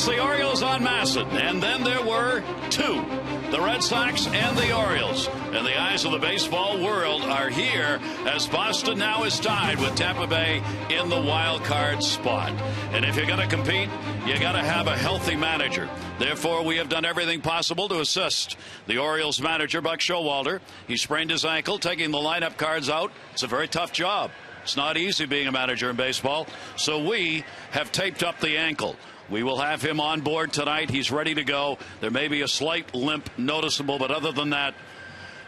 It's the Orioles on Masson, and then there were two. The Red Sox and the Orioles. And the eyes of the baseball world are here as Boston now is tied with Tampa Bay in the wild card spot. And if you're going to compete, you got to have a healthy manager. Therefore, we have done everything possible to assist the Orioles manager, Buck Showalter. He sprained his ankle, taking the lineup cards out. It's a very tough job. It's not easy being a manager in baseball. So we have taped up the ankle. We will have him on board tonight. He's ready to go. There may be a slight limp noticeable, but other than that,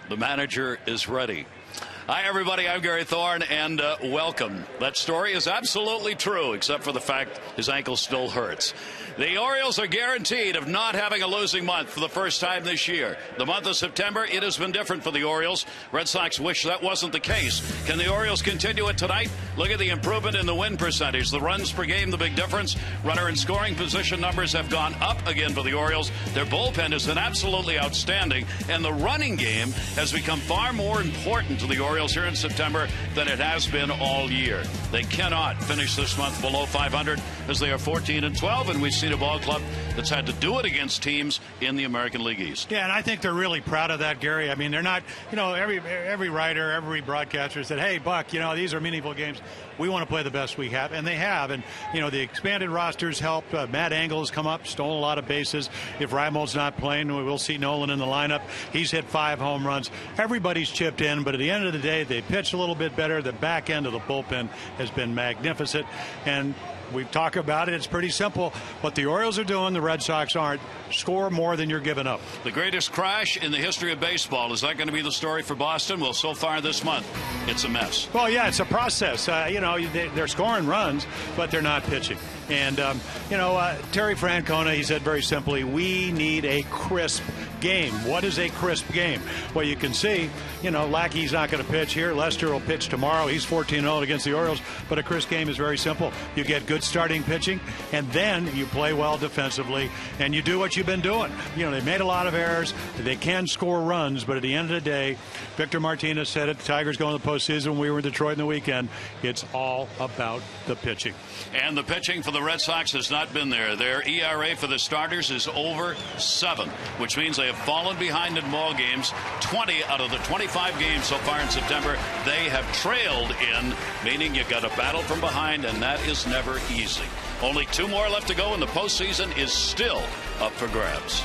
the manager is ready. Hi, everybody. I'm Gary Thorne, and welcome. That story is absolutely true, except for the fact his ankle still hurts. The Orioles are guaranteed of not having a losing month for the first time this year. The month of September, it has been different for the Orioles. Red Sox wish that wasn't the case. Can the Orioles continue it tonight? Look at the improvement in the win percentage. The runs per game, the big difference. Runner and scoring position numbers have gone up again for the Orioles. Their bullpen has been absolutely outstanding, and the running game has become far more important to the Orioles here in September than it has been all year. They cannot finish this month below 500 as they are 14-12, and we've seen a ball club that's had to do it against teams in the American League East. Yeah, and I think they're really proud of that, Gary. I mean, they're not, every writer, every broadcaster said, hey, Buck, these are meaningful games. We want to play the best we have, and they have. And, the expanded rosters helped. Matt Engel's come up, stole a lot of bases. If Reimold's not playing, we'll see Nolan in the lineup. He's hit 5 home runs. Everybody's chipped in, but at the end of the day, they pitch a little bit better. The back end of the bullpen has been magnificent. And we've talked about it. It's pretty simple. What the Orioles are doing, the Red Sox aren't. Score more than you're giving up. The greatest crash in the history of baseball. Is that going to be the story for Boston? Well, so far this month, it's a mess. Well, yeah, it's a process. They're scoring runs, but they're not pitching. And, Terry Francona, he said very simply, we need a crisp game. What is a crisp game? Well, you can see, Lackey's not going to pitch here. Lester will pitch tomorrow. He's 14-0 against the Orioles. But a crisp game is very simple. You get good starting pitching, and then you play well defensively, and you do what you've been doing. They made a lot of errors. They can score runs, but at the end of the day, Victor Martinez said it, the Tigers going to the postseason. We were in Detroit in the weekend. It's all about the pitching. And the pitching for the Red Sox has not been there. Their ERA for the starters is over 7, which means they have fallen behind in ball games. 20 out of the 25 games so far in September, they have trailed in, meaning you got a battle from behind, and that is never easy. Only 2 more left to go, and the postseason is still up for grabs.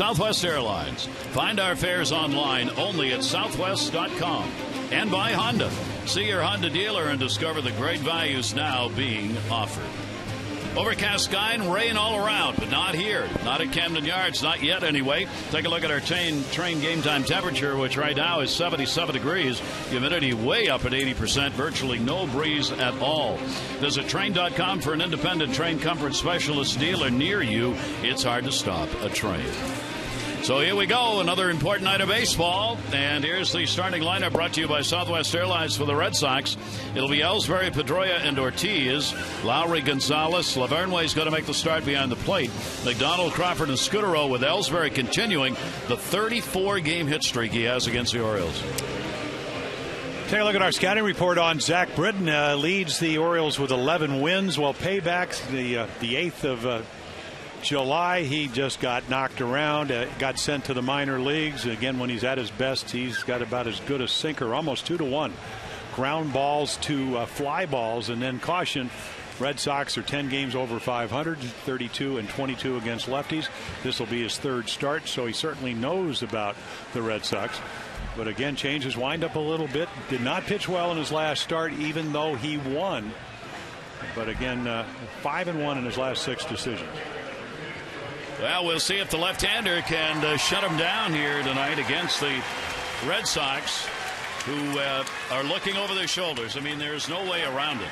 Southwest Airlines. Find our fares online only at southwest.com. And by Honda. See your Honda dealer and discover the great values now being offered. Overcast sky and rain all around, but not here. Not at Camden Yards, not yet anyway. Take a look at our train game time temperature, which right now is 77 degrees. Humidity way up at 80%, virtually no breeze at all. Visit train.com for an independent train comfort specialist dealer near you. It's hard to stop a train. So here we go, another important night of baseball. And here's the starting lineup brought to you by Southwest Airlines for the Red Sox. It'll be Ellsbury, Pedroia, and Ortiz. Lowry, Gonzalez. Lavernway's going to make the start behind the plate. McDonald, Crawford, and Scudero, with Ellsbury continuing the 34-game hit streak he has against the Orioles. Take a look at our scouting report on Zach Britton. Leads the Orioles with 11 wins. Well, payback, the 8th of July, he just got knocked around, got sent to the minor leagues. Again, when he's at his best, he's got about as good a sinker, almost 2-to-1. Ground balls to fly balls, and then caution. Red Sox are 10 games over 500, 32 and 22 against lefties. This will be his third start, so he certainly knows about the Red Sox. But again, changed his windup a little bit. Did not pitch well in his last start, even though he won. But again, 5-1 in his last 6 decisions. Well, we'll see if the left-hander can shut him down here tonight against the Red Sox, who are looking over their shoulders. I mean, there's no way around it.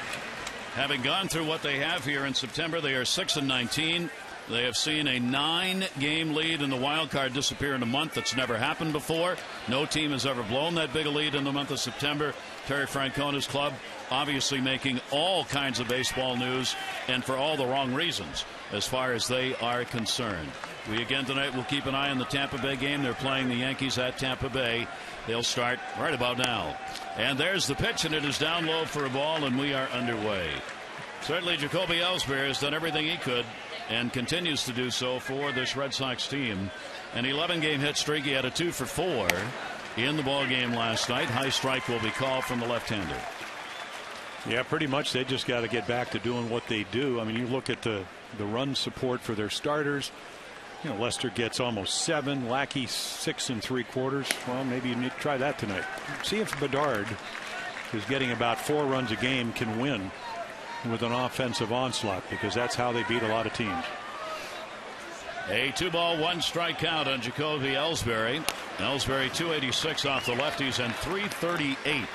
Having gone through what they have here in September, they are 6-19. They have seen a 9-game lead in the wild card disappear in a month. That's never happened before. No team has ever blown that big a lead in the month of September. Terry Francona's club obviously making all kinds of baseball news, and for all the wrong reasons as far as they are concerned. We again tonight will keep an eye on the Tampa Bay game. They're playing the Yankees at Tampa Bay. They'll start right about now. And there's the pitch, and it is down low for a ball, and we are underway. Certainly Jacoby Ellsbury has done everything he could and continues to do so for this Red Sox team. An 11-game hit streak. He had a 2-for-4 in the ball game last night. High strike will be called from the left-hander. Yeah, pretty much they just got to get back to doing what they do. I mean, you look at the run support for their starters. You know, Lester gets almost 7, Lackey 6 3/4. Well, maybe you need to try that tonight. See if Bedard, who's getting about 4 runs a game, can win with an offensive onslaught, because that's how they beat a lot of teams. A 2-ball, 1-strike count on Jacoby Ellsbury. Ellsbury 286 off the lefties and 338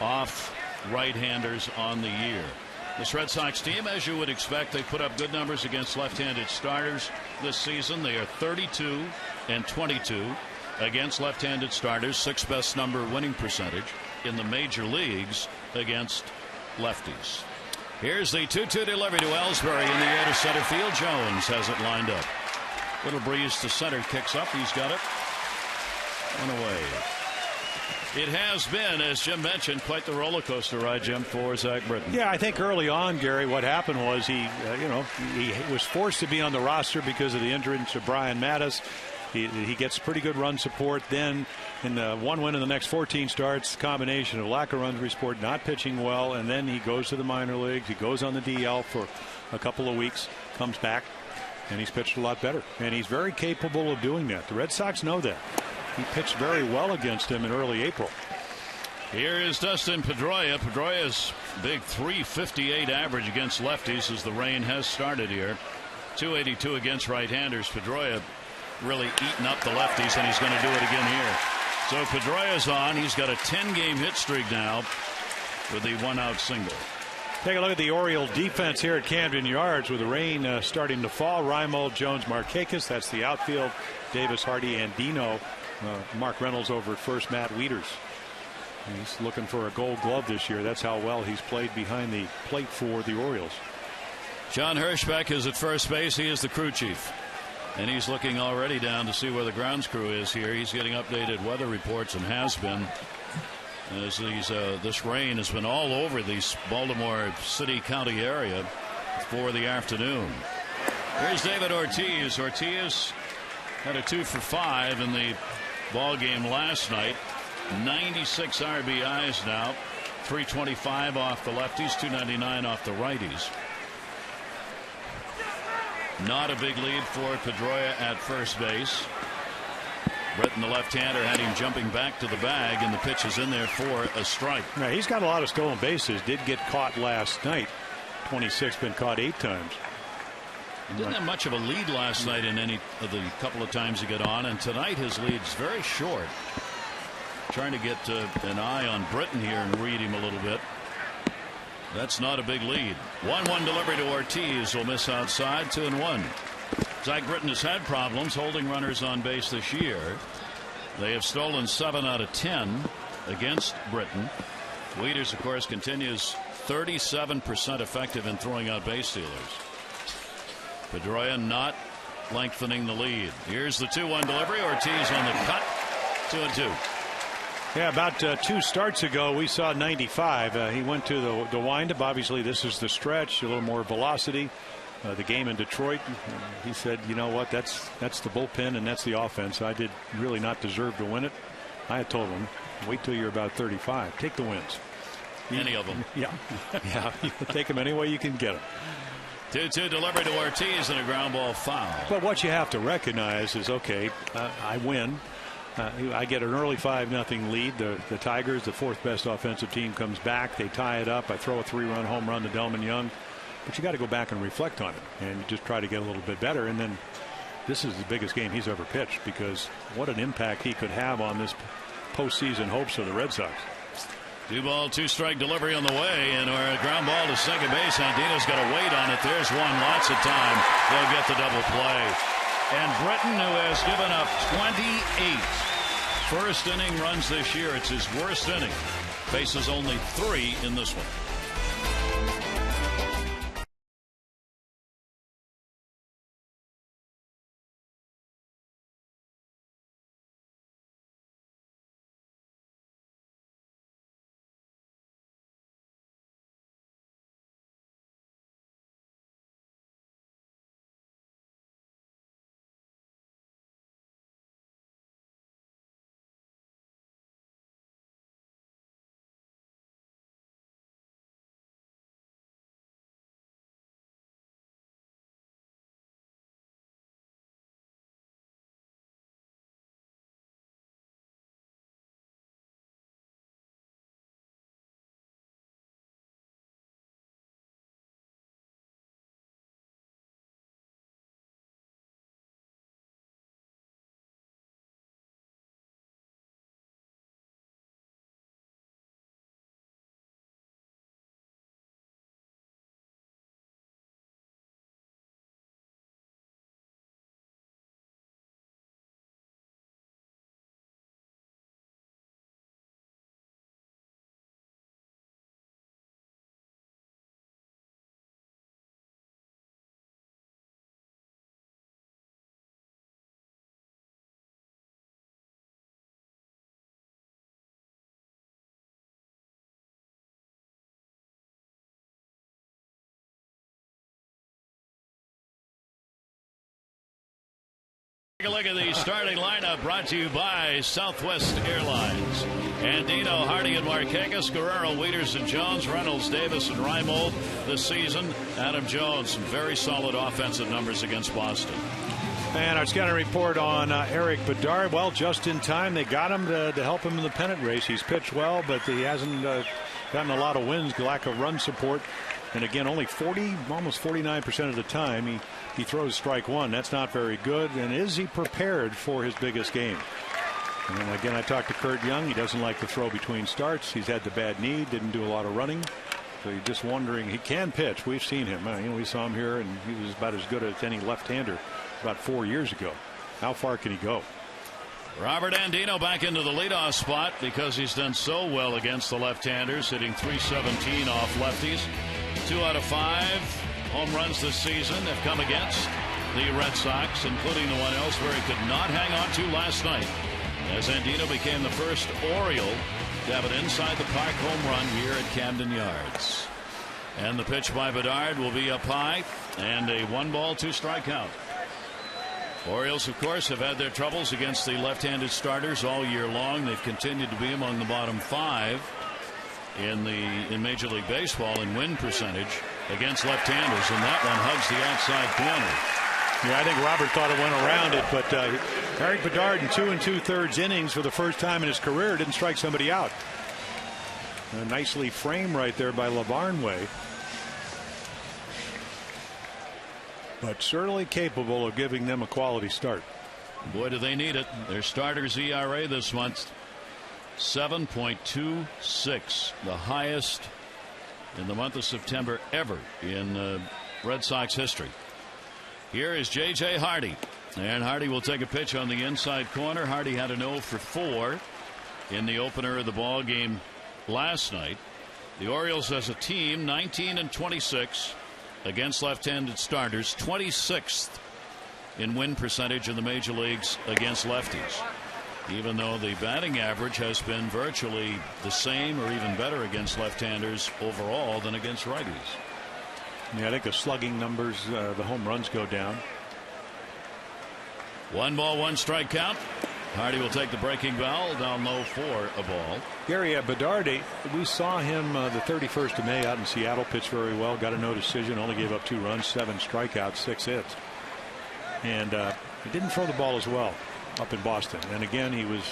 off right-handers on the year. This Red Sox team, as you would expect, they put up good numbers against left-handed starters this season. They are 32 and 22 against left-handed starters, 6th best number winning percentage in the major leagues against lefties. Here's the 2-2 delivery to Ellsbury in the air to center field. Jones has it lined up. Little breeze to center, kicks up. He's got it. And away. It has been, as Jim mentioned, quite the roller coaster ride, Jim, for Zach Britton. Yeah, I think early on, Gary, what happened was he was forced to be on the roster because of the injury to Brian Mattis. He gets pretty good run support. Then in the 1 win in the next 14 starts, combination of lack of run support, not pitching well, and then he goes to the minor leagues. He goes on the DL for a couple of weeks, comes back, and he's pitched a lot better. And he's very capable of doing that. The Red Sox know that. He pitched very well against him in early April. Here is Dustin Pedroia. Pedroia's big .358 average against lefties as the rain has started here. .282 against right-handers. Pedroia really eating up the lefties, and he's going to do it again here. So Pedroia's on. He's got a 10-game hit streak now with the 1-out single. Take a look at the Orioles defense here at Camden Yards with the rain starting to fall. Reimold, Jones, Markakis. That's the outfield. Davis, Hardy, and Dino. Mark Reynolds over at first. Matt Wieters. He's looking for a Gold Glove this year. That's how well he's played behind the plate for the Orioles. John Hirschbeck is at first base. He is the crew chief. And he's looking already down to see where the grounds crew is here. He's getting updated weather reports and has been, as this rain has been all over the Baltimore City County area for the afternoon. Here's David Ortiz. Ortiz had a 2-for-5 in the ball game last night. 96 RBIs now. 325 off the lefties, 299 off the righties. Not a big lead for Pedroia at first base. Britton, the left-hander, had him jumping back to the bag, and the pitch is in there for a strike. Right, he's got a lot of stolen bases. Did get caught last night. 26, been caught 8 times. Didn't have much of a lead last night in any of the couple of times he got on, and tonight his lead's very short. Trying to get an eye on Britton here and read him a little bit. That's not a big lead. 1-1 delivery to Ortiz, will miss outside. 2-1. Zach Britton has had problems holding runners on base this year. They have stolen 7 out of 10 against Britton. Wieters, of course, continues 37% effective in throwing out base stealers. Pedroia not lengthening the lead. Here's the 2-1 delivery. Ortiz on the cut. 2-2. Yeah, about 2 starts ago, we saw 95. He went to the windup. Obviously, this is the stretch, a little more velocity. The game in Detroit, he said, you know what, that's the bullpen and that's the offense. I did really not deserve to win it. I had told him, wait till you're about 35. Take the wins. Any of them. Yeah. Yeah. Take them any way you can get them. 2-2 delivery to Ortiz and a ground ball foul. But what you have to recognize is, okay, I win. I get an early 5-0 lead. The Tigers, the 4th best offensive team, comes back. They tie it up. I throw a 3-run home run to Delman Young. But you got to go back and reflect on it and just try to get a little bit better. And then this is the biggest game he's ever pitched, because what an impact he could have on this postseason hopes of the Red Sox. 2-ball, 2-strike delivery on the way, and a ground ball to second base. Andino's got to wait on it. There's one, lots of time. They'll get the double play. And Britton, who has given up 28 first inning runs this year, it's his worst inning, faces only 3 in this one. Take a look at the starting lineup, brought to you by Southwest Airlines. Andino, Hardy, and Markakis, Guerrero, Wieters, and Jones, Reynolds, Davis, and Reimold this season. Adam Jones, some very solid offensive numbers against Boston. And our scouting report on Eric Bedard. Well, just in time, they got him to help him in the pennant race. He's pitched well, but he hasn't gotten a lot of wins, lack of run support. And again, only almost 49% of the time he throws strike one. That's not very good. And is he prepared for his biggest game? And then again, I talked to Kurt Young. He doesn't like to throw between starts. He's had the bad knee, didn't do a lot of running. So you're just wondering, he can pitch. We've seen him. We saw him here, and he was about as good as any left-hander about 4 years ago. How far can he go? Robert Andino back into the leadoff spot because he's done so well against the left-handers, hitting .317 off lefties. 2 out of 5 home runs this season have come against the Red Sox, including the one elsewhere he could not hang on to last night, as Andino became the first Oriole to have an inside the park home run here at Camden Yards. And the pitch by Bedard will be up high, and a 1-ball, 2-strike count. Orioles, of course, have had their troubles against the left-handed starters all year long. They've continued to be among the bottom 5 in Major League Baseball in win percentage against left-handers, and that one hugs the outside corner. Yeah, I think Robert thought it went around it, but Eric Bedard in 2 2/3 innings for the first time in his career didn't strike somebody out. Nicely framed right there by LaVarnway. But certainly capable of giving them a quality start. Boy, do they need it. Their starter's ERA this month, 7.26, the highest in the month of September ever in Red Sox history. Here is J.J. Hardy, and Hardy will take a pitch on the inside corner. Hardy had an 0 for 4 in the opener of the ball game last night. The Orioles as a team 19-26 against left-handed starters, 26th in win percentage in the major leagues against lefties, even though the batting average has been virtually the same or even better against left-handers overall than against righties. Yeah, I think the slugging numbers, the home runs go down. 1 ball, 1 strike count. Hardy will take the breaking ball down low for a ball. Gary, Bedard, we saw him the 31st of May out in Seattle, pitch very well, got a no decision, only gave up 2 runs, 7 strikeouts, 6 hits. And he didn't throw the ball as well up in Boston. And again, he was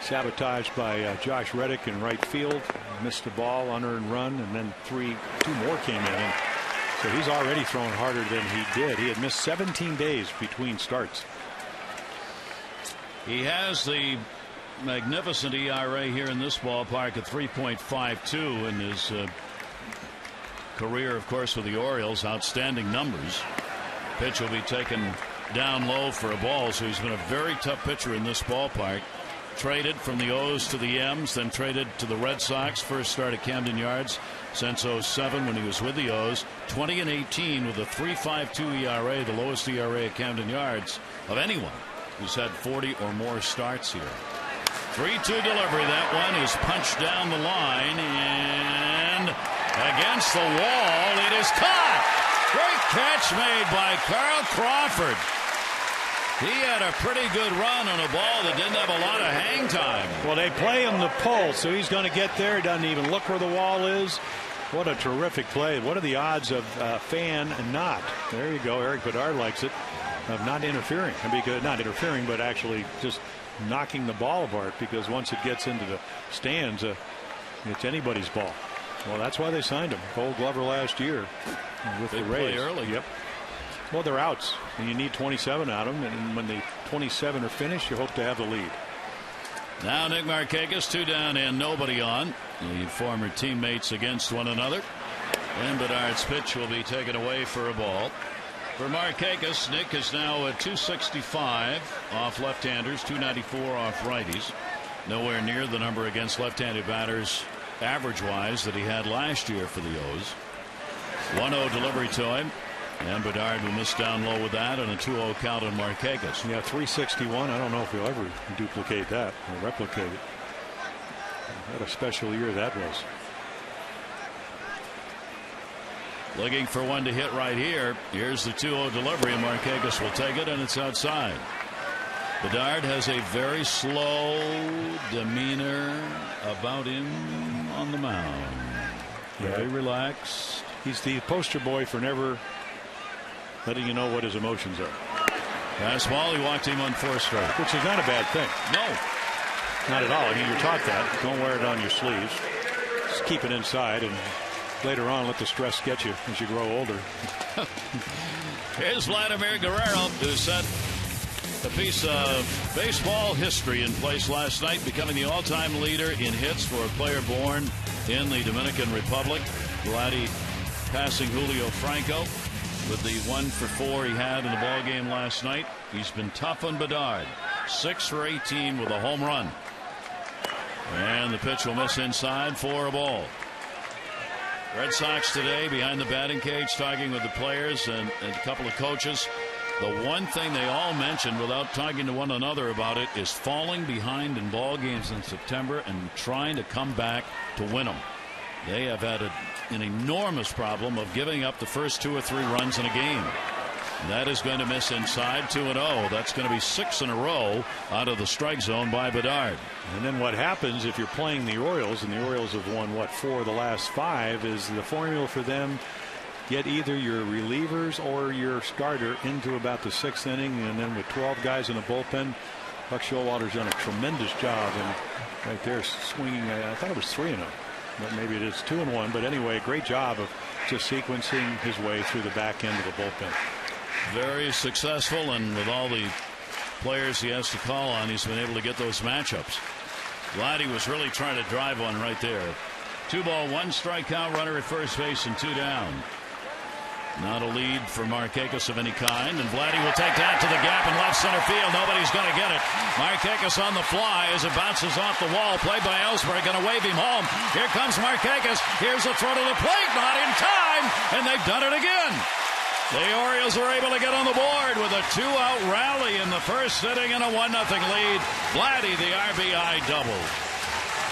sabotaged by Josh Reddick in right field, missed the ball, unearned run, and then 2 more came in. And so he's already thrown harder than he did. He had missed 17 days between starts. He has the magnificent ERA here in this ballpark at 3.52 in his career, of course, with the Orioles. Outstanding numbers. Pitch will be taken down low for a ball, so he's been a very tough pitcher in this ballpark. Traded from the O's to the M's, then traded to the Red Sox. First start at Camden Yards since 07 when he was with the O's. 20-18 with a 3.52 ERA, the lowest ERA at Camden Yards of anyone who's had 40 or more starts here. 3-2 delivery. That one is punched down the line and against the wall. It is caught. Great catch made by Carl Crawford. He had a pretty good run on a ball that didn't have a lot of hang time. Well, they play him the pull, so he's going to get there. He doesn't even look where the wall is. What a terrific play. What are the odds of fan and not? There you go. Eric Bedard likes it. Of not interfering. I mean, not interfering, but actually just knocking the ball apart, because once it gets into the stands, it's anybody's ball. Well, that's why they signed him. Gold Glover last year with the Rays. Early. Yep. Well, they're outs, and you need 27 out of them, and when the 27 are finished, you hope to have the lead. Now Nick Markakis, 2 down and nobody on. The former teammates against one another. And Bedard's pitch will be taken away for a ball. For Markakis, Nick is now at 265 off left-handers, 294 off righties. Nowhere near the number against left-handed batters average-wise that he had last year for the O's. 1-0 delivery to him, and Bedard will miss down low with that, and a 2-0 count on Markakis. Yeah, 361. I don't know if he'll ever duplicate that or replicate it. What a special year that was. Looking for one to hit right here. Here's the 2-0 delivery, and Markakis will take it, and it's outside. Bedard has a very slow demeanor about him on the mound. Very relaxed. He's the poster boy for never letting you know what his emotions are. Fastball, he walked him on 4 straight. Which is not a bad thing. No. Not at all. I mean, you're taught that. Don't wear it on your sleeves. Just keep it inside, and later on let the stress get you as you grow older. Here's Vladimir Guerrero, who set a piece of baseball history in place last night, becoming the all-time leader in hits for a player born in the Dominican Republic. Vladdy passing Julio Franco with the 1 for 4 he had in the ball game last night. He's been tough on Bedard. 6 for 18 with a home run. And the pitch will miss inside for a ball. Red Sox today behind the batting cage talking with the players and a couple of coaches. The one thing they all mentioned without talking to one another about it is falling behind in ball games in September and trying to come back to win them. They have had an enormous problem of giving up the first 2 or 3 runs in a game. That is going to miss inside, 2-0. That's going to be 6 in a row out of the strike zone by Bedard. And then what happens if you're playing the Orioles, and the Orioles have won, 4 of the last 5, is the formula for them get either your relievers or your starter into about the 6th inning, and then with 12 guys in the bullpen, Buck Showalter's done a tremendous job. And right there, swinging. I thought it was 3-0, but maybe it is 2-1. But anyway, great job of just sequencing his way through the back end of the bullpen. Very successful, and with all the players he has to call on, he's been able to get those matchups. Vladdy was really trying to drive one right there. 2 ball, 1 strikeout, runner at first base, and 2 down. Not a lead for Markakis of any kind, and Vladdy will take that to the gap in left center field. Nobody's going to get it. Markakis on the fly as it bounces off the wall. Played by Ellsbury, going to wave him home. Here comes Markakis. Here's a throw to the plate, not in time, and they've done it again. The Orioles are able to get on the board with a 2-out rally in the first inning and a 1-0 lead. Vladdy, the RBI double.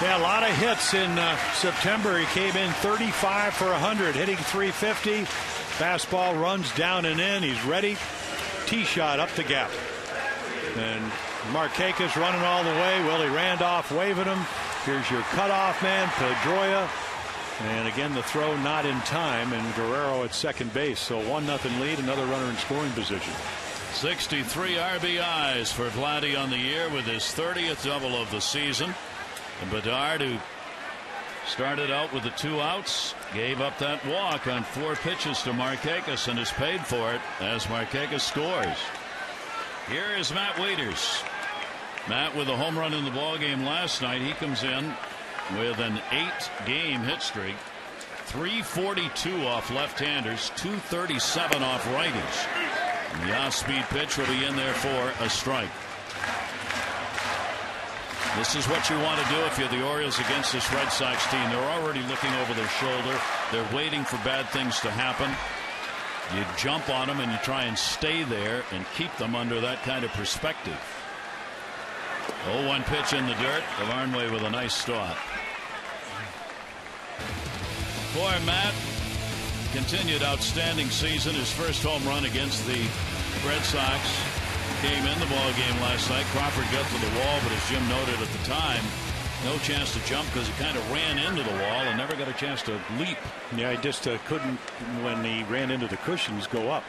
Yeah, a lot of hits in September. He came in 35 for 100, hitting .350. Fastball runs down and in. He's ready. Tee shot up the gap. And Markakis running all the way. Willie Randolph waving him. Here's your cutoff man, Pedroia. And again, the throw not in time, and Guerrero at second base. So 1-0 lead, another runner in scoring position. 63 RBIs for Vladdy on the year with his 30th double of the season. And Bedard, who started out with the 2 outs, gave up that walk on 4 pitches to Markakis and has paid for it as Markakis scores. Here is Matt Wieters. Matt with a home run in the ballgame last night. He comes in with an 8-game hit streak, 342 off left-handers, 237 off righties. The off-speed pitch will be in there for a strike. This is what you want to do if you're the Orioles against this Red Sox team. They're already looking over their shoulder. They're waiting for bad things to happen. You jump on them and you try and stay there and keep them under that kind of perspective. 0-1 pitch in the dirt. Gavarnway with a nice start. Boy, Matt, continued outstanding season. His first home run against the Red Sox came in the ball game last night. Crawford got to the wall, but as Jim noted at the time, no chance to jump because he kind of ran into the wall and never got a chance to leap. Yeah, he just couldn't, when he ran into the cushions, go up.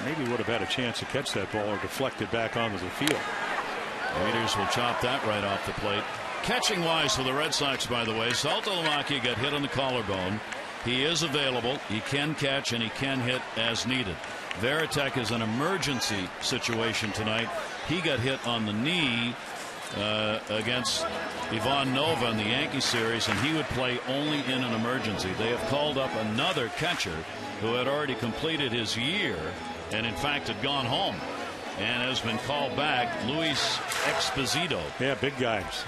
Maybe would have had a chance to catch that ball or deflect it back onto the field. Raiders will chop that right off the plate. Catching wise for the Red Sox, by the way, Saltalamacchia got hit on the collarbone. He is available. He can catch and he can hit as needed. Varitek is an emergency situation tonight. He got hit on the knee against Ivan Nova in the Yankee series, and he would play only in an emergency. They have called up another catcher who had already completed his year and in fact had gone home and has been called back, Luis Exposito. Yeah, big guys.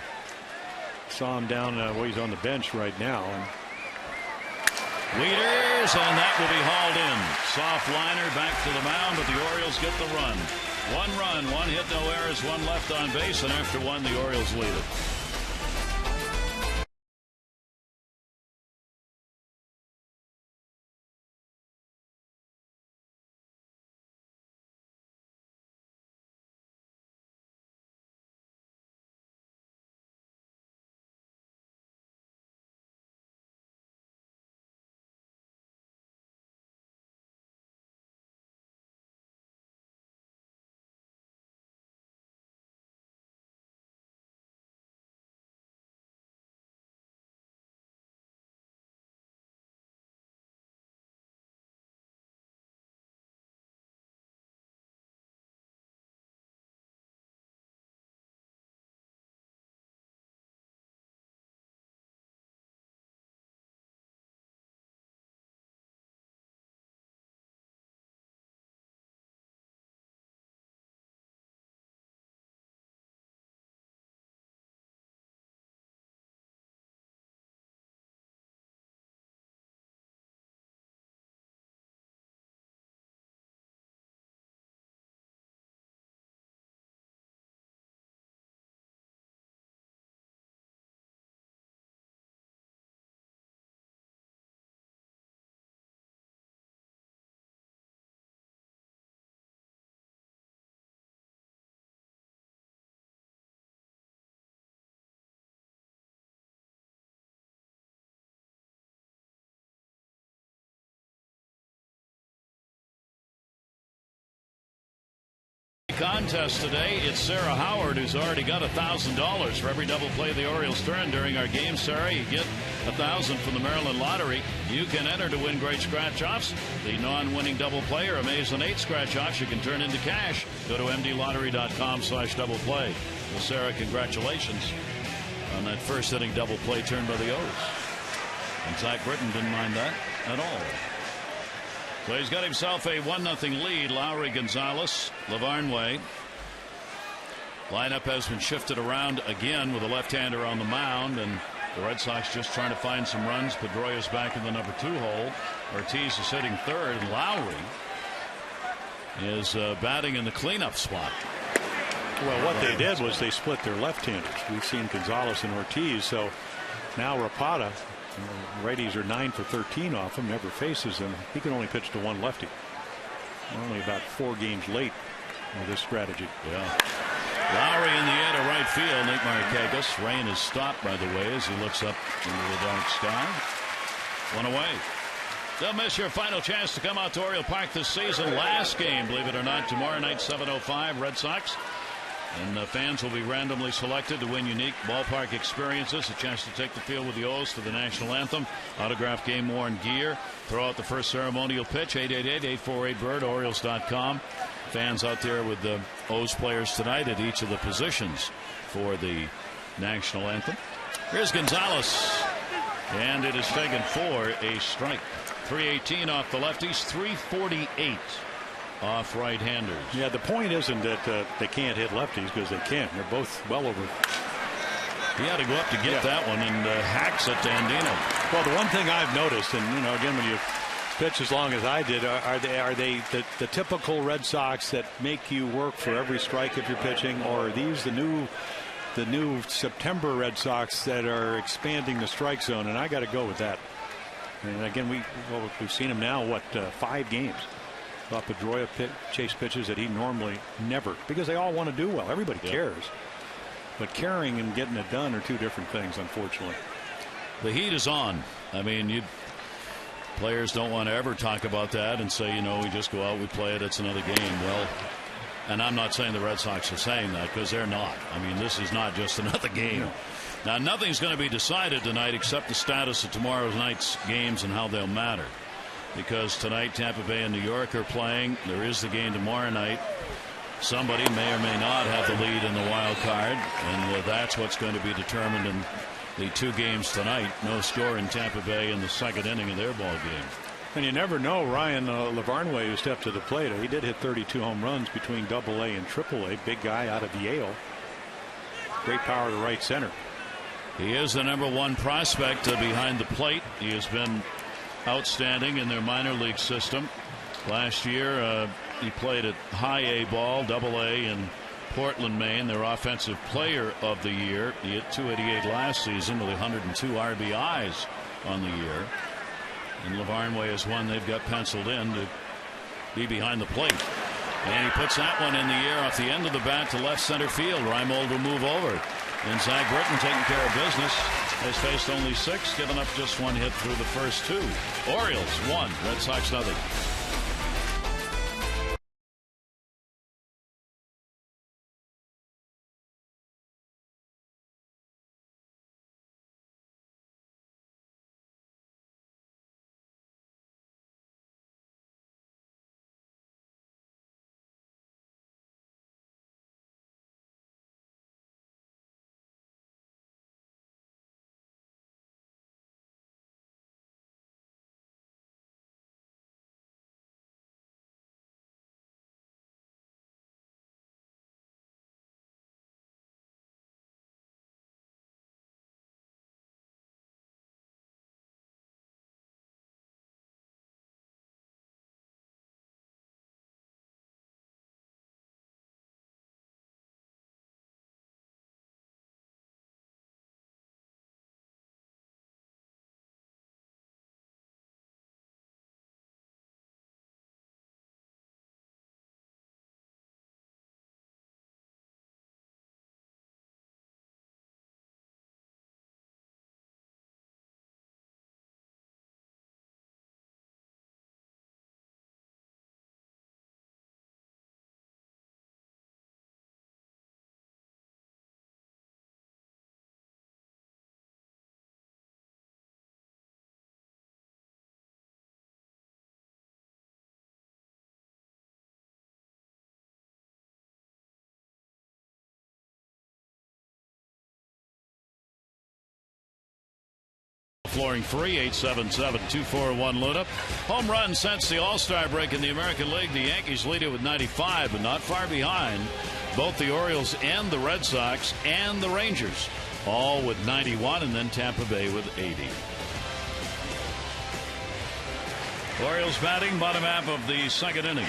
Saw him down he's on the bench right now. Wieters, and that will be hauled in. Soft liner back to the mound, but the Orioles get the run. 1 run, 1 hit, no errors, 1 left on base, and after 1, the Orioles lead it. contest today. It's Sarah Howard, who's already got $1,000 for every double play the Orioles turn during our game. Sarah, you get $1,000 from the Maryland Lottery. You can enter to win great scratch-offs. The non-winning double play or Amazing 8 scratch-offs you can turn into cash. Go to mdlottery.com/double play. Well, Sarah, congratulations on that first inning double play turn by the O's. And Zach Britton didn't mind that at all. So he's got himself a 1-0 lead. Lowry, Gonzalez, Lavarnway. Lineup has been shifted around again with a left-hander on the mound, and the Red Sox just trying to find some runs. Pedroia's back in the number 2 hole. Ortiz is hitting third. Lowry is batting in the cleanup spot. Well, what they did was they split their left-handers. We've seen Gonzalez and Ortiz, so now Rapata, righties are 9 for 13 off him, never faces him. He can only pitch to one lefty. We're only about 4 games late with this strategy. Yeah. Lowry in the air to right field. Nate Markakis. Rain is stopped, by the way, as he looks up into the dark sky. One away. Don't miss your final chance to come out to Oriole Park this season. Last game, believe it or not, tomorrow night, 7:05, Red Sox. And fans will be randomly selected to win unique ballpark experiences, a chance to take the field with the O's for the national anthem, autographed game-worn gear, throw out the first ceremonial pitch, 888-848-BIRD, Orioles.com. Fans out there with the O's players tonight at each of the positions for the national anthem. Here's Gonzalez, and it is taken for a strike. 318 off the lefties, 348 off right-handers. Yeah, the point isn't that they can't hit lefties, because they can. They're both well over. He had to go up to get that one, and hacks at Dandino. Well, the one thing I've noticed, and again, when you pitch as long as I did, are they the typical Red Sox that make you work for every strike if you're pitching, or are these the new September Red Sox that are expanding the strike zone? And I got to go with that. And again, we've seen him now 5 games. Thought Pedroia chase pitches that he normally never, because they all want to do well. Everybody cares, but caring and getting it done are 2 different things, unfortunately. The heat is on. I mean, players don't want to ever talk about that and say, we just go out, we play it, it's another game. Well, and I'm not saying the Red Sox are saying that, because they're not. I mean, this is not just another game. No. Now, nothing's going to be decided tonight except the status of tomorrow night's games and how they'll matter. Because tonight Tampa Bay and New York are playing. There is the game tomorrow night. Somebody may or may not have the lead in the wild card, and that's what's going to be determined in the 2 games tonight. No score in Tampa Bay in the 2nd inning of their ball game. And you never know. Ryan Lavarnway, who stepped to the plate, he did hit 32 home runs between AA and AAA. Big guy out of Yale. Great power to right center. He is the number 1 prospect behind the plate. He has been outstanding in their minor league system. Last year he played at high A ball, AA in Portland, Maine, their offensive player of the year. He hit 288 last season with 102 RBIs on the year. And Lavarnway is one they've got penciled in to be behind the plate. And he puts that one in the air off the end of the bat to left center field. Reimold will move over. And Zach Britton taking care of business. Has faced only 6, given up just 1 hit through the first 2. Orioles 1, Red Sox 0. flooring free, 877-241 Luna. Home run since the All-Star break in the American League. The Yankees lead it with 95, but not far behind both the Orioles and the Red Sox and the Rangers, all with 91, and then Tampa Bay with 80. Orioles batting, bottom half of the second inning.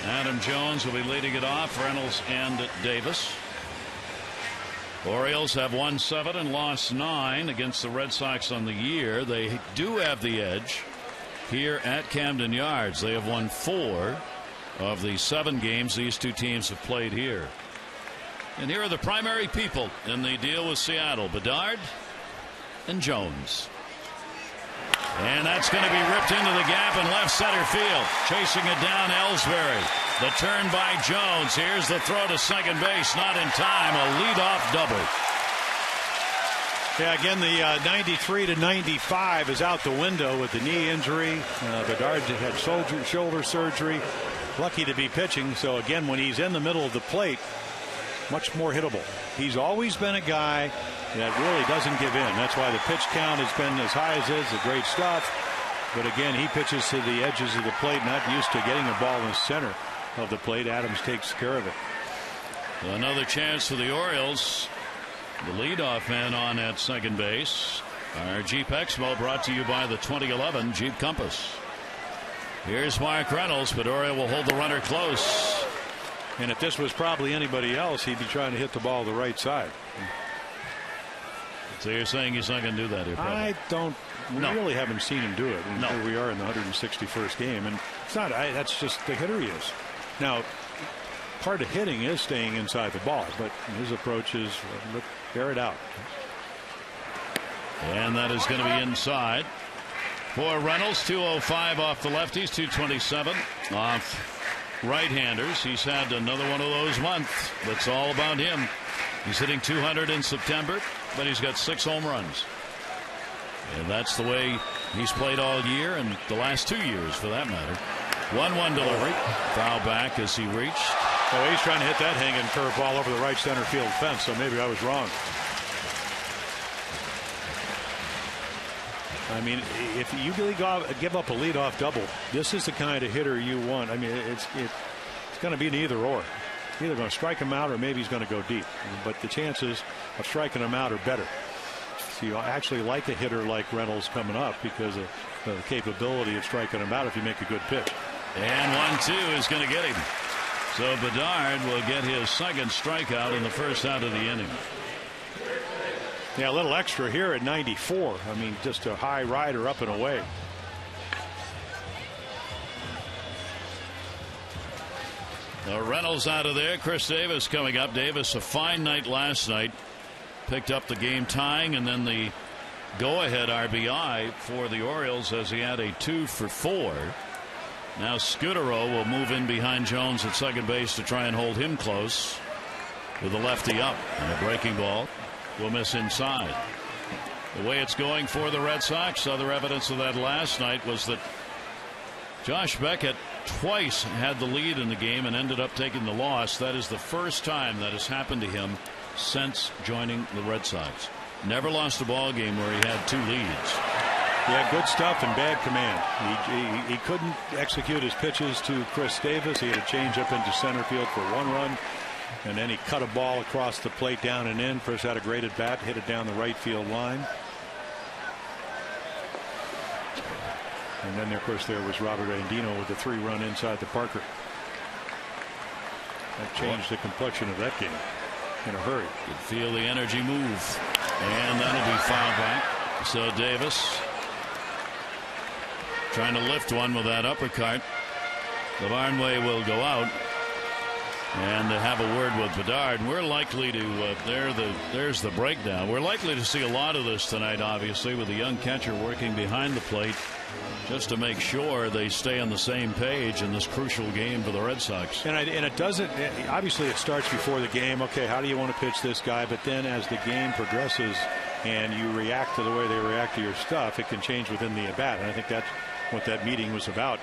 Adam Jones will be leading it off, Reynolds and Davis. Orioles have won 7 and lost 9 against the Red Sox on the year. They do have the edge here at Camden Yards. They have won 4 of the 7 games these two teams have played here. And here are the primary people in the deal with Seattle: Bedard and Jones. And that's going to be ripped into the gap in left center field. Chasing it down, Ellsbury. The turn by Jones. Here's the throw to second base. Not in time. A leadoff double. Yeah, again, the 93 to 95 is out the window with the knee injury. Bedard had shoulder surgery. Lucky to be pitching. So, again, when he's in the middle of the plate, much more hittable. He's always been a guy that really doesn't give in. That's why the pitch count has been as high as it is. Great stuff. But again, he pitches to the edges of the plate, not used to getting a ball in the center of the plate. Adams takes care of it. Another chance for the Orioles. The leadoff man on at second base. Our Jeep Expo brought to you by the 2011 Jeep Compass. Here's Mark Reynolds, but Oriole will hold the runner close. And if this was probably anybody else, he'd be trying to hit the ball the right side. So you're saying he's not going to do that here, probably? We really haven't seen him do it. And no. Here we are in the 161st game, and it's not. That's just the hitter he is. Now, part of hitting is staying inside the ball, but his approach is air it out. And that is going to be inside for Reynolds. 205 off the lefties, 227 off right-handers. He's had another one of those months. That's all about him. He's hitting 200 in September, but he's got 6 home runs. And that's the way he's played all year, and the last 2 years for that matter. 1-1 delivery. Foul back as he reached. Oh, he's trying to hit that hanging curveball over the right center field fence, so maybe I was wrong. I mean, if you give up a leadoff double, this is the kind of hitter you want. I mean, it's going to be an either or. Either going to strike him out or maybe he's going to go deep. But the chances of striking him out are better. So you actually like a hitter like Reynolds coming up because of the capability of striking him out if you make a good pitch. And 1-2 is going to get him. So Bedard will get his second strikeout in the first out of the inning. Yeah, a little extra here at 94. I mean, just a high rider up and away. Reynolds out of there. Chris Davis coming up. Davis, a fine night last night. Picked up the game tying and then the go-ahead RBI for the Orioles as he had a 2-for-4. Now Scudero will move in behind Jones at second base to try and hold him close with the lefty up, and a breaking ball will miss inside. The way it's going for the Red Sox, other evidence of that last night was that Josh Beckett twice had the lead in the game and ended up taking the loss. That is the first time that has happened to him since joining the Red Sox. Never lost a ball game where he had 2 leads. Yeah, good stuff and bad command. He couldn't execute his pitches to Chris Davis. He had a change up into center field for 1 run. And then he cut a ball across the plate down and in. Chris had a great at bat, hit it down the right field line. And then, of course, there was Robert Andino with the 3-run inside the Parker. That changed the complexion of that game in a hurry. Could feel the energy move. And that'll be fouled back. So Davis trying to lift one with that uppercut. The Barnway will go out. And to have a word with Bedard. We're likely to there's the breakdown. We're likely to see a lot of this tonight, obviously, with the young catcher working behind the plate just to make sure they stay on the same page in this crucial game for the Red Sox. And it doesn't, obviously it starts before the game. Okay, how do you want to pitch this guy? But then as the game progresses and you react to the way they react to your stuff, it can change within the at bat. And I think that's what that meeting was about.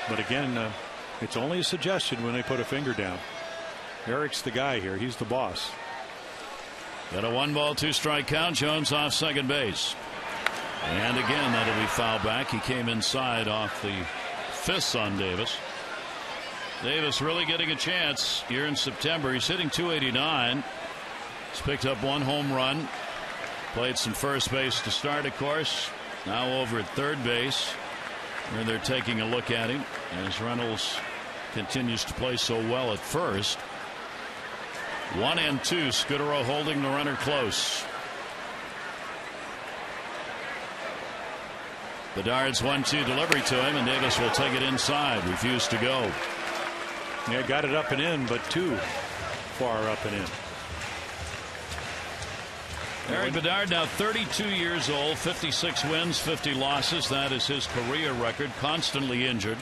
But again, it's only a suggestion when they put a finger down. Eric's the guy here. He's the boss. Got a 1-ball, 2-strike count. Jones off second base. And again, that'll be foul back. He came inside off the fists on Davis. Davis really getting a chance here in September. He's hitting .289. He's picked up one home run. Played some first base to start, of course. Now over at third base, where they're taking a look at him as Reynolds continues to play so well at first. 1-2. Scudero holding the runner close. Bedard's 1-2 delivery to him, and Davis will take it inside. Refused to go. Yeah, got it up and in, but too far up and in. Eric Bedard now 32 years old, 56 wins, 50 losses. That is his career record. Constantly injured,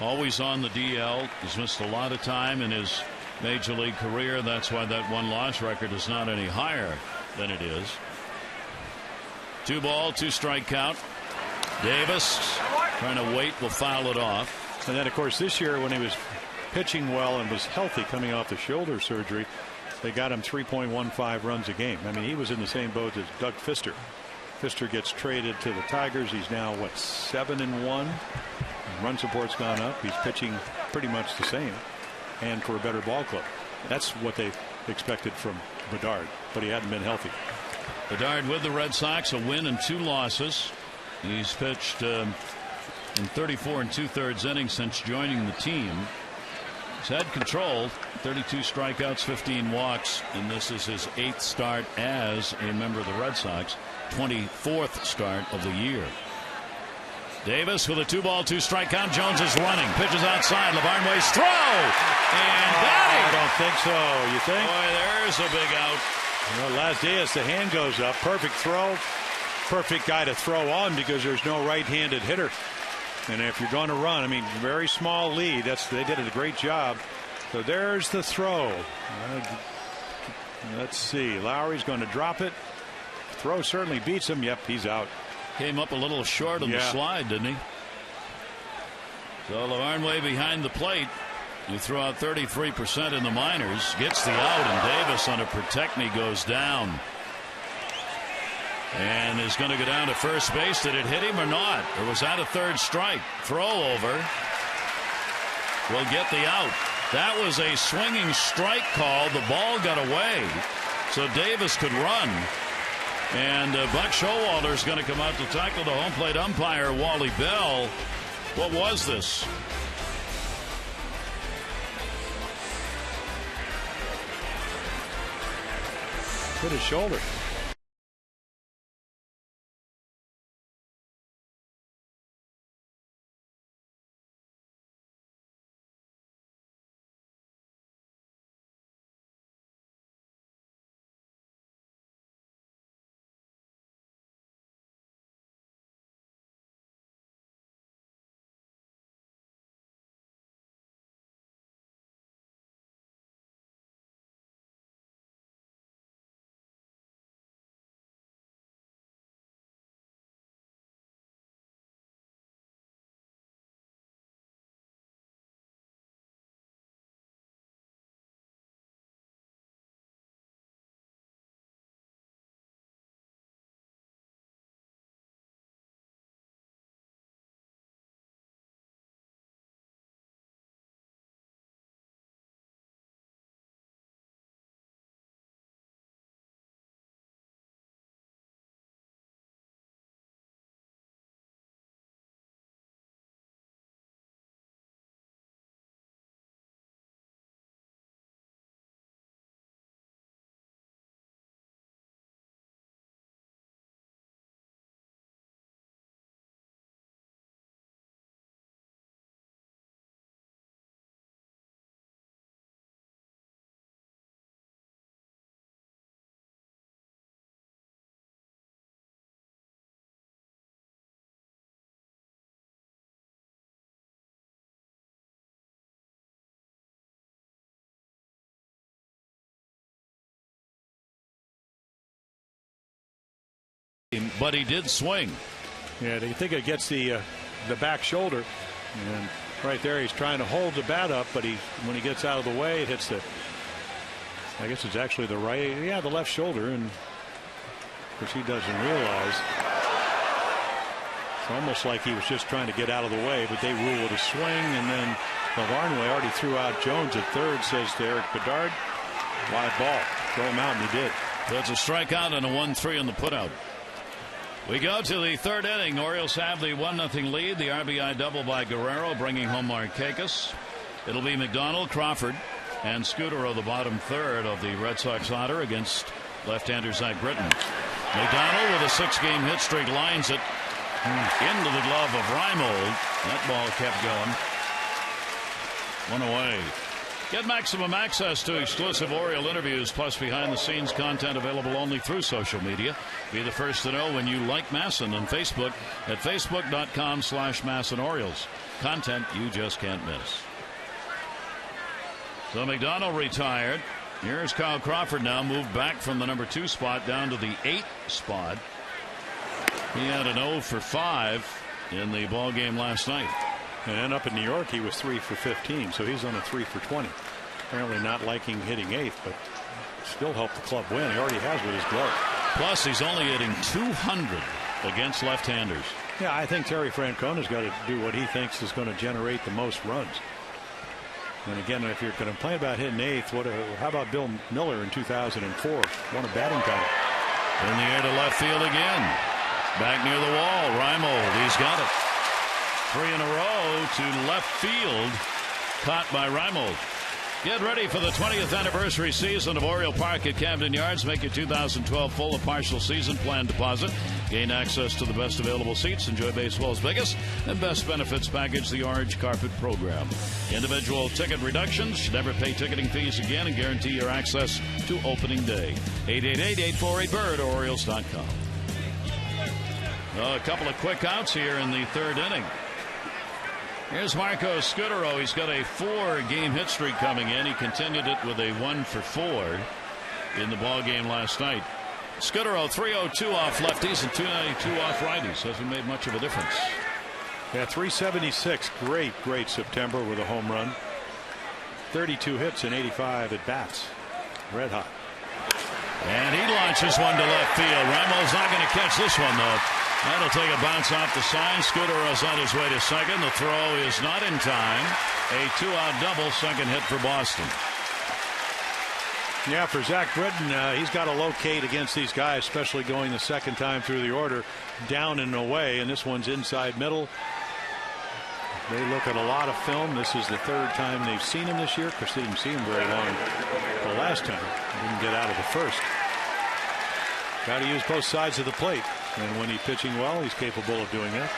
always on the DL. He's missed a lot of time in his major league career. That's why that one-loss record is not any higher than it is. 2 ball, 2 strike count. Davis trying to wait, will foul it off. And then, of course, this year when he was pitching well and was healthy coming off the shoulder surgery, they got him 3.15 runs a game. I mean, he was in the same boat as Doug Fister. Fister gets traded to the Tigers. He's now, what, 7-1? Run support's gone up. He's pitching pretty much the same and for a better ball club. That's what they expected from Bedard, but he hadn't been healthy. Bedard with the Red Sox, a win and 2 losses. He's pitched in 34 2/3 innings since joining the team. He's had control, 32 strikeouts, 15 walks, and this is his 8th start as a member of the Red Sox, 24th start of the year. Davis with a 2 ball, 2 strike count. Jones is running, pitches outside. LaVarnway's throw, and I don't think so. You think? Boy, there's a big out. You know, Lazdias, the hand goes up. Perfect throw. Perfect guy to throw on because there's no right-handed hitter. And if you're going to run, I mean, very small lead. They did a great job. So there's the throw. Let's see. Lowry's going to drop it. Throw certainly beats him. Yep, he's out. Came up a little short on the slide, didn't he? So LaVarnway behind the plate. You throw out 33% in the minors. Gets the out, and Davis on a protect me goes down. And is going to go down to first base. Did it hit him or not? Or was that a third strike? Throw over. Will get the out. That was a swinging strike call. The ball got away. So Davis could run. And Buck Showalter is going to come out to tackle the home plate umpire, Wally Bell. What was this? Hit his shoulder. But he did swing. Yeah, they think it gets the back shoulder, and right there he's trying to hold the bat up, but when he gets out of the way, it hits the, I guess it's actually the right, the left shoulder, and of course he doesn't realize It's almost like he was just trying to get out of the way, but they rule it a swing, and then Lavarnway already threw out Jones at third, says to Eric Bedard, live ball. Throw him out, and he did. That's a strikeout and a 1-3 in the putout. We go to the third inning. Orioles have the 1-0 lead. The RBI double by Guerrero, bringing home Markakis. It'll be McDonald, Crawford, and Scudero, the bottom third of the Red Sox order, against left-hander Zach Britton. McDonald with a 6-game hit streak lines it into the glove of Reimold. That ball kept going. One away. Get maximum access to exclusive Oriole interviews plus behind-the-scenes content available only through social media. Be the first to know when you like Masson on Facebook at facebook.com/MassonOrioles. Content you just can't miss. So McDonald retired. Here's Kyle Crawford now, moved back from the number 2 spot down to the 8 spot. He had an 0 for 5 in the ball game last night. And up in New York, he was 3 for 15, so he's on a 3 for 20. Apparently not liking hitting 8th, but still helped the club win. He already has with his glove. Plus, he's only hitting .200 against left-handers. Yeah, I think Terry Francona's got to do what he thinks is going to generate the most runs. And again, if you're going to complain about hitting 8th, how about Bill Miller in 2004? Won a batting title. In the air to left field again. Back near the wall. Reimold, he's got it. 3 in a row to left field. Caught by Reimold. Get ready for the 20th anniversary season of Oriole Park at Camden Yards. Make your 2012 full or partial season plan deposit. Gain access to the best available seats. Enjoy baseball's biggest and best benefits package, the Orange Carpet Program. Individual ticket reductions. Never pay ticketing fees again and guarantee your access to opening day. 888-848-BIRD or Orioles.com. A couple of quick outs here in the third inning. Here's Marco Scudero. He's got a 4-game hit streak coming in. He continued it with a 1 for 4 in the ball game last night. Scudero 302 off lefties and 292 off righties. Hasn't made much of a difference. Yeah, 376. Great September with a home run. 32 hits and 85 at bats. Red hot. And he launches one to left field. Reimold's not going to catch this one, though. That'll take a bounce off the sign. Scudero's on his way to second. The throw is not in time. A 2-out double, second hit for Boston. Yeah, for Zach Britton, he's got to locate against these guys, especially going the second time through the order, down and away. And this one's inside middle. They look at a lot of film. This is the third time they've seen him this year. Of course, they didn't see him very long the last time. Didn't get out of the first. Got to use both sides of the plate. And when he's pitching well, he's capable of doing that.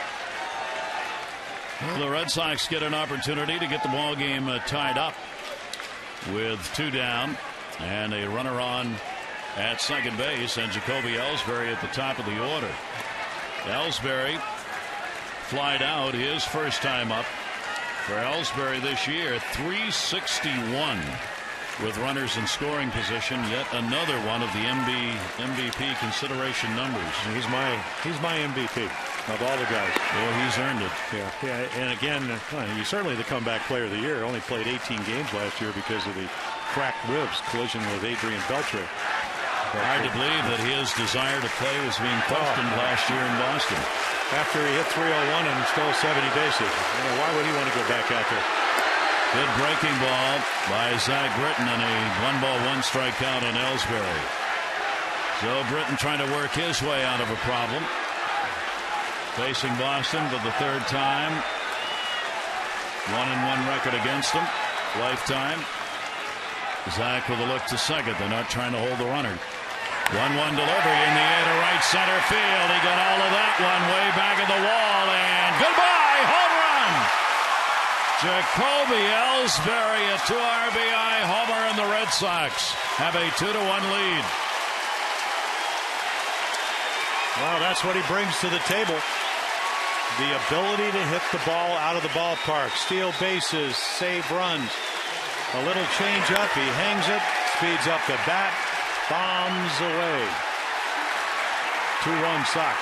Well, the Red Sox get an opportunity to get the ball game tied up with 2 down and a runner on at second base, and Jacoby Ellsbury at the top of the order. Ellsbury flied out his first time up for Ellsbury this year. 361 with runners in scoring position. Yet another one of the MVP consideration numbers. He's my MVP of all the guys. Well, he's earned it. Yeah. And again, he's certainly the comeback player of the year. Only played 18 games last year because of the cracked ribs collision with Adrian Beltre. Hard to believe that his desire to play was being questioned last year in Boston. After he hit 301 and stole 70 bases. Why would he want to go back out there? Good breaking ball by Zach Britton and a 1-ball 1-strike count on Ellsbury. So Britton trying to work his way out of a problem. Facing Boston for the third time. 1-1 record against him. Lifetime. Zach with a look to second. They're not trying to hold the runner. 1-1 delivery in the air to right center field. He got all of that one way back at the wall, and goodbye, home run. Jacoby Ellsbury, a 2 RBI homer, and the Red Sox have a 2-1 lead. Well, that's what he brings to the table. The ability to hit the ball out of the ballpark, steal bases, save runs. A little change up, he hangs it, speeds up the bat, bombs away. 2-1 Sox.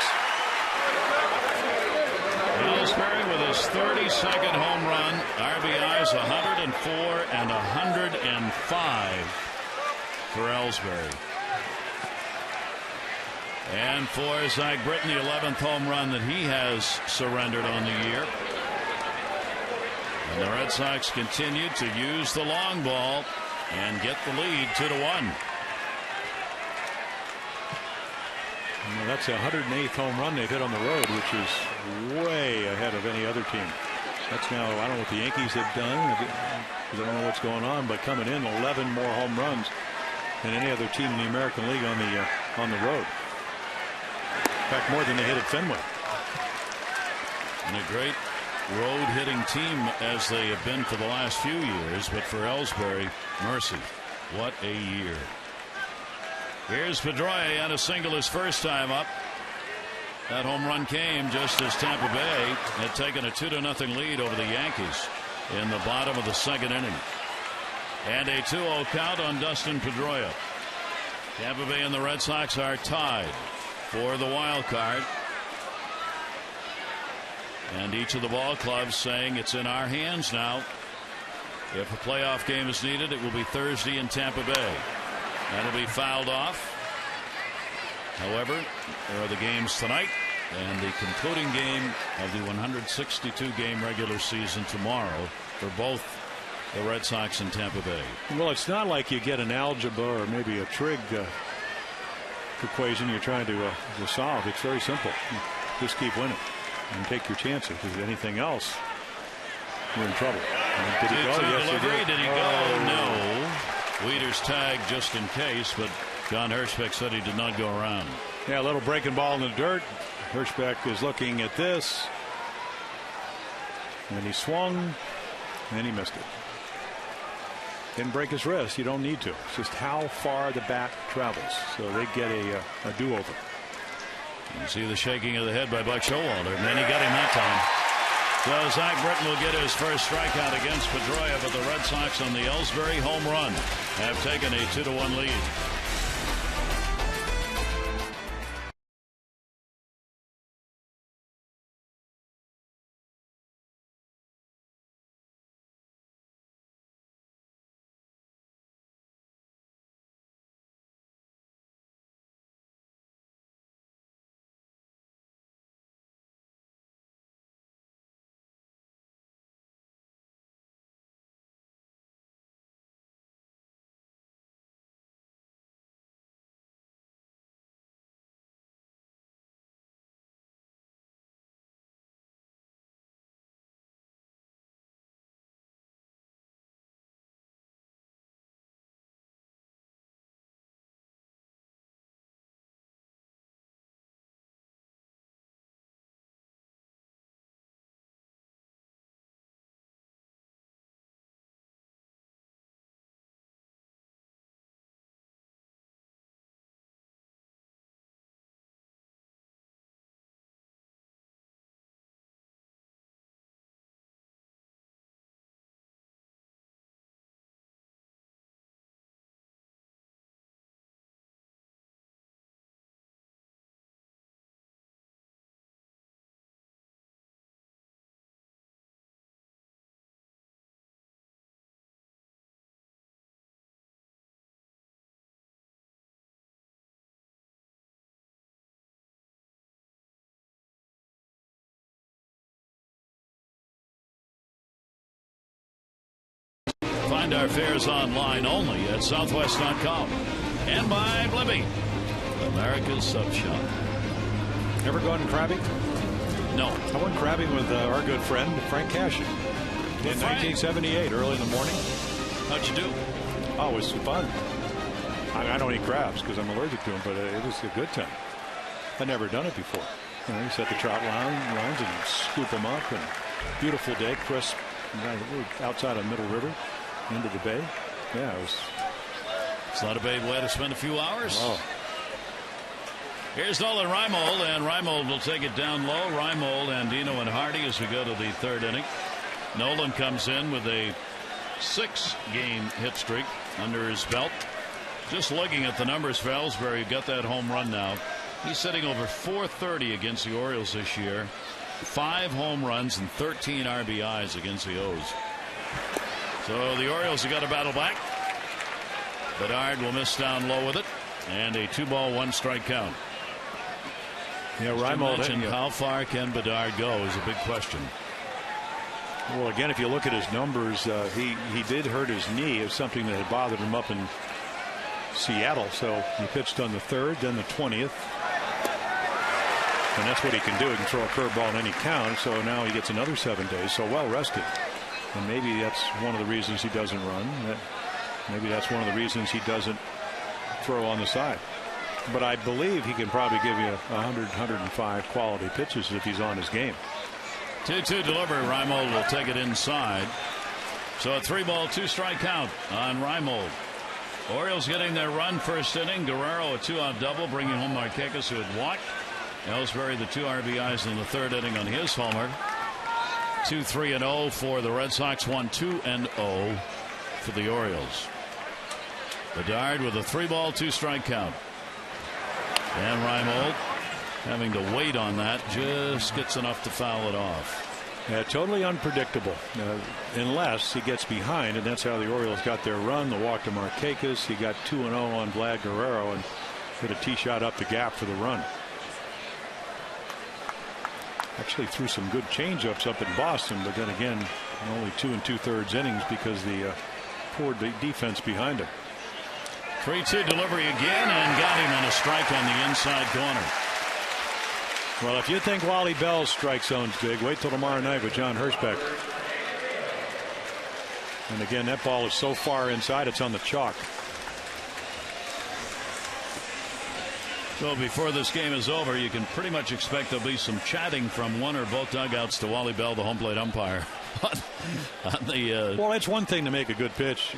Ellsbury with his 32nd home run, RBIs 104 and 105 for Ellsbury. And for Zach Britton, the 11th home run that he has surrendered on the year. And the Red Sox continue to use the long ball and get the lead 2-1. Well, that's the 108th home run they've hit on the road, which is way ahead of any other team. That's now, I don't know what the Yankees have done, because I don't know what's going on, but coming in 11 more home runs than any other team in the American League on the road. In fact, more than they hit at Fenway. And a great road hitting team as they have been for the last few years, but for Ellsbury, mercy, what a year. Here's Pedroia on a single his first time up. That home run came just as Tampa Bay had taken a 2-0 lead over the Yankees in the bottom of the second inning. And a 2-0 count on Dustin Pedroia. Tampa Bay and the Red Sox are tied for the wild card. And each of the ball clubs saying it's in our hands now. If a playoff game is needed, it will be Thursday in Tampa Bay. That'll be fouled off. However, there are the games tonight and the concluding game of the 162-game regular season tomorrow for both the Red Sox and Tampa Bay. Well, it's not like you get an algebra or maybe a trig equation you're trying to solve. It's very simple. Just keep winning and take your chances, because anything else, you're in trouble. Did he go? Yes, he did. Did he go? No. Wieters tagged just in case, but John Hirschbeck said he did not go around. Yeah, a little breaking ball in the dirt. Hirschbeck is looking at this, and he swung, and he missed it. Didn't break his wrist. You don't need to. It's just how far the bat travels. So they get a do-over. You see the shaking of the head by Buck Showalter, and then he got him that time. So Zach Britton will get his first strikeout against Pedroia, but the Red Sox on the Ellsbury home run have taken a 2-1 lead. Find our fares online only at Southwest.com and by Blibby, America's Sub Shop. Ever gone crabbing? No. I went crabbing with our good friend Frank Cashin in 1978, early in the morning. How'd you do? Oh, it was fun. I don't eat crabs because I'm allergic to them, but it was a good time. I'd never done it before. You know, you set the trout lines and scoop them up, and beautiful day, crisp, outside of Middle River, into the bay. Yeah, it was. It's not a bad way to spend a few hours. Oh. Here's Nolan Reimold, and Reimold will take it down low. Reimold, Andino, and Hardy as we go to the third inning. Nolan comes in with a 6-game hit streak under his belt. Just looking at the numbers for Ellsbury, got that home run now. He's sitting over .430 against the Orioles this year. 5 home runs and 13 RBIs against the O's. So the Orioles have got to battle back. Bedard will miss down low with it, and a 2-ball 1-strike count. Yeah, Reimold. How far can Bedard go is a big question. Well, again, if you look at his numbers, he did hurt his knee. It was something that had bothered him up in Seattle. So he pitched on the 3rd, then the 20th. And that's what he can do. He can throw a curveball in any count. So now he gets another 7 days. So well rested. And maybe that's one of the reasons he doesn't run. Maybe that's one of the reasons he doesn't throw on the side. But I believe he can probably give you 100, 105 quality pitches if he's on his game. 2-2 delivery. Reimold will take it inside. So a 3-ball, 2-strike count on Reimold. Orioles getting their run first inning. Guerrero a 2-out double, bringing home Markakis, who had walked. Ellsbury the 2 RBIs in the 3rd inning on his homer. 2-3-0 for the Red Sox. 1-2-0 for the Orioles. Bedard with a 3-ball, 2-strike count. And Reimold, having to wait on that, just gets enough to foul it off. Yeah, totally unpredictable unless he gets behind, and that's how the Orioles got their run. The walk to Markakis. He got 2-0 on Vlad Guerrero and hit a tee shot up the gap for the run. Actually threw some good changeups up in Boston, but then again, only 2 2/3 innings because the poor defense behind him. 3-2 delivery again, and got him on a strike on the inside corner. Well, if you think Wally Bell's strike zone's big, wait till tomorrow night with John Hirschbeck. And again, that ball is so far inside, it's on the chalk. So before this game is over, you can pretty much expect there'll be some chatting from one or both dugouts to Wally Bell, the home plate umpire. Well, it's one thing to make a good pitch,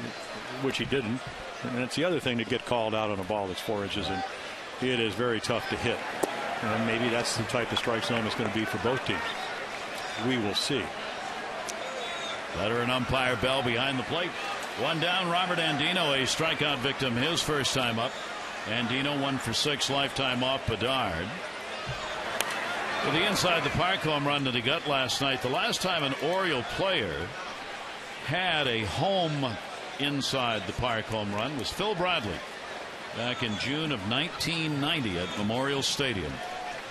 which he didn't. And it's the other thing to get called out on a ball that's 4 inches, and it is very tough to hit. And maybe that's the type of strike zone it's going to be for both teams. We will see. Veteran umpire Bell behind the plate. 1 down. Robert Andino, a strikeout victim, his first time up. Andino 1 for 6, lifetime off Bedard. With the inside the park home run that he got last night, the last time an Oriole player had a home inside the park home run was Phil Bradley back in June of 1990 at Memorial Stadium.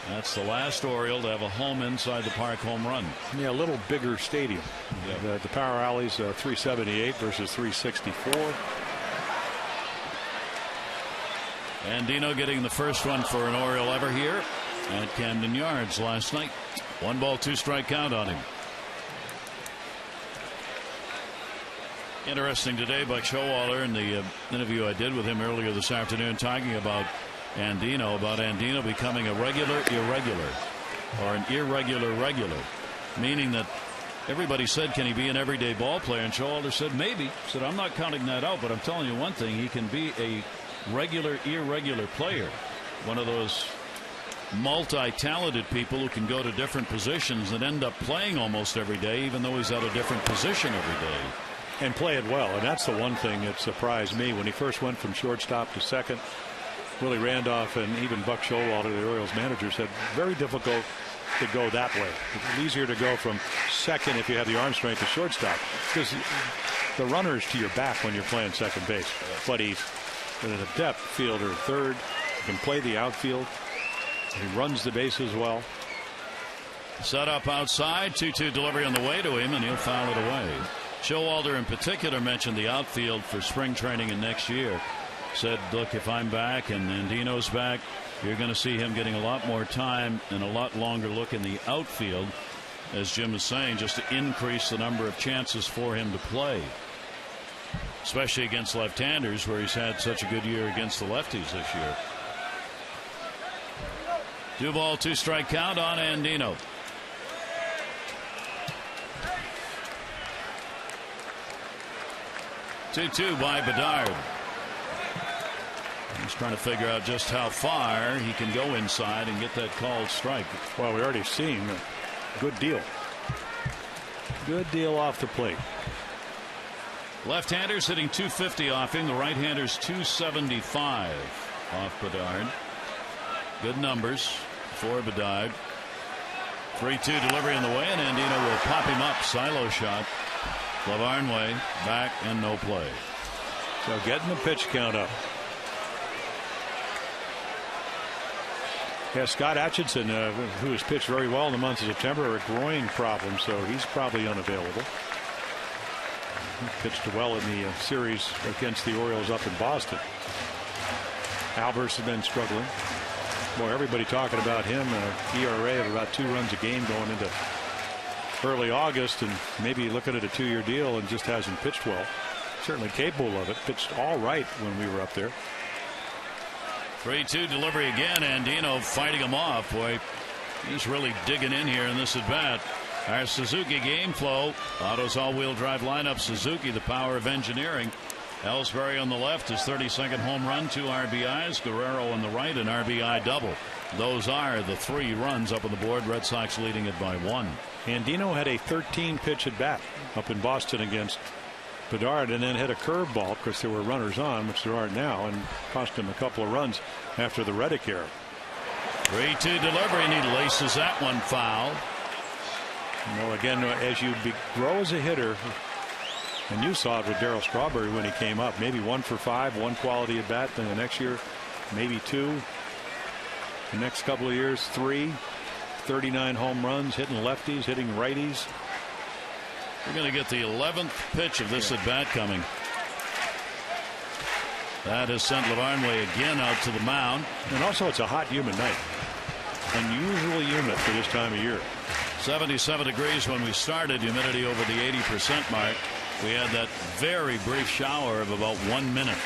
That's the last Oriole to have a home inside the park home run. Yeah, a little bigger stadium. Yep. The Power Alley's 378 versus 364. Andino getting the first one for an Oriole ever here at Camden Yards last night. 1 ball, 2-strike count on him. Interesting today, Buck Showalter, in the interview I did with him earlier this afternoon, talking about Andino becoming a regular irregular, or an irregular regular, meaning that everybody said, can he be an everyday ball player? And Showalter said, maybe. He said, I'm not counting that out, but I'm telling you one thing, he can be a regular irregular player, one of those multi-talented people who can go to different positions and end up playing almost every day, even though he's at a different position every day. And play it well. And that's the one thing that surprised me when he first went from shortstop to second. Willie Randolph and even Buck Showalter, the Orioles manager, said very difficult to go that way. It's easier to go from second if you have the arm strength to shortstop, because the runner is to your back when you're playing second base. But he's an adept fielder third. He can play the outfield. He runs the bases well. Set up outside. 2-2 delivery on the way to him, and he'll foul it away. Showalter in particular mentioned the outfield for spring training and next year. Said, look, if I'm back and Andino's back, you're going to see him getting a lot more time and a lot longer look in the outfield, as Jim is saying, just to increase the number of chances for him to play, especially against left-handers, where he's had such a good year against the lefties this year. 2 ball, 2-strike count on Andino. Two by Bedard. He's trying to figure out just how far he can go inside and get that called strike. Well, we already seen a good deal. Good deal off the plate. Left-handers hitting 250 off him. The right-handers 275 off Bedard. Good numbers for Bedard. 3-2 delivery in the way, and Andino will pop him up. Silo shot. Lavarn way, back, and no play. So getting the pitch count up. Yeah, Scott Atchison, who has pitched very well in the month of September, a groin problem, so he's probably unavailable. He pitched well in the series against the Orioles up in Boston. Albers has been struggling. Boy, everybody talking about him. ERA of about 2 runs a game going into early August, and maybe looking at a 2-year deal, and just hasn't pitched well. Certainly capable of it. Pitched all right when we were up there. 3-2 delivery again. Andino fighting him off. Boy, he's really digging in here in this at bat. Our Suzuki game flow. Autos all-wheel drive lineup. Suzuki, the power of engineering. Ellsbury on the left, his 32nd home run, 2 RBIs. Guerrero on the right, an RBI double. Those are the 3 runs up on the board. Red Sox leading it by 1. Andino had a 13-pitch at bat up in Boston against Bedard, and then hit a curveball because there were runners on, which there aren't now, and cost him a couple of runs after the Reddick error. 3-2 delivery, and he laces that one foul. Well, again, as you grow as a hitter, and you saw it with Darryl Strawberry when he came up, maybe 1 for 5, 1 quality at bat, then the next year maybe 2, the next couple of years 3, 39 home runs, hitting lefties, hitting righties. We're going to get the 11th pitch of this at bat coming. That has sent Lavarnway again out to the mound. And also, it's a hot, humid night. Unusually humid for this time of year. 77 degrees when we started, humidity over the 80% mark. We had that very brief shower of about 1 minute,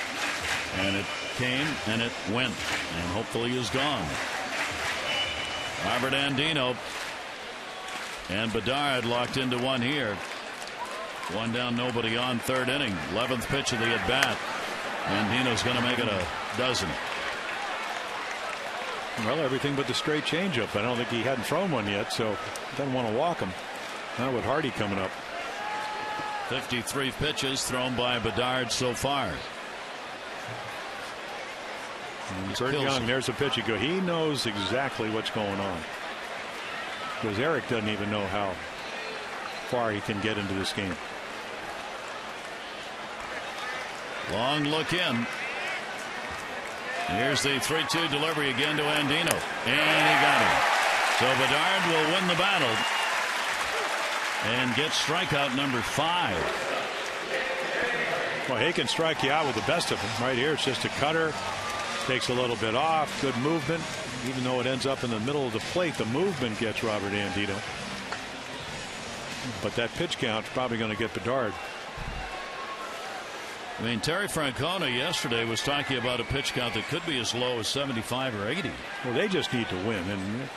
and it came and it went, and hopefully is gone. Robert Andino and Bedard locked into one here. 1 down, nobody on, 3rd inning. 11th pitch of the at bat. Andino's going to make it a dozen. Well, everything but the straight changeup. I don't think he hadn't thrown one yet, so doesn't want to walk him. Now with Hardy coming up. 53 pitches thrown by Bedard so far. Kurt Young, there's a pitch. He knows exactly what's going on. Because Eric doesn't even know how far he can get into this game. Long look in. Here's the 3-2 delivery again to Andino. And he got him. So Bedard will win the battle and get strikeout number 5. Well, he can strike you out with the best of them. Right here, it's just a cutter. Takes a little bit off. Good movement. Even though it ends up in the middle of the plate, the movement gets Robert Andino. But that pitch count's probably going to get Bedard. I mean, Terry Francona yesterday was talking about a pitch count that could be as low as 75 or 80. Well, they just need to win. And,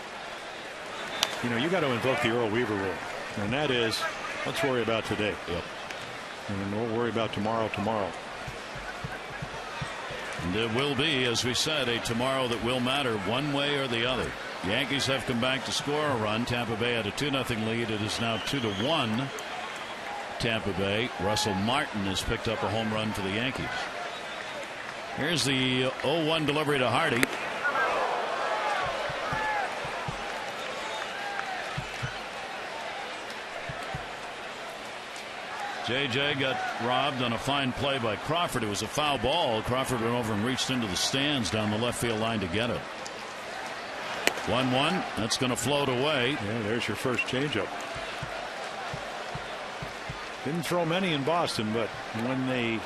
you know, you got to invoke the Earl Weaver rule. And that is, let's worry about today. Yep. And we'll worry about tomorrow. And it will be, as we said, a tomorrow that will matter one way or the other. Yankees have come back to score a run. Tampa Bay had a 2-0 lead. It is now 2-1. Tampa Bay. Russell Martin has picked up a home run for the Yankees. Here's the 0-1 delivery to Hardy. JJ got robbed on a fine play by Crawford. It was a foul ball. Crawford went over and reached into the stands down the left field line to get it. 1-1. That's going to float away. Yeah, there's your first changeup. Didn't throw many in Boston, but when they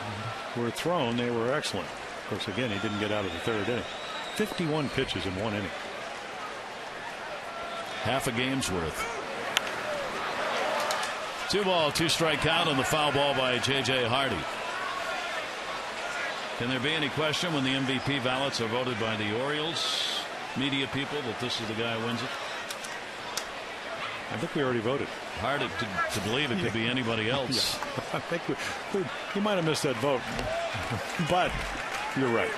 were thrown, they were excellent. Of course, again, he didn't get out of the 3rd inning. 51 pitches in 1 inning. Half a game's worth. 2-ball, 2-strike count on the foul ball by J.J. Hardy. Can there be any question when the MVP ballots are voted by the Orioles media people that this is the guy who wins it? I think we already voted. Hard to believe it could be anybody else. Yeah. I think he might have missed that vote, but you're right.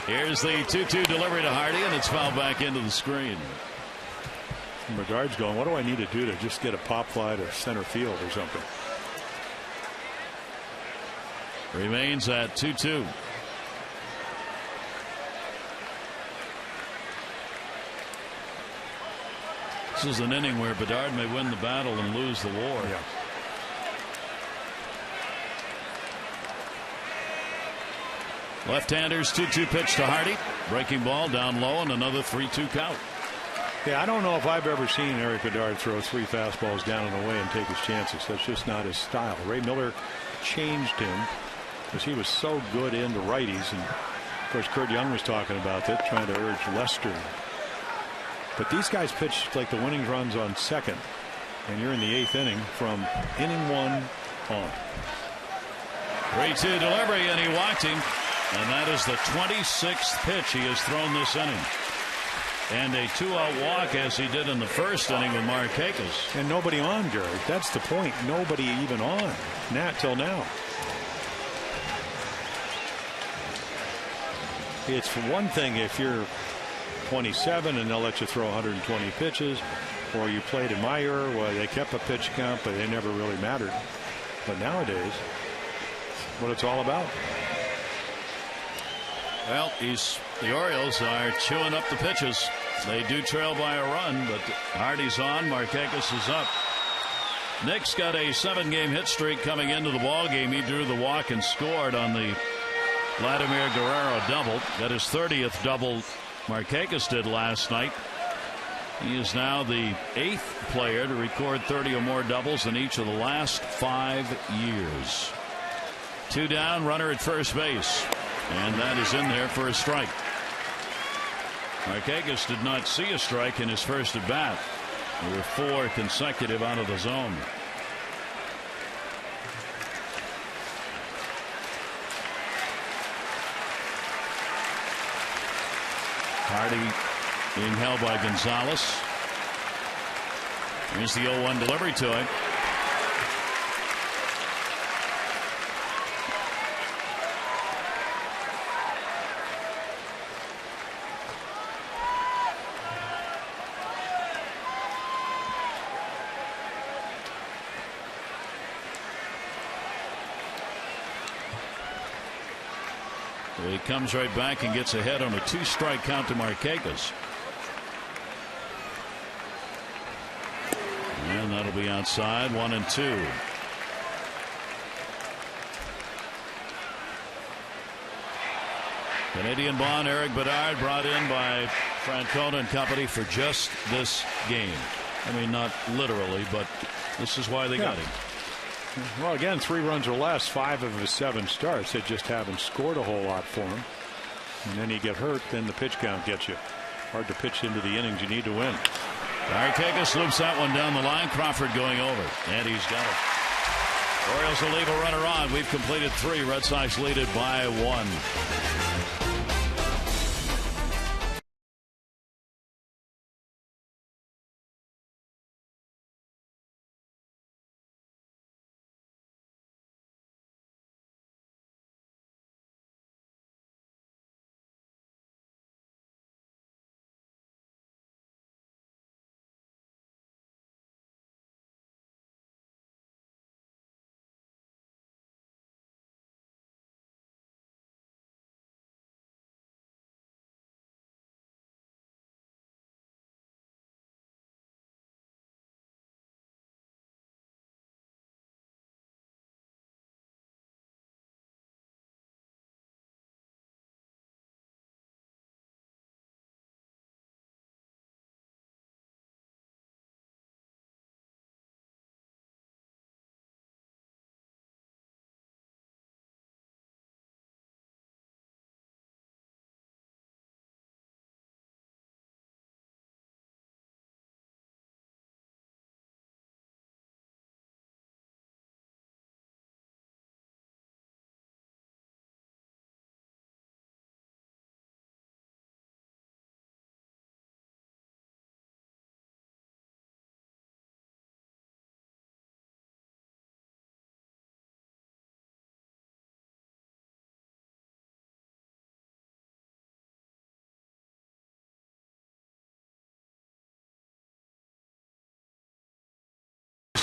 Here's the 2-2 delivery to Hardy, and it's fouled back into the screen. Bedard's going, what do I need to do to just get a pop fly to center field or something? Remains at 2-2. This is an inning where Bedard may win the battle and lose the war. Yeah. Left-handers 2-2 pitch to Hardy. Breaking ball down low and another 3-2 count. Yeah, I don't know if I've ever seen Eric Bedard throw 3 fastballs down and away and take his chances. That's just not his style. Ray Miller changed him because he was so good into righties. And of course, Kurt Young was talking about that, trying to urge Lester. But these guys pitch like the winning runs on second, and you're in the 8th inning from inning 1 on. 3-2 delivery, and he walked him. And that is the 26th pitch he has thrown this inning. And a 2-out walk as he did in the first inning with Markakis. And nobody on, Jerry. That's the point. Nobody even on. Till now. It's one thing if you're 27 and they'll let you throw 120 pitches, or you played in my era where they kept a pitch count but they never really mattered. But nowadays, what it's all about. Well, the Orioles are chewing up the pitches. They do trail by a run, but Hardy's on. Markakis is up. Nick's got a 7-game hit streak coming into the ball game. He drew the walk and scored on the Vladimir Guerrero double. Got his 30th double Markakis did last night. He is now the 8th player to record 30 or more doubles in each of the last 5 years. 2 down, runner at first base. And that is in there for a strike. Markakis did not see a strike in his first at bat. There were 4 consecutive out of the zone. Hardy being held by Gonzalez. Here's the 0-1 delivery to him. He comes right back and gets ahead on a 2-strike count to Markakis. And that'll be outside, 1-2. Canadian Bond, Eric Bedard, brought in by Francona and company for just this game. I mean, not literally, but this is why they got him. Well, again, 3 runs or less, 5 of his 7 starts. They just haven't scored a whole lot for him. And then you get hurt, then the pitch count gets you. Hard to pitch into the innings you need to win. Markakis loops that one down the line. Crawford going over, and he's got it. Orioles will leave a runner on. We've completed 3. Red Sox lead it by 1.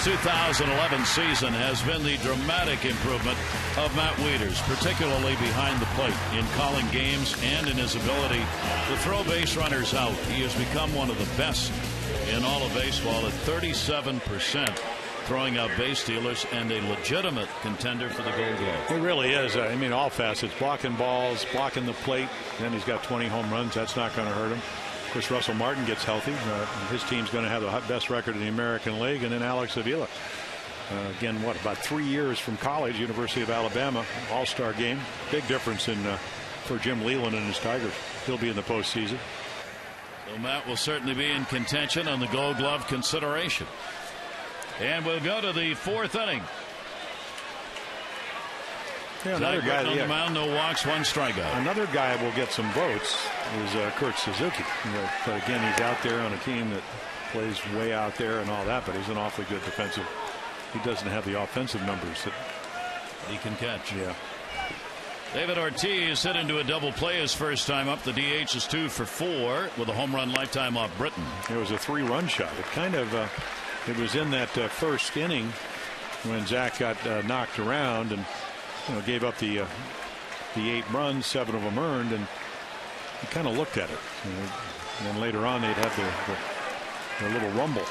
The 2011 season has been the dramatic improvement of Matt Wieters, particularly behind the plate, in calling games and in his ability to throw base runners out. He has become one of the best in all of baseball at 37%. throwing out base stealers and a legitimate contender for the Gold Glove. He really is. I mean, all facets, blocking balls, blocking the plate. Then he's got 20 home runs. That's not going to hurt him. Of course, Russell Martin gets healthy. His team's going to have the best record in the American League. And then Alex Avila. Again, about 3 years from college, University of Alabama, all-star game. Big difference for Jim Leyland and his Tigers. He'll be in the postseason. So Matt will certainly be in contention on the Gold Glove consideration. And we'll go to the 4th inning. Yeah, another guy on the mound, no walks, 1 strikeout. Another guy will get some votes is Kurt Suzuki. But again, he's out there on a team that plays way out there and all that, but he's an awfully good defensive. He doesn't have the offensive numbers that he can catch. Yeah. David Ortiz hit into a double play his first time up. The DH is 2 for 4 with a home run lifetime off Britton. It was a 3-run shot. It kind of it was in that first inning when Zach got knocked around and gave up the 8 runs, 7 of them earned, and he kind of looked at it. And then later on they'd have the little rumble.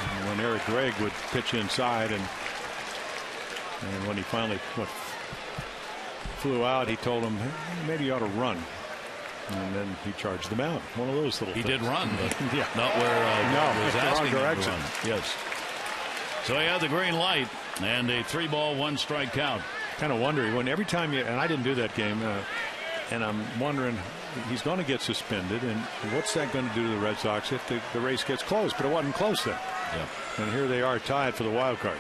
And when Eric Gregg would pitch inside, and when he finally flew out, he told him, hey, maybe you ought to run. And then he charged the mound. One of those little things. He did run, but yeah. Not where no, was asking him direction. to run. Yes. So he had the green light and a 3-ball, 1-strike count. Kind of wondering when every time and I didn't do that game, and I'm wondering, he's going to get suspended, and what's that going to do to the Red Sox if the race gets close? But it wasn't close then. Yeah. And here they are tied for the wild card.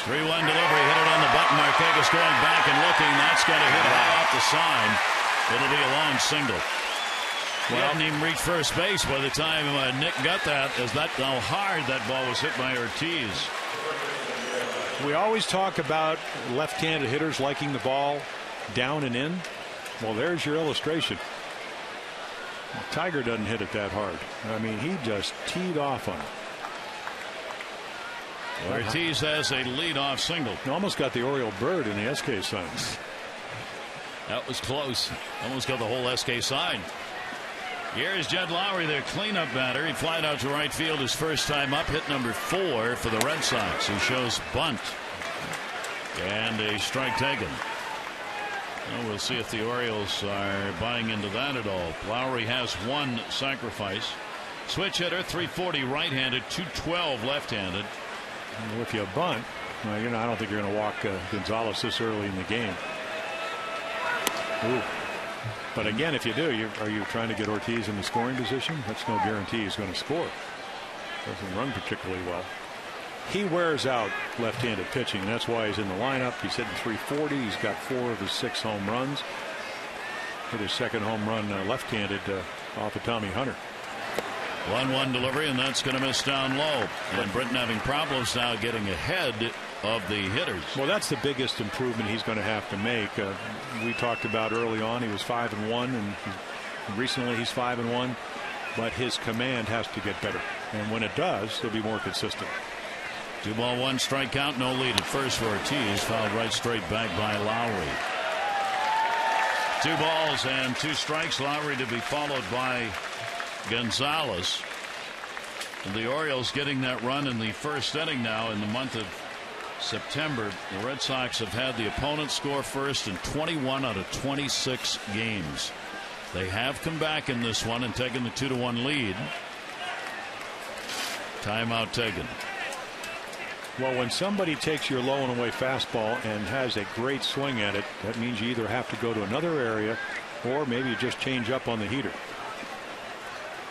3-1 delivery, hit it on the button. Marquez going back and looking. That's going to hit high off the sign. It'll be a long single. He hadn't even reached first base by the time Nick got that. How hard that ball was hit by Ortiz. We always talk about left-handed hitters liking the ball down and in. Well, there's your illustration. Tiger doesn't hit it that hard. I mean, he just teed off on it. Ortiz has a leadoff single. He almost got the Oriole bird in the SK sign. That was close. Almost got the whole SK sign. Here's Jed Lowry, their cleanup batter. He flied out to right field his first time up. Hit number 4 for the Red Sox. He shows bunt. And a strike taken. Well, we'll see if the Orioles are buying into that at all. Lowry has 1 sacrifice. Switch hitter, 340 right-handed, 212 left-handed. If you bunt, well, I don't think you're going to walk Gonzalez this early in the game. Ooh. But again, if you do, are you trying to get Ortiz in the scoring position? That's no guarantee he's going to score. Doesn't run particularly well. He wears out left-handed pitching. That's why he's in the lineup. He's hitting 340. He's got 4 of his 6 home runs. Hit his second home run left-handed off of Tommy Hunter. 1-1 delivery, and that's going to miss down low. And Britton having problems now getting ahead of the hitters. Well, that's the biggest improvement he's going to have to make. We talked about early on he was 5-1, and recently he's 5-1. But his command has to get better, and when it does, he'll be more consistent. 2-ball, 1-strike count, no lead at first for Ortiz. Fouled right straight back by Lowry. 2 balls and 2 strikes. Lowry to be followed by Gonzalez. And the Orioles getting that run in the first inning now in the month of September. The Red Sox have had the opponent score first in 21 out of 26 games. They have come back in this one and taken the 2-1 lead. Timeout taken. Well, when somebody takes your low and away fastball and has a great swing at it, that means you either have to go to another area or maybe you just change up on the heater.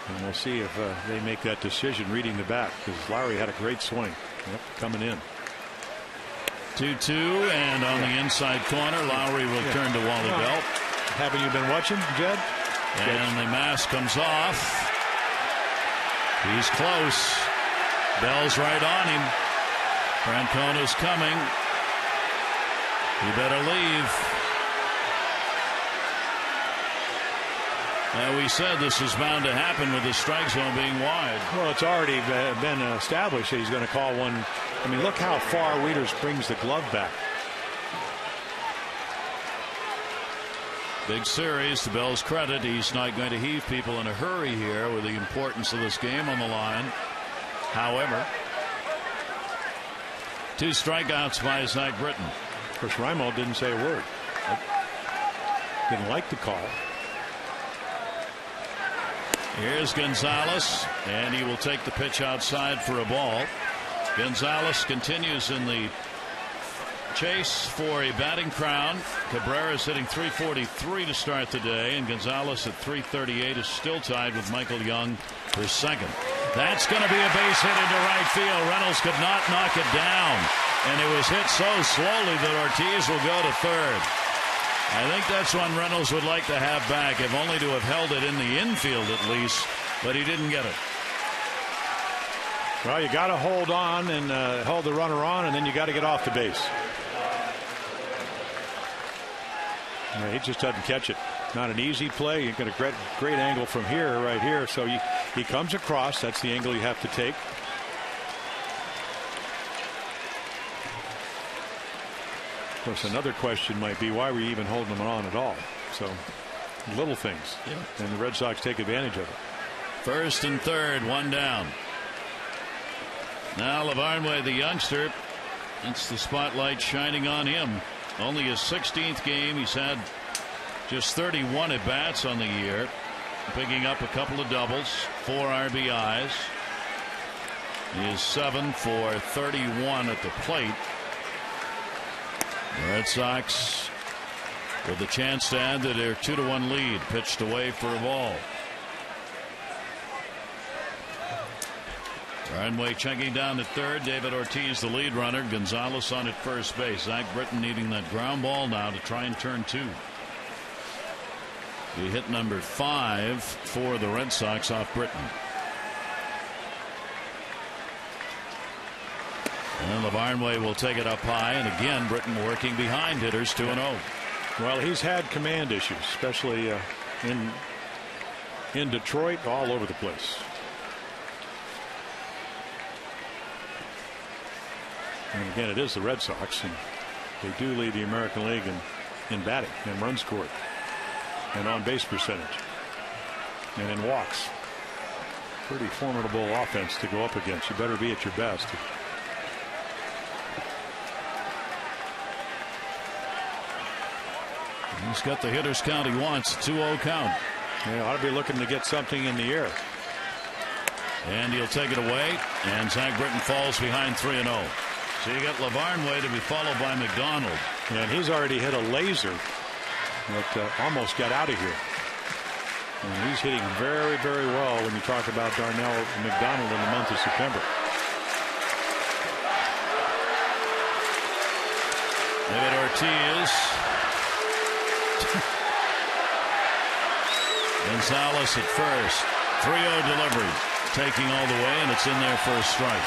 And we'll see if they make that decision reading the bat, because Lowry had a great swing. Yep, coming in. 2-2, and on the inside corner, Lowry will turn to Wally Bell. Haven't you been watching, Jed? And the mask comes off. He's close. Bell's right on him. Francona's coming. He better leave. Now, we said this was bound to happen with the strike zone being wide. Well, it's already been established that he's going to call one. I mean, look how far Wieters brings the glove back. Big series, to Bell's credit. He's not going to heave people in a hurry here with the importance of this game on the line. However, 2 strikeouts by Zach Britton. Of course, Raimo didn't say a word. Didn't like the call. Here's Gonzalez, and he will take the pitch outside for a ball. Gonzalez continues in the chase for a batting crown. Cabrera is hitting .343 to start the day, and Gonzalez at .338 is still tied with Michael Young for second. That's going to be a base hit into right field. Reynolds could not knock it down, and it was hit so slowly that Ortiz will go to third. I think that's one Reynolds would like to have back, if only to have held it in the infield at least, but he didn't get it. Well, you got to hold on and hold the runner on, and then you got to get off the base. He just doesn't catch it. Not an easy play. You get a great angle from here, right here. So he comes across. That's the angle you have to take. Of course, another question might be, why were you even holding them on at all? So little things, and the Red Sox take advantage of it. First and third, 1 down. Now Lavarnway, the youngster, it's the spotlight shining on him. Only his 16th game. He's had just 31 at bats on the year, picking up a couple of doubles, 4 RBIs. He is 7 for 31 at the plate. The Red Sox with a chance to add to their 2-1 lead. Pitched away for a ball. Lavarnway checking down at third. David Ortiz, the lead runner. Gonzalez on at first base. Zach Britton needing that ground ball now to try and turn 2. He hit number 5 for the Red Sox off Britton. And Lavarnway will take it up high, and again Britton working behind hitters 2-0. Well, he's had command issues, especially in Detroit, all over the place. And again, it is the Red Sox, and they do lead the American League in batting and runs scored and on base percentage and in walks. Pretty formidable offense to go up against. You better be at your best. He's got the hitter's count he wants. 2-0 count. Yeah, ought to be looking to get something in the air. And he'll take it away, and Zach Britton falls behind 3-0. So you got Lavarnway to be followed by McDonald. And he's already hit a laser that almost got out of here. And he's hitting very, very well when you talk about Darnell McDonald in the month of September. David Ortiz. Gonzalez at first. 3-0 delivery. Taking all the way, and it's in there for a strike.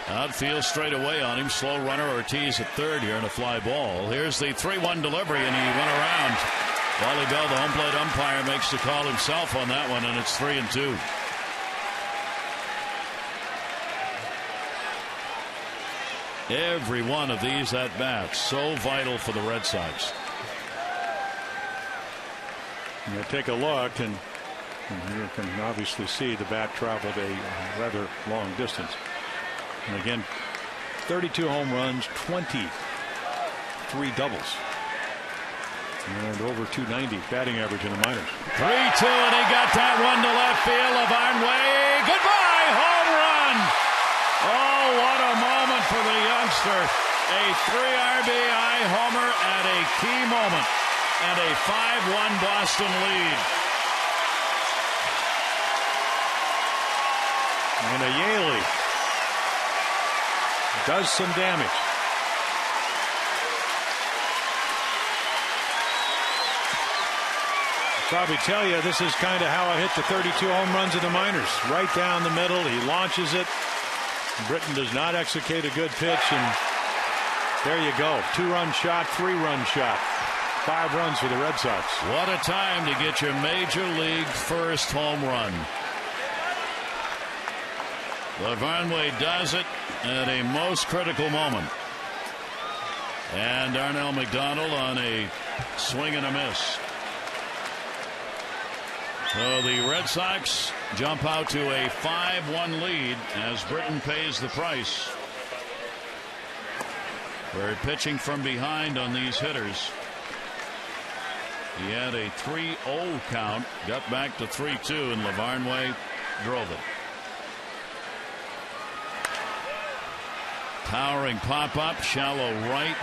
Outfield straight away on him. Slow runner Ortiz at third here and a fly ball. Here's the 3-1 delivery, and he went around. Wally Bell, the home plate umpire, makes the call himself on that one, and it's 3-2. Every one of these at bats so vital for the Red Sox. You take a look, and you can obviously see the bat traveled a rather long distance. And again, 32 home runs, 23 doubles, and over 290 batting average in the minors. 3-2, and he got that one to left field. Lavarnway, goodbye, home run. Oh, what a moment for the youngster. A 3 RBI homer at a key moment, and a 5-1 Boston lead. And a Yaley does some damage. I'll probably tell you, this is kind of how I hit the 32 home runs in the minors. Right down the middle, he launches it. Britton does not execute a good pitch, and there you go. 2-run shot, 3-run shot. 5 runs for the Red Sox. What a time to get your major league first home run. Lavarnway does it at a most critical moment. And Darnell McDonald on a swing and a miss. So the Red Sox jump out to a 5-1 lead as Britton pays the price for pitching from behind on these hitters. He had a 3-0 count, got back to 3-2, and Lavarnway drove it. Towering pop-up, shallow right.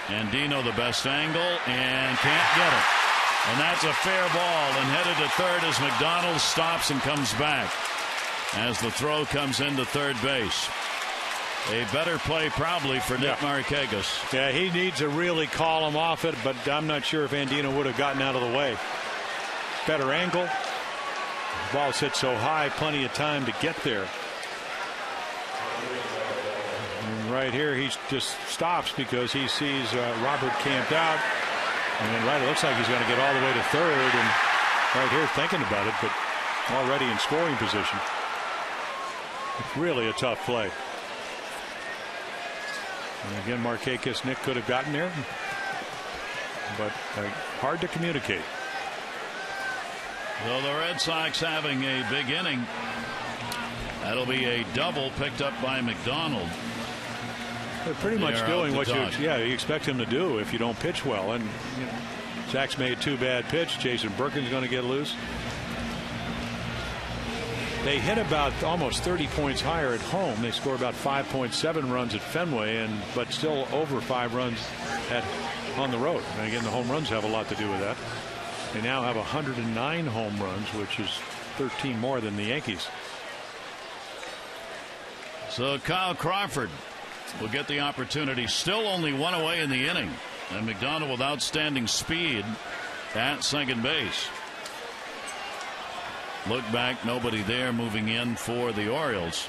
Andino the best angle, and can't get it. And that's a fair ball, and headed to third as McDonald stops and comes back as the throw comes into third base. A better play probably for Nick Markakis. Yeah, he needs to really call him off it, but I'm not sure if Andino would have gotten out of the way. Better angle. The ball's hit so high, plenty of time to get there. And right here, he just stops because he sees Robert camped out. And then it looks like he's going to get all the way to third. And right here thinking about it, but already in scoring position. It's really a tough play. And again, Markakis, Nick could have gotten there, but hard to communicate. So the Red Sox having a big inning. That'll be a double picked up by McDonald. They're pretty much doing what you expect him to do if you don't pitch well. And you know, Zach's made 2 bad pitch. Jason Birkin's going to get loose. They hit about almost 30 points higher at home. They score about 5.7 runs at Fenway, but still over 5 runs on the road. And again, the home runs have a lot to do with that. They now have 109 home runs, which is 13 more than the Yankees. So Kyle Crawford will get the opportunity. Still only 1 away in the inning. And McDonald with outstanding speed at second base. Look back, nobody there, moving in for the Orioles.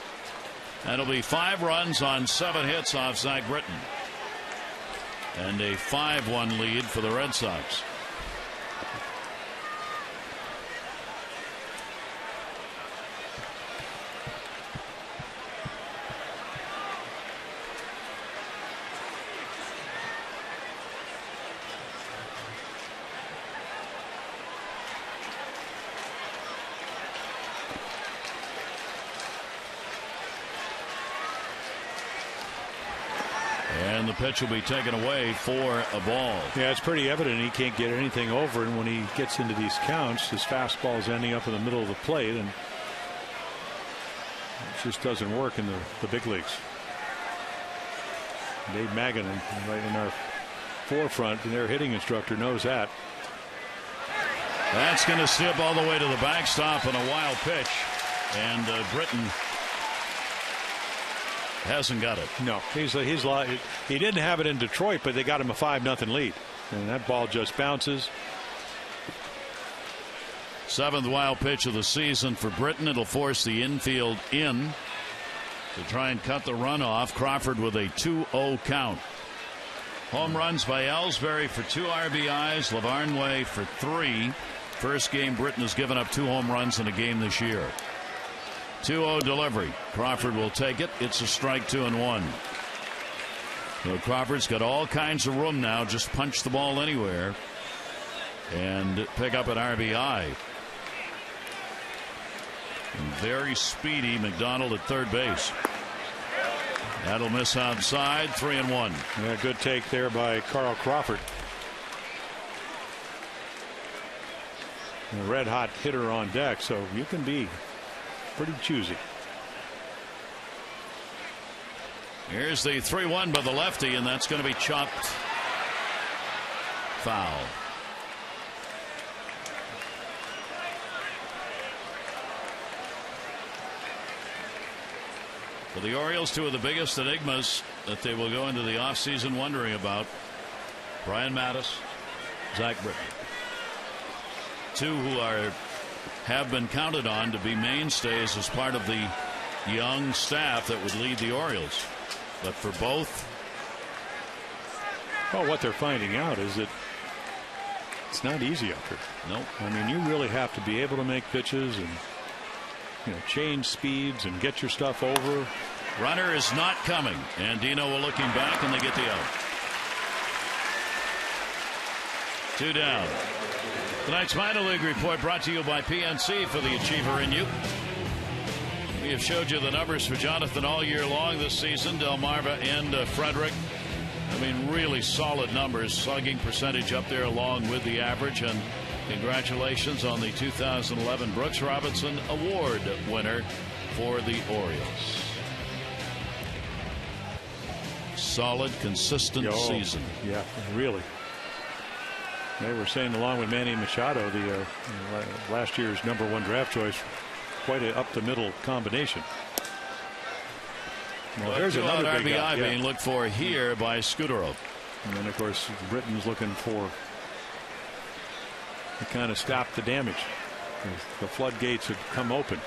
That'll be 5 runs on 7 hits off Zach Britton. And a 5-1 lead for the Red Sox. And the pitch will be taken away for a ball. Yeah, it's pretty evident he can't get anything over, and when he gets into these counts, his fastball is ending up in the middle of the plate, and it just doesn't work in the big leagues. Dave Magan, right in our forefront, and their hitting instructor knows that. That's going to slip all the way to the backstop on a wild pitch, and Britton hasn't got it. No, he didn't have it in Detroit, but they got him a 5-0 lead, and that ball just bounces. 7th wild pitch of the season for Britton. It'll force the infield in to try and cut the run off. Crawford with a 2-0 count. Home runs by Ellsbury for 2 RBIs. Lavarnway for 3. First game Britton has given up 2 home runs in a game this year. 2-0 delivery. Crawford will take it. It's a strike 2-1. So Crawford's got all kinds of room now. Just punch the ball anywhere and pick up an RBI. And very speedy McDonald at third base. That'll miss outside. 3-1. Yeah, good take there by Carl Crawford. A red hot hitter on deck, so you can be pretty choosy. Here's the 3-1 by the lefty, and that's going to be chopped foul. For the Orioles, 2 of the biggest enigmas that they will go into the offseason wondering about. Brian Mattis, Zach Britton. 2 who have been counted on to be mainstays as part of the young staff that would lead the Orioles. But for both, well, what they're finding out is that it's not easy out there. Nope. I mean, you really have to be able to make pitches, and change speeds and get your stuff over. Runner is not coming, and Dino will looking back, and they get the out. 2 down. Tonight's minor league report brought to you by PNC for the achiever in you. We have showed you the numbers for Jonathan all year long this season. Delmarva and Frederick. I mean, really solid numbers. Slugging percentage up there along with the average. And congratulations on the 2011 Brooks Robinson Award winner for the Orioles. Solid, consistent season. Yeah, really. They were saying, along with Manny Machado, the last year's #1 draft choice, quite an up-the-middle combination. Well, there's another big RBI being looked for here by Scudero. And then, of course, Britton's looking for to kind of stop the damage. The floodgates had come open.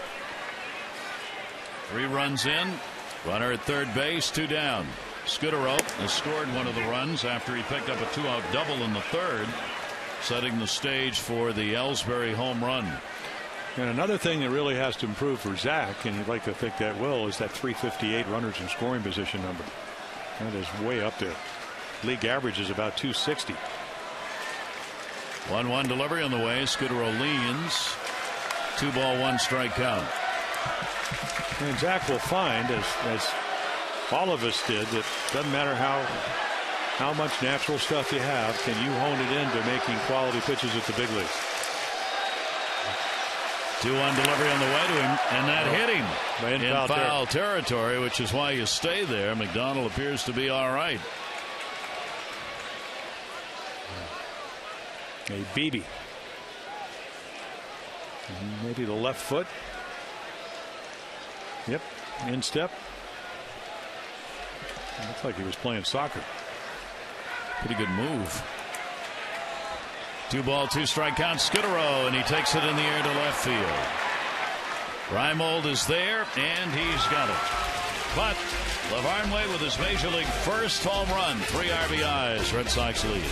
3 runs in. Runner at third base, 2 down. Scudero has scored one of the runs after he picked up a 2-out double in the third, setting the stage for the Ellsbury home run. And another thing that really has to improve for Zach, and you'd like to think that will, is that 358 runners in scoring position number. That is way up there. League average is about 260. 1-1 delivery on the way. Scudero leans. 2-1 strike count. And Zach will find, as all of us did, that doesn't matter how much natural stuff you have, can you hone it into making quality pitches at the big leagues? 2-1 delivery on the way to him, and that hit him in foul territory, which is why you stay there. McDonald appears to be all right. A BB. Maybe the left foot. Yep, instep. Looks like he was playing soccer. Pretty good move. 2-2 strike count. Scudero, and he takes it in the air to left field. Reimold is there, and he's got it. But LaVarn Way with his major league first home run. 3 RBIs. Red Sox lead.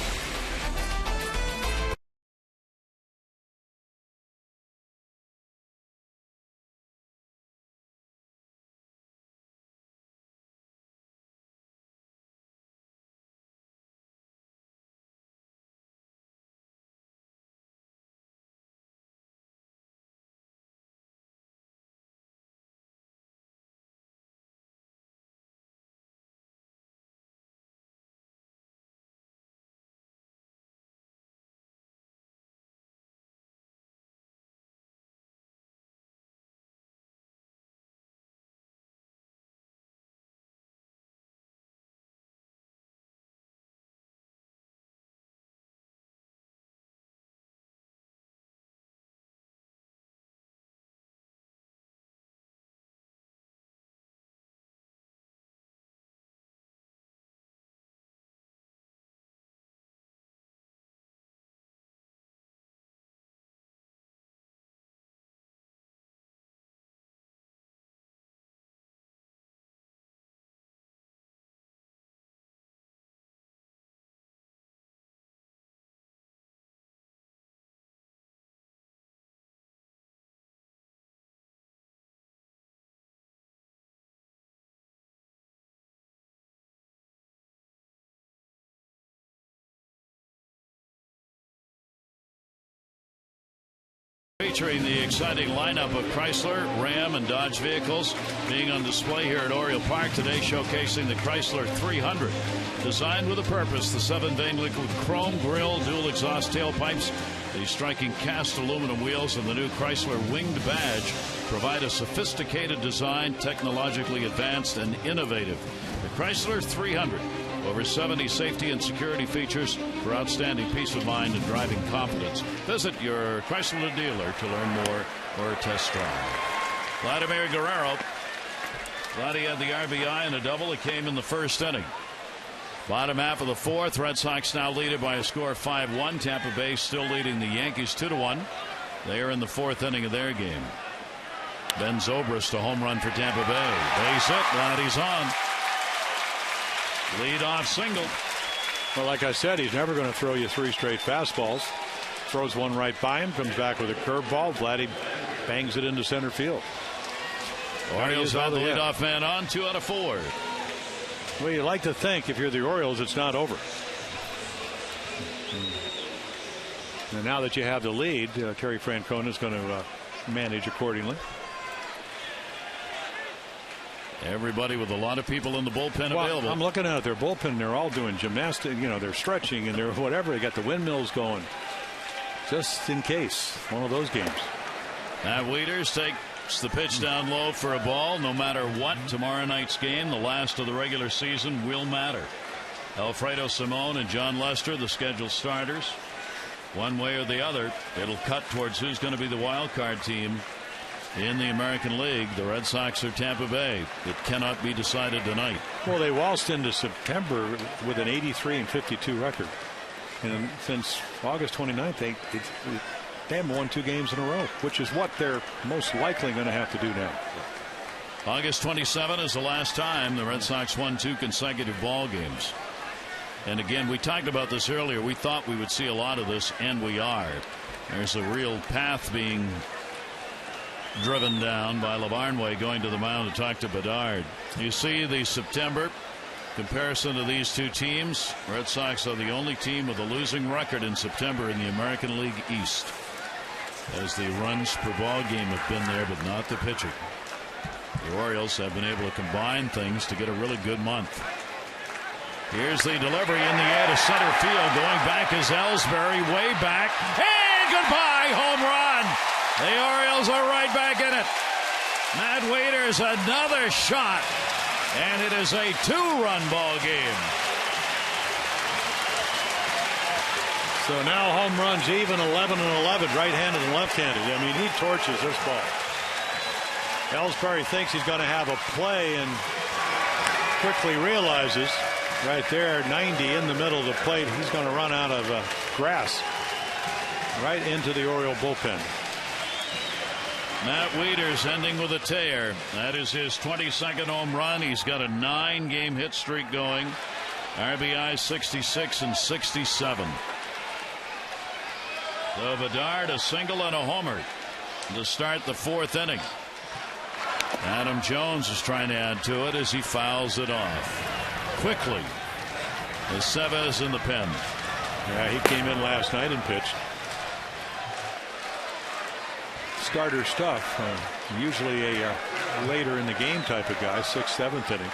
Featuring the exciting lineup of Chrysler, Ram, and Dodge vehicles being on display here at Oriole Park today, showcasing the Chrysler 300. Designed with a purpose, the 7-vein liquid chrome grille, dual exhaust tailpipes, the striking cast aluminum wheels, and the new Chrysler winged badge provide a sophisticated design, technologically advanced and innovative. The Chrysler 300. Over 70 safety and security features for outstanding peace of mind and driving confidence. Visit your Chrysler dealer to learn more or test drive. Vladimir Guerrero. Vladdy had the RBI and a double. It came in the first inning. Bottom half of the fourth. Red Sox now leaded by a score of 5-1. Tampa Bay still leading the Yankees 2-1. They are in the fourth inning of their game. Ben Zobrist, a home run for Tampa Bay. Base hit. Vladdy's on. Lead-off single. Well, like I said, he's never going to throw you 3 straight fastballs. Throws one right by him, comes back with a curveball. Vladdy bangs it into center field. Orioles have the leadoff man on, 2 out of 4. Well, you like to think if you're the Orioles, it's not over. And now that you have the lead, Terry Francona is going to manage accordingly. Everybody with a lot of people in the bullpen available. I'm looking at their bullpen. They're all doing gymnastics. You know, they're stretching and they're whatever. They got the windmills going. Just in case. One of those games. Matt Wieters takes the pitch down low for a ball. No matter what, tomorrow night's game, the last of the regular season, will matter. Alfredo Simon and John Lester, the scheduled starters. One way or the other, it'll cut towards who's going to be the wild card team in the American League. The Red Sox or Tampa Bay. It cannot be decided tonight. Well, they waltzed into September with an 83-52 record. And since August 29th, they haven't won 2 games in a row, which is what they're most likely going to have to do now. August 27 is the last time the Red Sox won 2 consecutive ball games. And again, we talked about this earlier. We thought we would see a lot of this, and we are. There's a real path being driven down by LaVarnway going to the mound to talk to Bedard. You see the September comparison of these 2 teams. Red Sox are the only team with a losing record in September in the American League East, as the runs per ball game have been there, but not the pitching. The Orioles have been able to combine things to get a really good month. Here's the delivery in the air to center field. Going back is Ellsbury, way back. Hey, goodbye, home run. The Orioles are right back in it. Matt Wieters, another shot. And it is a 2-run ball game. So now home runs even 11 and 11, right-handed and left-handed. I mean, he torches this ball. Ellsbury thinks he's going to have a play and quickly realizes right there, 90 in the middle of the plate, he's going to run out of grass right into the Oriole bullpen. Matt Wieters ending with a tear. That is his 22nd home run. He's got a 9-game hit streak going. RBI 66 and 67. So Bedard, a single and a homer to start the 4th inning. Adam Jones is trying to add to it as he fouls it off quickly. Aceves in the pen. Yeah, he came in last night and pitched. Starter stuff. Usually a later in the game type of guy. 6th, 7th inning.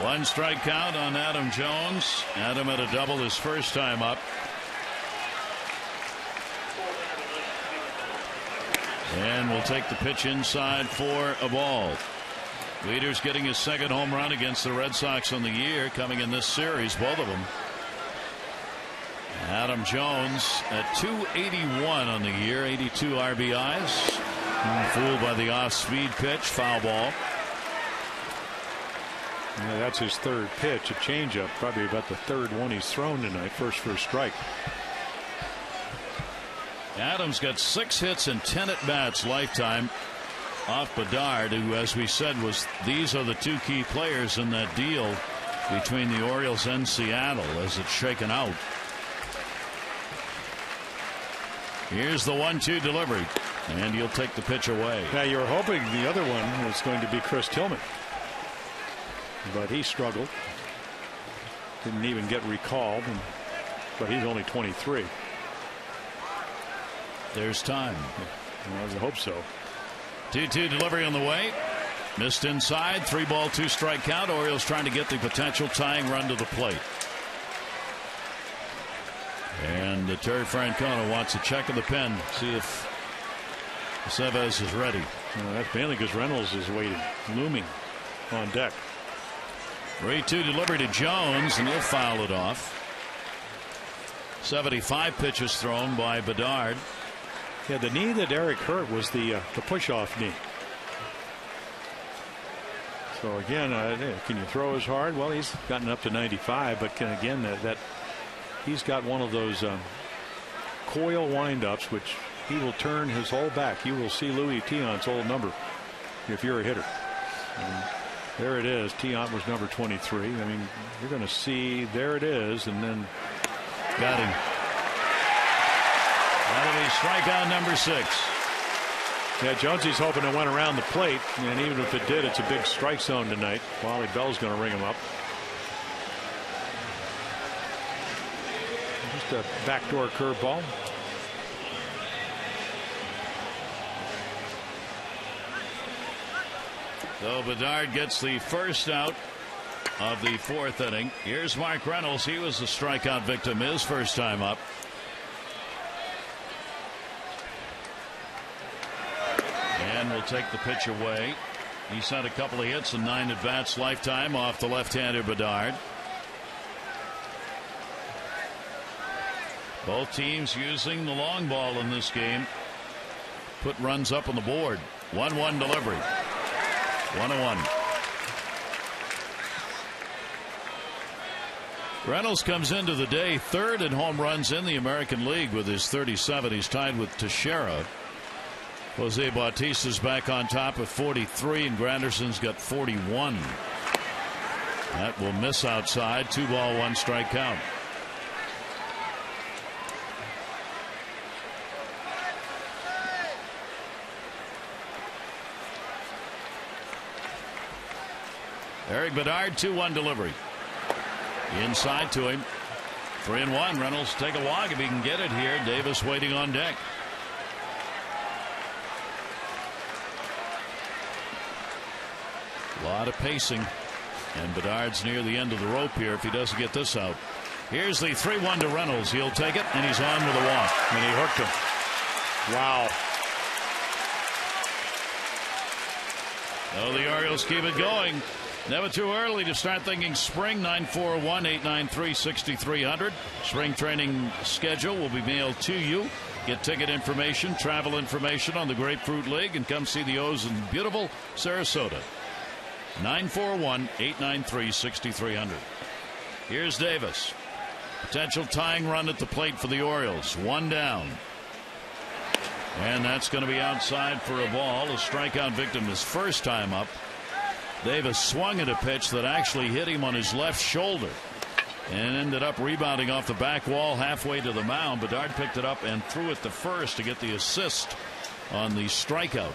1 strike count on Adam Jones. Adam had a double his first time up. And will take the pitch inside for a ball. Wieters getting his 2nd home run against the Red Sox on the year, coming in this series, both of them. Adam Jones at 281 on the year, 82 RBIs. Fooled by the off-speed pitch, foul ball. Yeah, that's his 3rd pitch, a changeup, probably about the 3rd one he's thrown tonight, first for a strike. Adams got 6 hits and 10 at-bats lifetime off Bedard, who, as we said, these are the 2 key players in that deal between the Orioles and Seattle as it's shaken out. Here's the 1-2 delivery, and he'll take the pitch away. Now you're hoping the other one was going to be Chris Tillman, but he struggled. Didn't even get recalled, but he's only 23. There's time. Well, I hope so. 2-2 delivery on the way. Missed inside. 3-ball, 2-strike count. Orioles trying to get the potential tying run to the plate. And Terry Francona wants a check of the pen. See if Aceves is ready. That's mainly because Reynolds is waiting, looming on deck. 3-2 delivery to Jones, and he'll foul it off. 75 pitches thrown by Bedard. Yeah, the knee that Eric hurt was the push-off knee. So again, can you throw as hard? Well, he's gotten up to 95, but again, that he's got one of those coil windups, which he will turn his whole back. You will see Louis Tiant's old number if you're a hitter. And there it is. Tiant was number 23. I mean, you're going to see, there it is, and then got him. That'll be strikeout number 6. Yeah, Jonesy's hoping it went around the plate, and even if it did, it's a big strike zone tonight. Wally Bell's going to ring him up. Just a backdoor curveball. So Bedard gets the first out of the fourth inning. Here's Mark Reynolds. He was the strikeout victim his first time up. And will take the pitch away. He's had a couple of hits and 9 at-bats lifetime off the left-hander Bedard. Both teams using the long ball in this game. Put runs up on the board. 1-1 delivery. 1-1. Reynolds comes into the day third in home runs in the American League with his 37. He's tied with Teixeira. Jose Bautista's back on top at 43, and Granderson's got 41. That will miss outside. 2 ball, 1 strike count. Eric Bedard, 2-1 delivery. Inside to him. 3-1. Reynolds take a walk if he can get it here. Davis waiting on deck. A lot of pacing, and Bedard's near the end of the rope here if he doesn't get this out. Here's the 3-1 to Reynolds. He'll take it, and he's on with a walk. And he hooked him. Wow. Oh, the Orioles keep it going. Never too early to start thinking spring. 941-893-6300. Spring training schedule will be mailed to you. Get ticket information, travel information on the Grapefruit League, and come see the O's in beautiful Sarasota. 941-893-6300. Here's Davis. Potential tying run at the plate for the Orioles. 1 down. And that's going to be outside for a ball. A strikeout victim his first time up. Davis swung at a pitch that actually hit him on his left shoulder and ended up rebounding off the back wall halfway to the mound. Bedard picked it up and threw it to first to get the assist on the strikeout.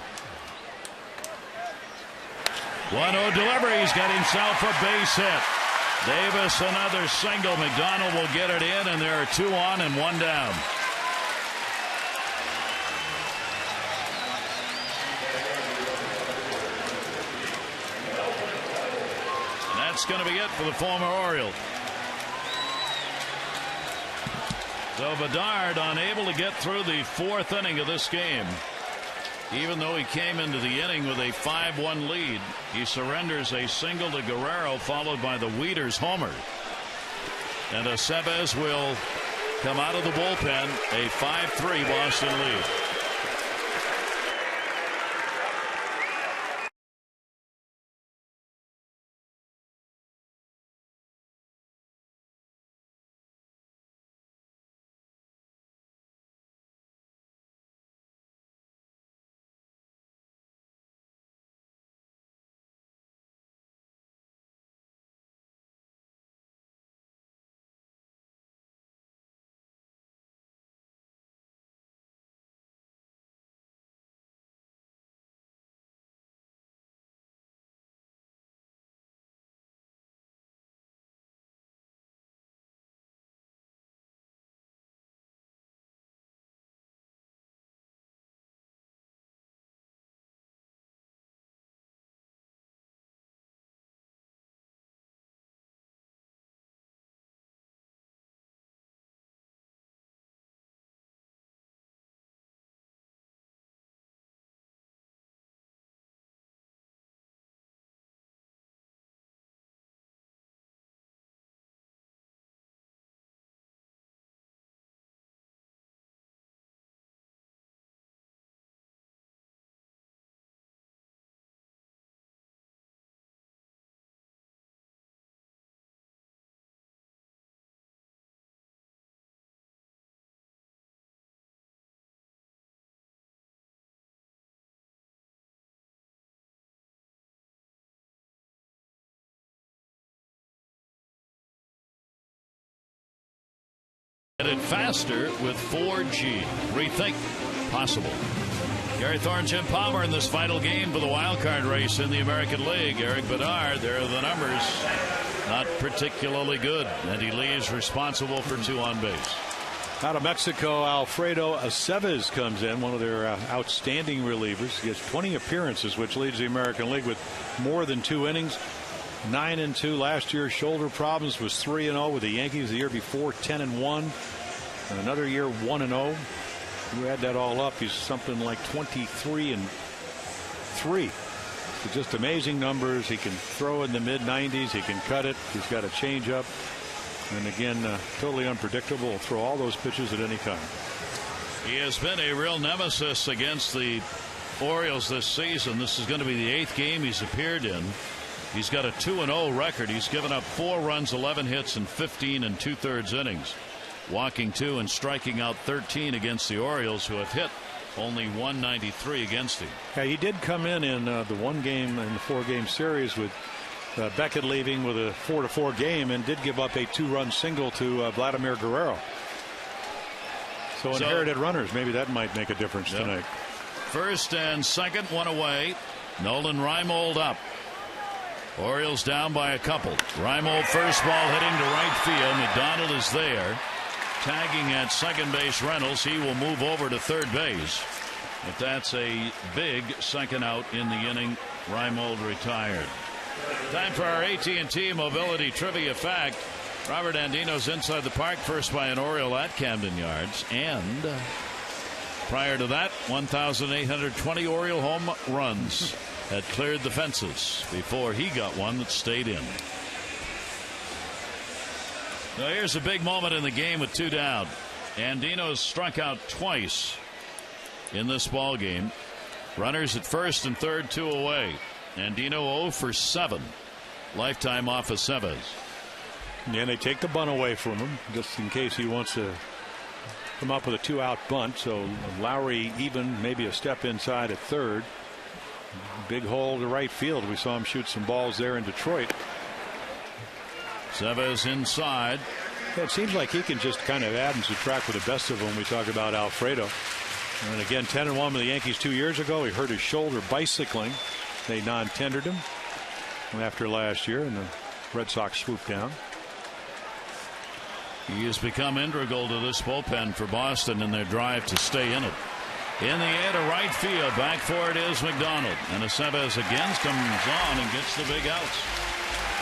1-0 delivery. He's got himself a base hit. Davis another single. McDonald will get it in, and there are 2 on and 1 down. And that's going to be it for the former Oriole. So Bedard unable to get through the 4th inning of this game. Even though he came into the inning with a 5-1 lead, he surrenders a single to Guerrero, followed by the Wieters homer. And Aceves will come out of the bullpen, a 5-3 Boston lead. It faster with 4G. Rethink possible. Gary Thorne, Jim Palmer in this final game for the wild card race in the American League. Eric Bedard, there are the numbers. Not particularly good, and he leaves responsible for 2 on base. Out of Mexico, Alfredo Aceves comes in, one of their outstanding relievers. He gets 20 appearances, which leads the American League with more than 2 innings. 9-2 last year. Shoulder problems, was 3-0 with the Yankees the year before, 10-1. And another year 1-0. You add that all up, he's something like 23-3. So just amazing numbers. He can throw in the mid-90s. He can cut it. He's got a changeup. And again, totally unpredictable. Will throw all those pitches at any time. He has been a real nemesis against the Orioles this season. This is going to be the 8th game he's appeared in. He's got a 2-0 record. He's given up 4 runs, 11 hits, and 15 2/3 innings. Walking 2 and striking out 13 against the Orioles, who have hit only 193 against him. Yeah, he did come in the 1 game in the 4-game series with Beckett leaving with a 4-4 game, and did give up a 2-run single to Vladimir Guerrero. So inherited runners, maybe that might make a difference tonight. First and second, 1 away. Nolan Reimold up. Orioles down by a couple. Reimold first ball hitting to right field. McDonald is there. Tagging at second base Reynolds. He will move over to third base. But that's a big second out in the inning. Reimold retired. Time for our AT&T Mobility Trivia Fact. Robert Andino's inside the park first by an Oriole at Camden Yards. And prior to that, 1,820 Oriole home runs had cleared the fences before he got one that stayed in. Now here's a big moment in the game with 2 down. Andino's struck out twice in this ball game. Runners at first and third, 2 away. Andino 0 for 7. Lifetime off of Aceves. And they take the bunt away from him just in case he wants to come up with a 2-out bunt. So Lowry even maybe a step inside at third. Big hole to right field. We saw him shoot some balls there in Detroit. Aceves inside. Yeah, it seems like he can just kind of add and subtract with the best of them. We talk about Alfredo. And again, 10-1 with the Yankees 2 years ago. He hurt his shoulder bicycling. They non-tendered him after last year, and the Red Sox swooped down. He has become integral to this bullpen for Boston in their drive to stay in it. In the air to right field. Back for it is McDonald. And Aceves again comes on and gets the big outs.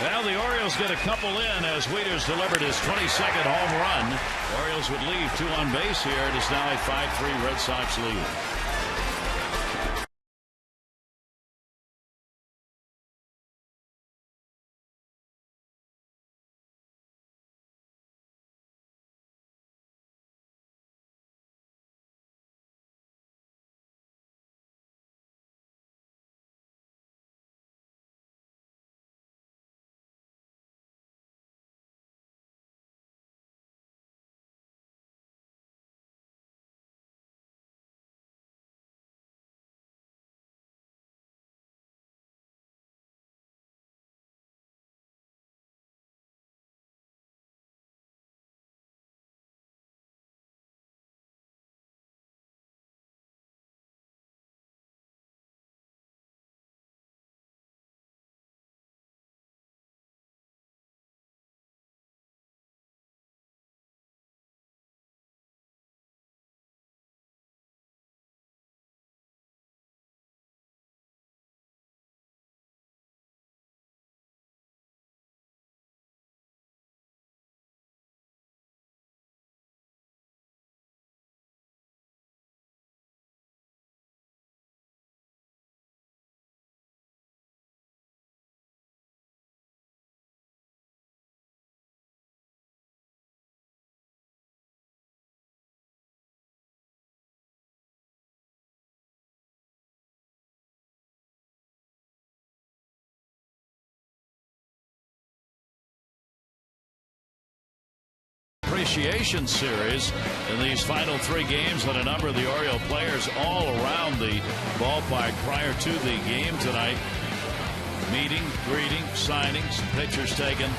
Well, the Orioles get a couple in as Wieters delivered his 22nd home run. Orioles would leave 2 on base here. It is now a 5-3 Red Sox lead. Appreciation series in these final 3 games and a number of the Oriole players all around the ballpark prior to the game tonight. Meeting, greeting, signings, pictures taken,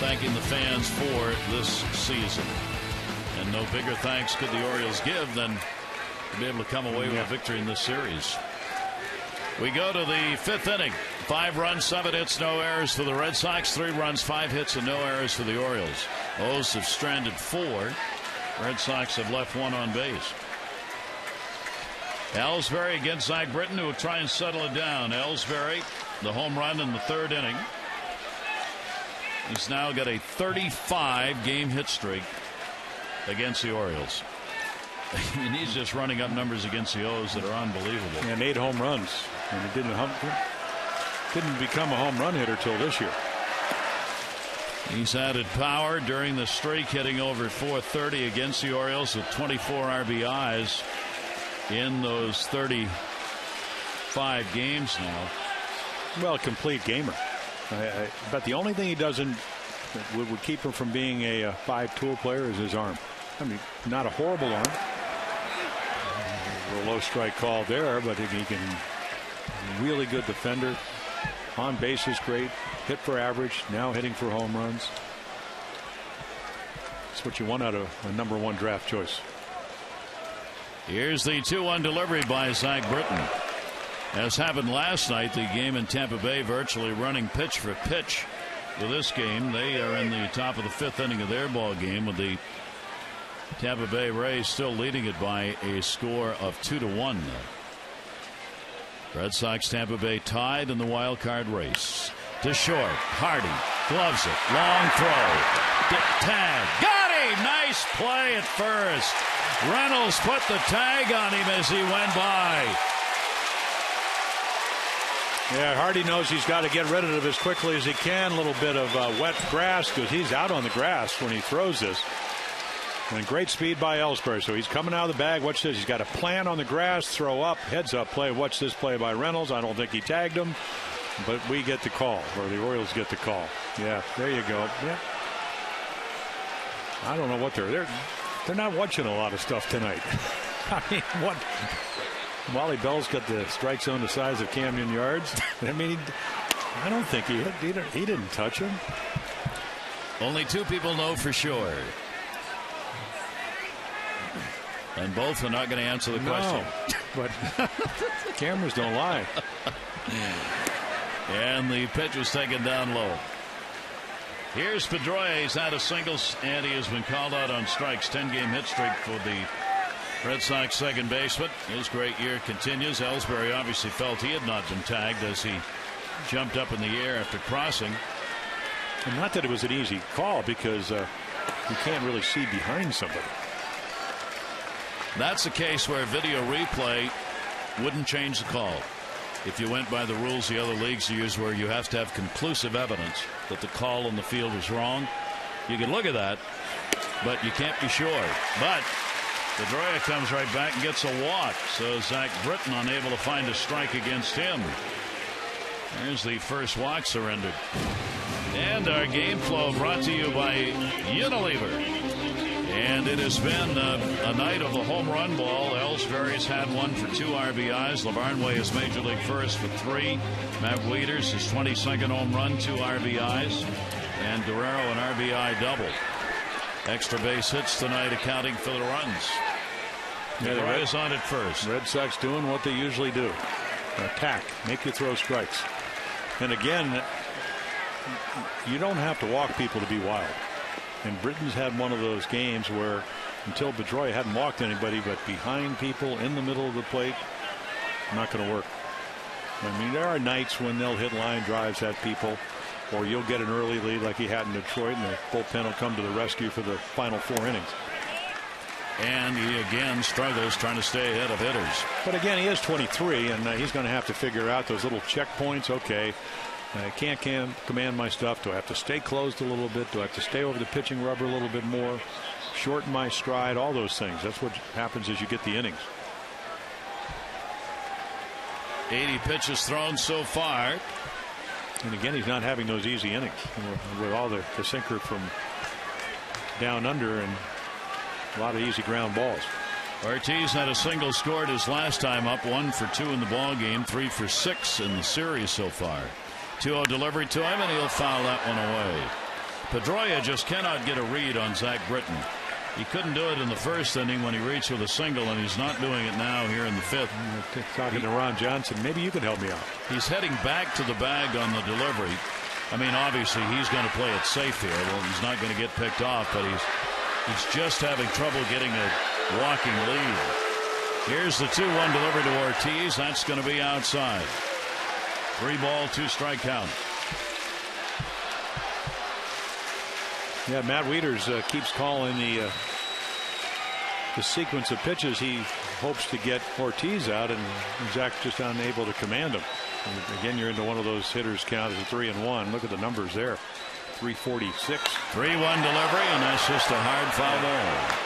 thanking the fans for this season. And no bigger thanks could the Orioles give than to be able to come away with a victory in this series. We go to the 5th inning. 5 runs, 7 hits, no errors for the Red Sox. 3 runs, 5 hits, and no errors for the Orioles. O's have stranded 4. Red Sox have left 1 on base. Ellsbury against Zach Britton, who will try and settle it down. Ellsbury, the home run in the 3rd inning. He's now got a 35-game hit streak against the Orioles. And he's just running up numbers against the O's that are unbelievable. And 8 home runs. And he didn't become a home run hitter till this year. He's added power during the streak, hitting over 430 against the Orioles with 24 RBIs in those 35 games now. Well, complete gamer. But the only thing he doesn't would keep him from being a 5-tool player is his arm. I mean, not a horrible arm. A low strike call there, but he can really good defender. On base is great. Hit for average. Now hitting for home runs. That's what you want out of a #1 draft choice. Here's the 2-1 delivery by Zach Britton. As happened last night, the game in Tampa Bay virtually running pitch for pitch with this game. They are in the top of the 5th inning of their ball game with the Tampa Bay Rays still leading it by a score of 2-1. Red Sox Tampa Bay tied in the wild card race. To short, Hardy gloves it, long throw, tag, got him, nice play at first. Reynolds put the tag on him as he went by. Yeah, Hardy knows he's got to get rid of it as quickly as he can. A little bit of wet grass because he's out on the grass when he throws this. And great speed by Ellsbury. So he's coming out of the bag. Watch this. He's got a plant on the grass, throw up, heads up play. Watch this play by Reynolds. I don't think he tagged him, but we get the call, or the Orioles get the call. Yeah, there you go. Yeah. I don't know what they're not watching a lot of stuff tonight. I mean, what? Wally Bell's got the strike zone the size of Camden Yards. I mean, I don't think he hit. He didn't touch him. Only 2 people know for sure. And both are not going to answer the question. But cameras don't lie. And the pitch was taken down low. Here's Pedroia. He's had a singles, and he has been called out on strikes. 10-game hit streak for the Red Sox second baseman. His great year continues. Ellsbury obviously felt he had not been tagged as he jumped up in the air after crossing. And not that it was an easy call, because you can't really see behind somebody. That's a case where video replay wouldn't change the call. If you went by the rules the other leagues use, where you have to have conclusive evidence that the call on the field is wrong, you can look at that, but you can't be sure. But Pedroia comes right back and gets a walk. So Zach Britton unable to find a strike against him. There's the first walk surrendered. And our game flow brought to you by Unilever. And it has been a night of the home run ball. Ellsbury's had 1 for 2 RBIs. LaVarnway is Major League first for 3. Matt Wieters, his 22nd home run, 2 RBIs. And Guerrero, an RBI double. Extra base hits tonight accounting for the runs. Yeah, the Reds on at first. Red Sox doing what they usually do. Attack. Make you throw strikes. And again, you don't have to walk people to be wild. And Britton's had one of those games where until Pedroia hadn't walked anybody, but behind people in the middle of the plate, not going to work. I mean, there are nights when they'll hit line drives at people, or you'll get an early lead like he had in Detroit, and the bullpen will come to the rescue for the final 4 innings. And he again struggles trying to stay ahead of hitters. But again, he is 23, and he's going to have to figure out those little checkpoints. Okay, I can't command my stuff. Do I have to stay closed a little bit? Do I have to stay over the pitching rubber a little bit more? Shorten my stride, all those things. That's what happens as you get the innings. 80 pitches thrown so far. And again, he's not having those easy innings with all the sinker from down under and a lot of easy ground balls. Ortiz had a single scored his last time up, 1 for 2 in the ball game, 3 for 6 in the series so far. 2-0 delivery to him, and he'll foul that one away. Pedroia just cannot get a read on Zach Britton. He couldn't do it in the first inning when he reached with a single, and he's not doing it now here in the fifth. Talking to Ron Johnson, maybe you could help me out. He's heading back to the bag on the delivery. I mean, obviously he's going to play it safe here. Well, he's not going to get picked off, but he's just having trouble getting a walking lead. Here's the 2-1 delivery to Ortiz. That's going to be outside. 3 ball, 2 strike count. Yeah, Matt Wieters keeps calling the sequence of pitches. He hopes to get Ortiz out, and Zach just unable to command him. And again, you're into one of those hitters count as a 3-1. Look at the numbers there. 346. 3-1 delivery, and that's just a hard foul ball.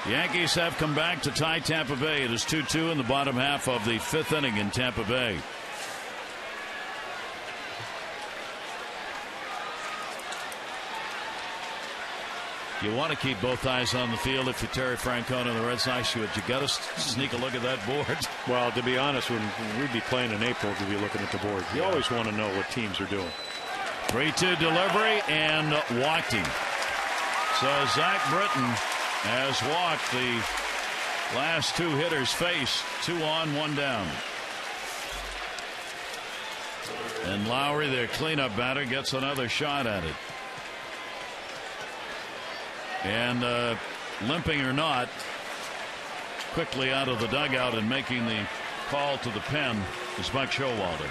The Yankees have come back to tie Tampa Bay. It is 2-2 in the bottom half of the 5th inning in Tampa Bay. You want to keep both eyes on the field if you're Terry Francona and the Red Sox. You got to sneak a look at that board. Well, to be honest, when we'd be playing in April, we'd be looking at the board. You always want to know what teams are doing. 3-2 delivery and walking. So Zach Britton has walked the last 2 hitters face. 2 on, 1 down. And Lowry, their cleanup batter, gets another shot at it. And limping or not, quickly out of the dugout and making the call to the pen is Mike Showalter.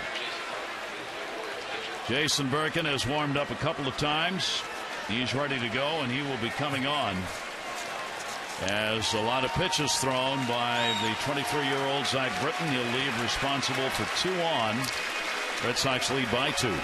Jason Birkin has warmed up a couple of times. He's ready to go, and he will be coming on as a lot of pitches thrown by the 23-year-old Zach Britton. He'll leave responsible for 2 on. Red Sox lead by 2.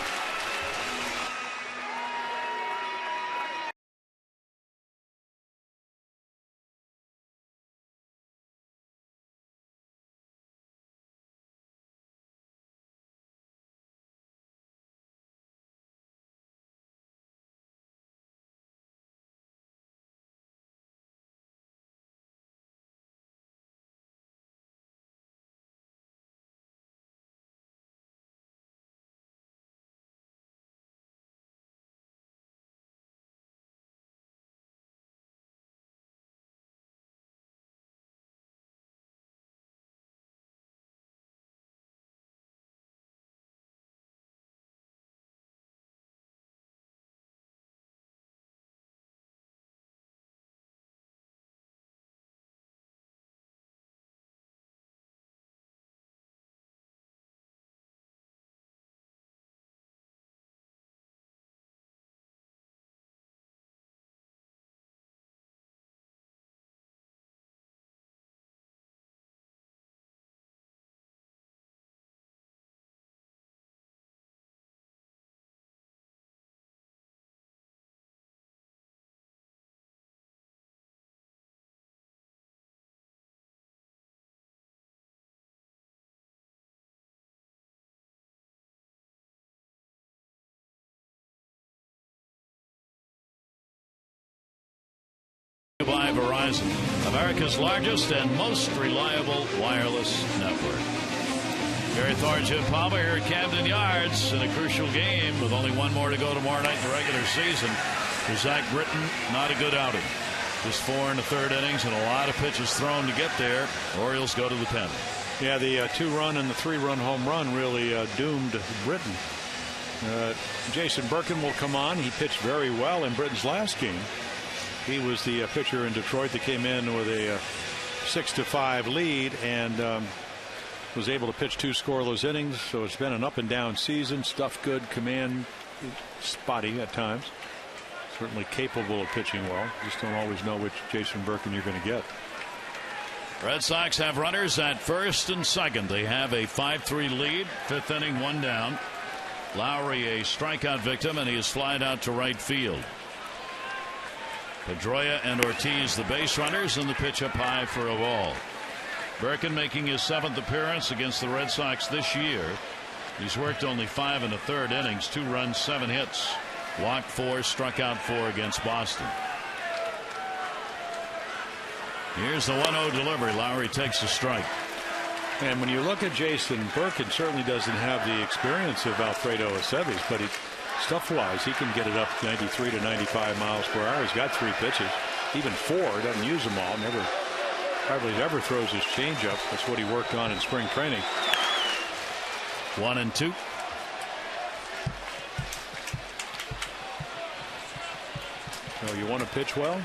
By Verizon, America's largest and most reliable wireless network. Gary Thorne, Jim Palmer here at Camden Yards in a crucial game with only 1 more to go tomorrow night in the regular season. For Zach Britton, not a good outing. Just 4 in the 3rd innings and a lot of pitches thrown to get there. Orioles go to the pen. Yeah, the 2-run and the 3-run home run really doomed Britton. Jason Birkin will come on. He pitched very well in Britton's last game. He was the pitcher in Detroit that came in with a 6-5 lead and was able to pitch 2 scoreless innings. So it's been an up and down season. Stuff good, command spotty at times. Certainly capable of pitching well. Just don't always know which Jason Birkin you're going to get. Red Sox have runners at first and second. They have a 5-3 lead. 5th inning, 1 down. Lowry a strikeout victim, and he is flied out to right field. Pedroia and Ortiz the base runners, and the pitch up high for a ball. Birkin making his 7th appearance against the Red Sox this year. He's worked only 5 1/3 innings, 2 runs, 7 hits, walked 4, struck out 4 against Boston. Here's the 1-0 delivery. Lowry takes a strike. And when you look at Jason Birkin, certainly doesn't have the experience of Alfredo Aceves, but he Stuff-wise, he can get it up 93 to 95 miles per hour. He's got 3 pitches, even 4. Doesn't use them all. Hardly ever throws his changeup. That's what he worked on in spring training. 1-2. So you want to pitch well?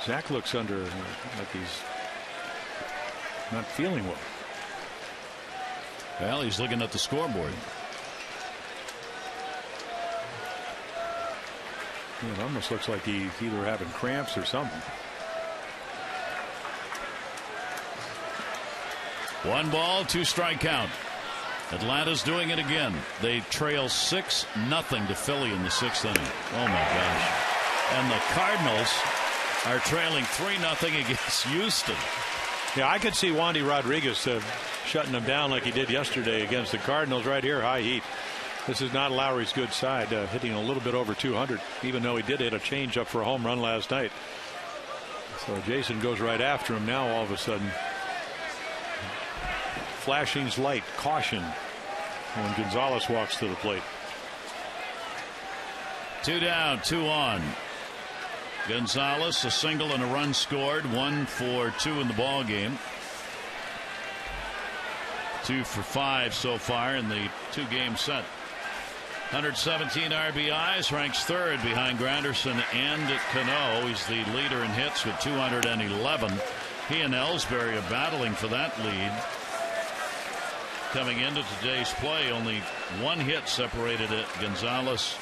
Zach looks under like he's not feeling well. Well, he's looking at the scoreboard. It almost looks like he's either having cramps or something. 1 ball, 2 strike count. Atlanta's doing it again. They trail 6-0 to Philly in the 6th inning. Oh my gosh. And the Cardinals are trailing 3-0 against Houston. Yeah, I could see Wandy Rodriguez shutting them down like he did yesterday against the Cardinals right here. High heat. This is not Lowry's good side, hitting a little bit over 200, even though he did hit a changeup for a home run last night. So Jason goes right after him now all of a sudden. Flashing's light, caution when Gonzalez walks to the plate. 2 down, 2 on. Gonzalez, a single and a run scored. 1 for 2 in the ball game. 2 for 5 so far in the 2-game set. 117 RBIs, ranks 3rd behind Granderson and Cano. He's the leader in hits with 211. He and Ellsbury are battling for that lead. Coming into today's play, only 1 hit separated Gonzalez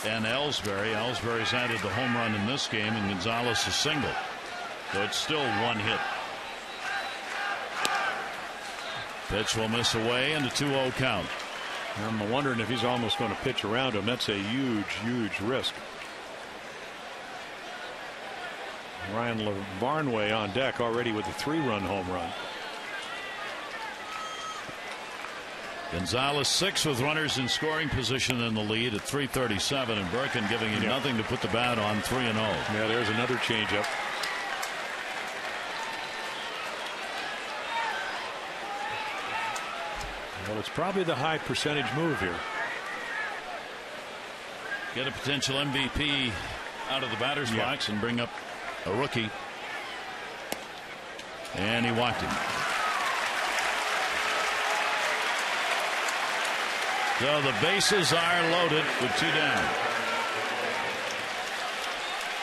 and Ellsbury. Ellsbury's added the home run in this game, and Gonzalez a single. So it's still 1 hit. Pitch will miss away and a 2-0 count. I'm wondering if he's almost going to pitch around him. That's a huge risk. Ryan Barnway on deck already with a 3-run home run. Gonzalez 6 with runners in scoring position in the lead at 3:37, and Birkin giving him nothing to put the bat on. 3-0. Yeah, there's another changeup. Well, it's probably the high percentage move here. Get a potential MVP out of the batter's box and bring up a rookie. And he walked him. So the bases are loaded with 2 down.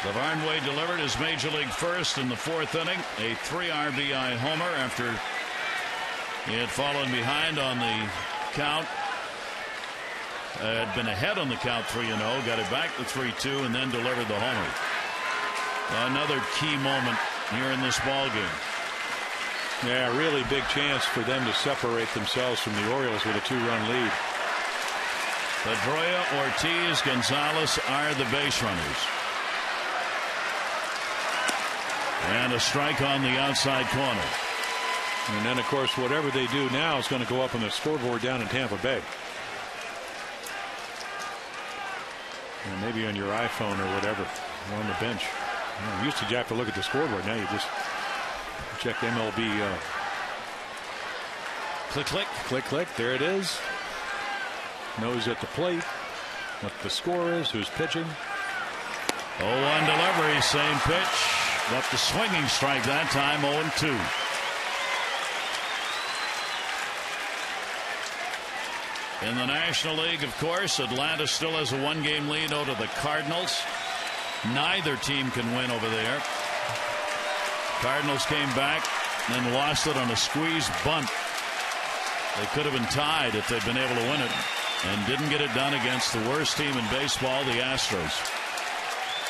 LaVarnway delivered his major league first in the 4th inning. A 3 RBI homer after he had fallen behind on the count. Had been ahead on the count 3-0. Got it back to 3-2 and then delivered the homer. Another key moment here in this ball game. Yeah, really big chance for them to separate themselves from the Orioles with a 2-run lead. Pedroia, Ortiz, Gonzalez are the base runners. And a strike on the outside corner. And then, of course, whatever they do now is going to go up on the scoreboard down in Tampa Bay. And maybe on your iPhone or whatever, on the bench. Used to you have to look at the scoreboard. Now you just check MLB. Click, click. Click, click. There it is. Knows at the plate what the score is, who's pitching. 0-1 delivery, same pitch. Got the swinging strike that time, 0-2. In the National League, of course, Atlanta still has a 1-game lead over the Cardinals. Neither team can win over there. Cardinals came back and then lost it on a squeeze bunt. They could have been tied if they'd been able to win it, and didn't get it done against the worst team in baseball, the Astros.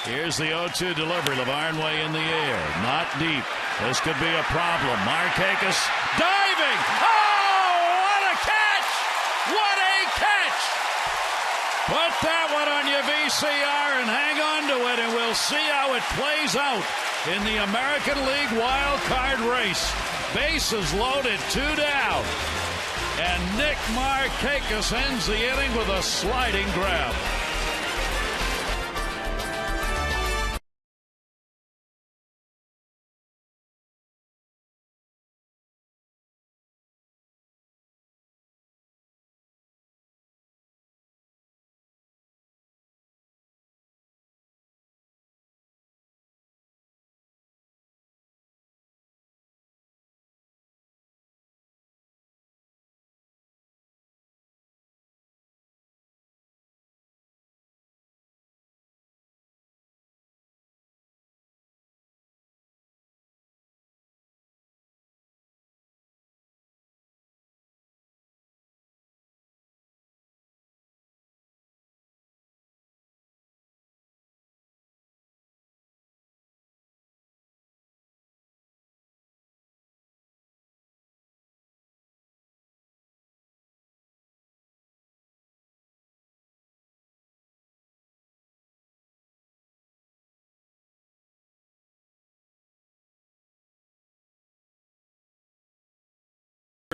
Here's the 0-2 delivery. LaVarnway in the air. Not deep. This could be a problem. Markakis diving. Oh, what a catch! What a catch! Put that one on your VCR and hang on to it, and we'll see how it plays out in the American League wild card race. Bases loaded, 2 down. And Nick Markakis ends the inning with a sliding grab.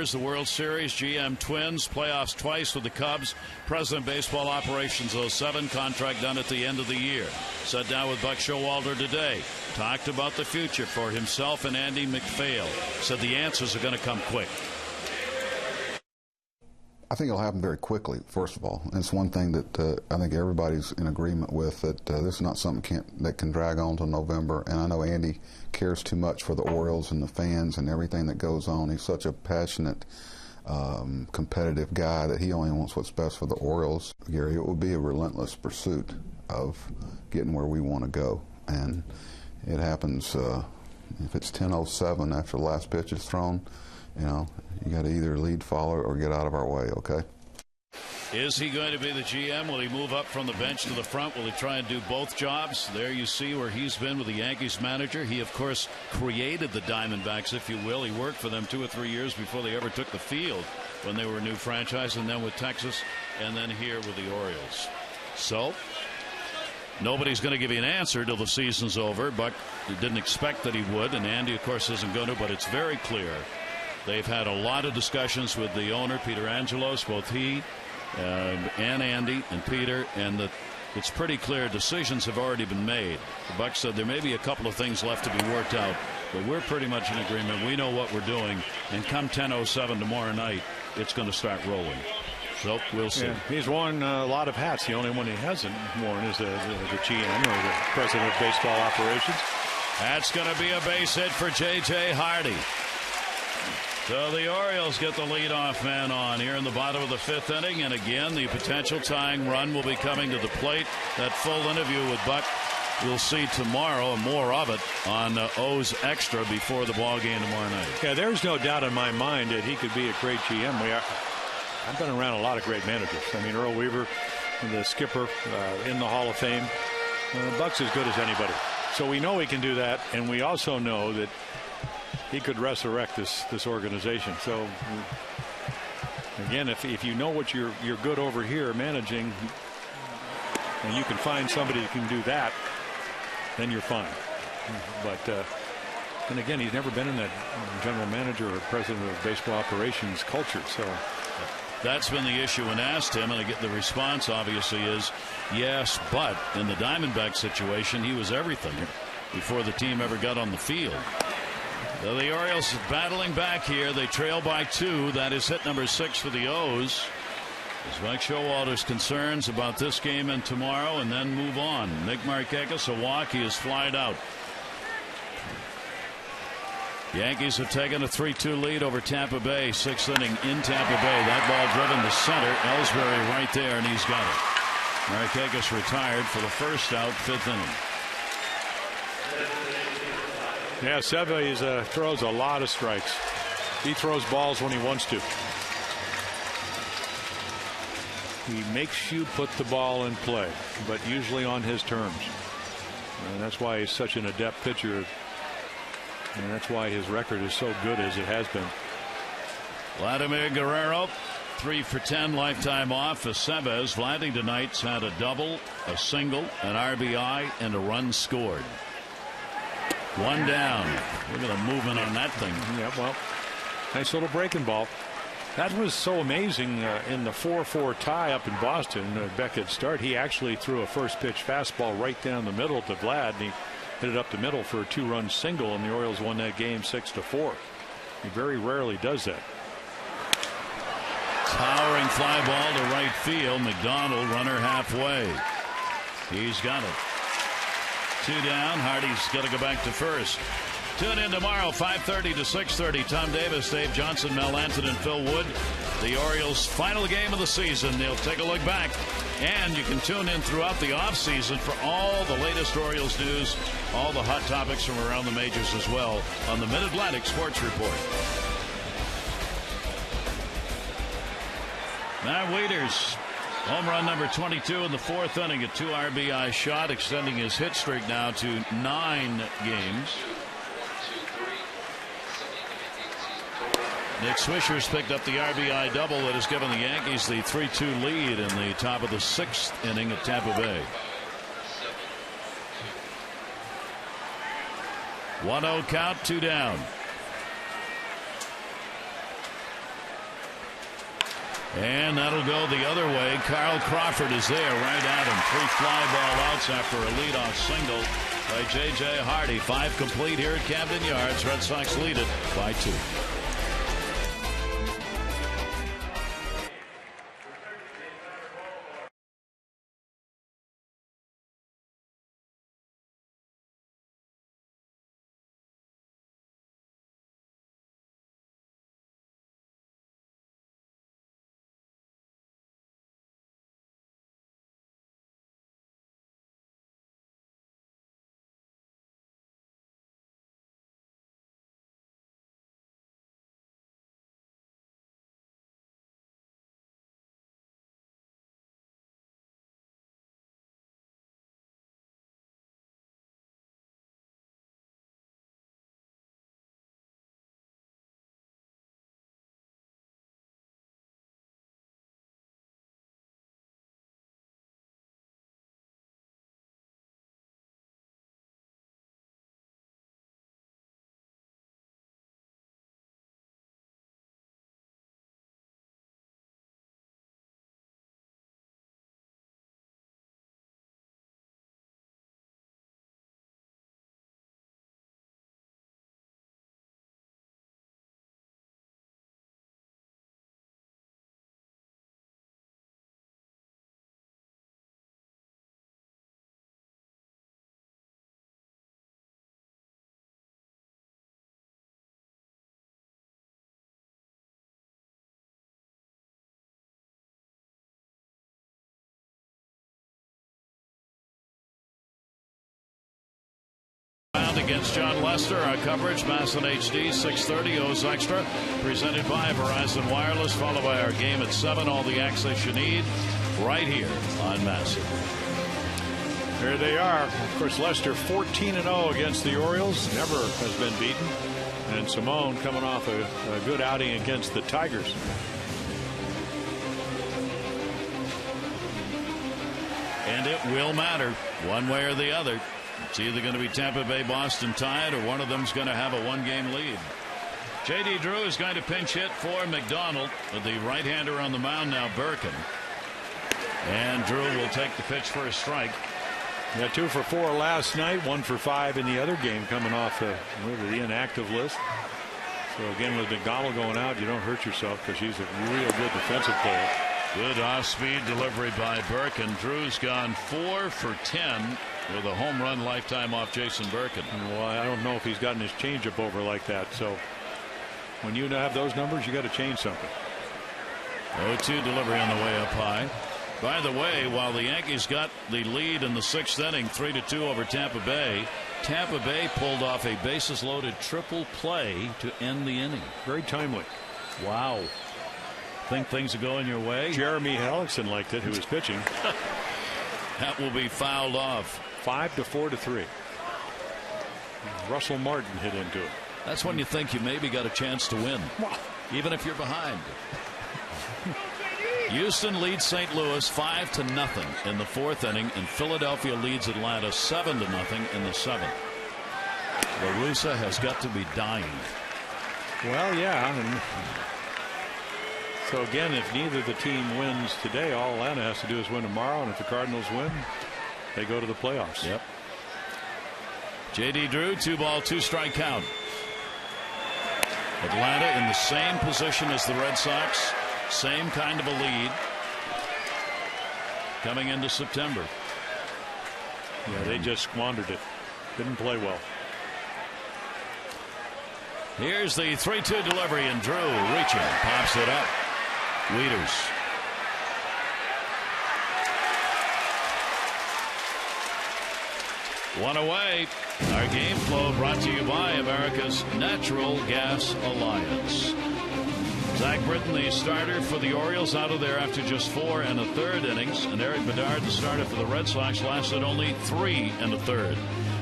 The World Series, GM Twins, playoffs twice with the Cubs, President Baseball Operations 07, contract done at the end of the year. Sat down with Buck Showalter today, talked about the future for himself and Andy McPhail. Said the answers are going to come quick. I think it'll happen very quickly, first of all. And it's one thing that I think everybody's in agreement with, that this is not something that can drag on till November. And I know Andy cares too much for the Orioles and the fans and everything that goes on. He's such a passionate, competitive guy that he only wants what's best for the Orioles. Gary, it will be a relentless pursuit of getting where we want to go. And it happens, if it's 10:07 after the last pitch is thrown, you know, you got to either lead follower or get out of our way, okay? Is he going to be the GM? Will he move up from the bench to the front? Will he try and do both jobs? There you see where he's been with the Yankees manager. He, of course, created the Diamondbacks, if you will. He worked for them 2 or 3 years before they ever took the field when they were a new franchise, and then with Texas, and then here with the Orioles. So, nobody's going to give you an answer till the season's over. Buck didn't expect that he would, and Andy, of course, isn't going to, but it's very clear. They've had a lot of discussions with the owner, Peter Angelos, both he and Andy and Peter, and it's pretty clear decisions have already been made. The Bucs said there may be a couple of things left to be worked out, but we're pretty much in agreement. We know what we're doing, and come 10:07 tomorrow night, it's going to start rolling. So we'll see. Yeah, he's worn a lot of hats. The only one he hasn't worn is the GM, or the President of Baseball Operations. That's going to be a base hit for J.J. Hardy. So the Orioles get the leadoff man on here in the bottom of the 5th inning, and again the potential tying run will be coming to the plate. That full interview with Buck we'll see tomorrow, and more of it on O's Extra before the ball game tomorrow night. Yeah, there's no doubt in my mind that he could be a great GM. I've been around a lot of great managers. I mean, Earl Weaver, the skipper, in the Hall of Fame. Buck's as good as anybody. So we know he can do that, and we also know that he could resurrect this organization. So again, if you know what you're good over here managing, and you can find somebody who can do that, then you're fine. But and again, he's never been in that general manager or president of baseball operations culture. So that's been the issue when asked him, and the response obviously is yes, but in the Diamondback situation, he was everything before the team ever got on the field. The Orioles battling back here. They trail by 2. That is hit number 6 for the O's. As Mike Showalter's concerns about this game and tomorrow, and then move on. Nick Markakis, a walk. He is flied out. Yankees have taken a 3-2 lead over Tampa Bay. 6th inning in Tampa Bay. That ball driven to center. Ellsbury right there, and he's got it. Markakis retired for the first out, 5th inning. Yeah, Seve throws a lot of strikes. He throws balls when he wants to. He makes you put the ball in play, but usually on his terms. And that's why he's such an adept pitcher. And that's why his record is so good as it has been. Vladimir Guerrero, 3 for 10, lifetime off for Cebes. Vladdy tonight's had a double, a single, an RBI, and a run scored. 1 down. Look at the movement on that thing. Yeah, well, nice little breaking ball. That was so amazing in the 4-4 tie up in Boston. Beckett's start. He actually threw a first pitch fastball right down the middle to Vlad, and he hit it up the middle for a 2-run single, and the Orioles won that game 6-4. He very rarely does that. Towering fly ball to right field. McDonald, runner halfway. He's got it. 2 down. Hardy's got to go back to first. Tune in tomorrow, 5:30 to 6:30. Tom Davis, Dave Johnson, Mel Anton, and Phil Wood. The Orioles' final game of the season. They'll take a look back. And you can tune in throughout the offseason for all the latest Orioles news, all the hot topics from around the majors as well on the Mid-Atlantic Sports Report. Matt Wieters, home run number 22 in the 4th inning, a 2 RBI shot, extending his hit streak now to 9 games. Nick Swisher's picked up the RBI double that has given the Yankees the 3-2 lead in the top of the 6th inning at Tampa Bay. 1-0 count, 2 down. And that'll go the other way. Carl Crawford is there right at him. 3 fly ball outs after a leadoff single by J.J. Hardy. 5 complete here at Camden Yards. Red Sox lead it by 2. Against John Lester, our coverage, Masson HD, 6:30, O's Extra, presented by Verizon Wireless, followed by our game at 7. All the access you need right here on Masson. There they are. Of course, Lester 14-0 against the Orioles, never has been beaten. And Simone coming off a good outing against the Tigers. And it will matter one way or the other. It's either going to be Tampa Bay, Boston tied, or one of them's going to have a 1-game lead. J.D. Drew is going to pinch hit for McDonald with the right-hander on the mound now, Birkin. And Drew will take the pitch for a strike. Yeah, 2 for 4 last night, 1 for 5 in the other game, coming off the inactive list. So again, with McDonald going out, you don't hurt yourself because he's a real good defensive player. Good off-speed delivery by Birkin. Drew's gone 4 for 10 with a home run lifetime off Jason Birkin. Well, I don't know if he's gotten his changeup over like that. So when you have those numbers, you got to change something. 0-2 delivery on the way up high. By the way, while the Yankees got the lead in the 6th inning, 3-2 over Tampa Bay pulled off a bases-loaded triple play to end the inning. Very timely. Wow. Think things are going your way? Jeremy Hellickson liked it, who was pitching. That will be fouled off. 5-4-3. Russell Martin hit into it. That's when you think you maybe got a chance to win, even if you're behind. Houston leads St. Louis 5-0 in the 4th inning, and Philadelphia leads Atlanta 7-0 in the 7th. La Russa has got to be dying. Well, yeah. And so again, if neither the team wins today, all Atlanta has to do is win tomorrow, and if the Cardinals win, they go to the playoffs. Yep. J.D. Drew, 2-ball, 2-strike count. Atlanta in the same position as the Red Sox, same kind of a lead coming into September. Yeah, they just squandered it. Didn't play well. Here's the 3-2 delivery, and Drew reaching, pops it up. Wieters. One away. Our game flow brought to you by America's Natural Gas Alliance. Zach Britton, the starter for the Orioles, out of there after just 4 1/3 innings. And Eric Bedard, the starter for the Red Sox, lasted only 3 1/3.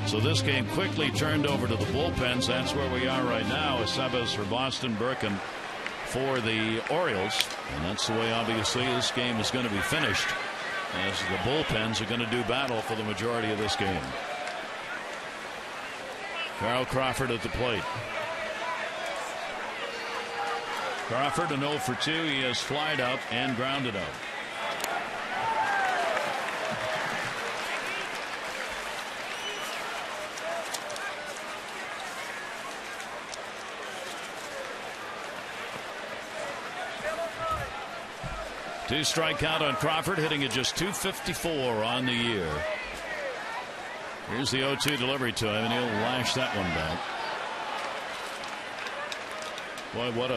So this game quickly turned over to the bullpens. That's where we are right now. Aceves for Boston, Birkin for the Orioles. And that's the way, obviously, this game is going to be finished, as the bullpens are going to do battle for the majority of this game. Carl Crawford at the plate. Crawford an 0 for 2. He has flied out and grounded out. Two strike count on Crawford, hitting at just .254 on the year. Here's the 0-2 delivery to him, and he'll lash that one back. Boy, what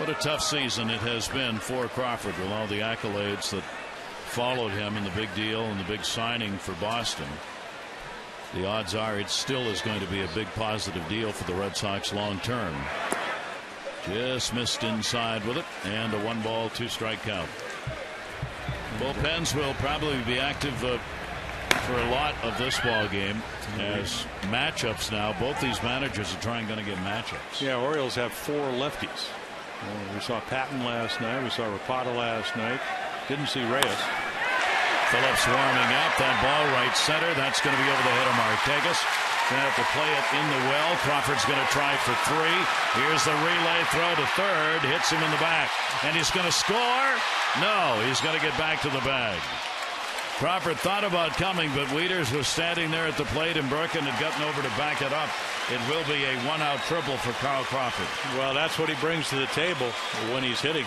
a tough season it has been for Crawford, with all the accolades that followed him and the big deal and the big signing for Boston. The odds are it still is going to be a big positive deal for the Red Sox long term. Just missed inside with it, and a 1-ball, 2-strike count. Bullpens will probably be active for a lot of this ball game as matchups now. Both these managers are going to get matchups. Yeah, Orioles have 4 lefties. We saw Patton last night. We saw Rapata last night. Didn't see Reyes. Phillips warming up. That ball right center. That's going to be over the head of Martegas. Going to have to play it in the well. Crawford's going to try for 3. Here's the relay throw to third. Hits him in the back. And he's going to score. No, he's going to get back to the bag. Crawford thought about coming, but Wieters was standing there at the plate, and Berken had gotten over to back it up. It will be a 1-out triple for Carl Crawford. Well, that's what he brings to the table when he's hitting.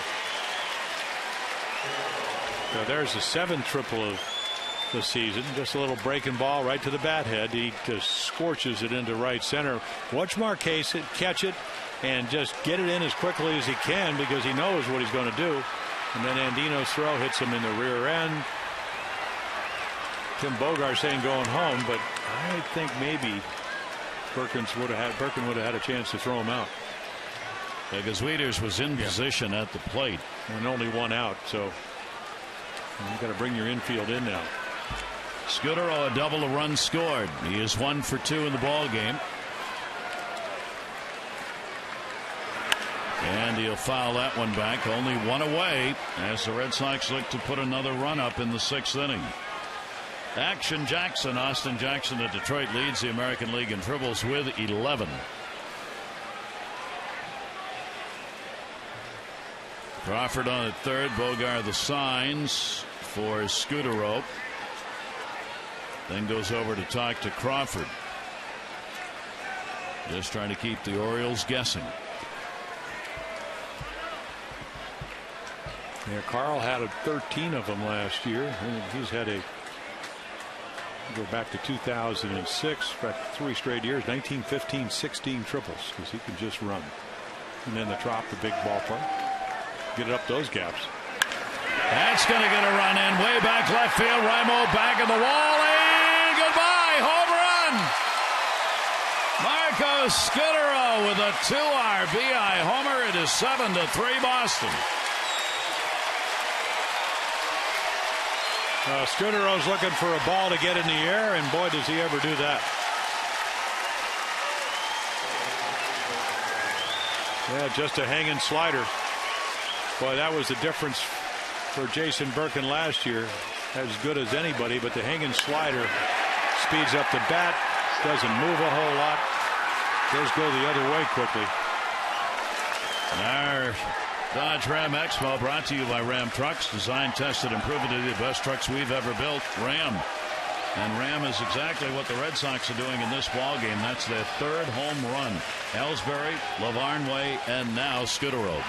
So there's the 7th triple of the season. Just a little breaking ball right to the bat head. He just scorches it into right center. Watch Marquez catch it and just get it in as quickly as he can, because he knows what he's going to do. And then Andino's throw hits him in the rear end. Tim Bogart saying going home, but I think maybe Berken would have had a chance to throw him out. Because Wieters was in position at the plate. And only 1 out, so you got to bring your infield in now. Scudero, a double, a run scored. He is 1 for 2 in the ball game. And he'll foul that one back. Only 1 away as the Red Sox look to put another run up in the 6th inning. Action Jackson. Austin Jackson of Detroit leads the American League in triples with 11. Crawford on at third. Bogart the signs for Scudero. Then goes over to talk to Crawford. Just trying to keep the Orioles guessing. Yeah, Carl had 13 of them last year. He's had go back to 2006, back 3 straight years, 1915, 16 triples, because he can just run. And then the drop, the big ballpark, get it up those gaps. That's going to get a run in way back left field. Raimo back of the wall, and goodbye, home run. Marco Scudero with a 2 RBI homer. It is 7-3 Boston. Scudero's looking for a ball to get in the air, and boy, does he ever do that. Yeah, just a hanging slider. Boy, that was the difference for Jason Berken last year. As good as anybody, but the hanging slider speeds up the bat, doesn't move a whole lot, does go the other way quickly. Our Dodge Ram Expo brought to you by Ram Trucks. Designed, tested, and proven to be the best trucks we've ever built. Ram. And Ram is exactly what the Red Sox are doing in this ball game. That's their 3rd home run. Ellsbury, Lavarnway, and now Scudero.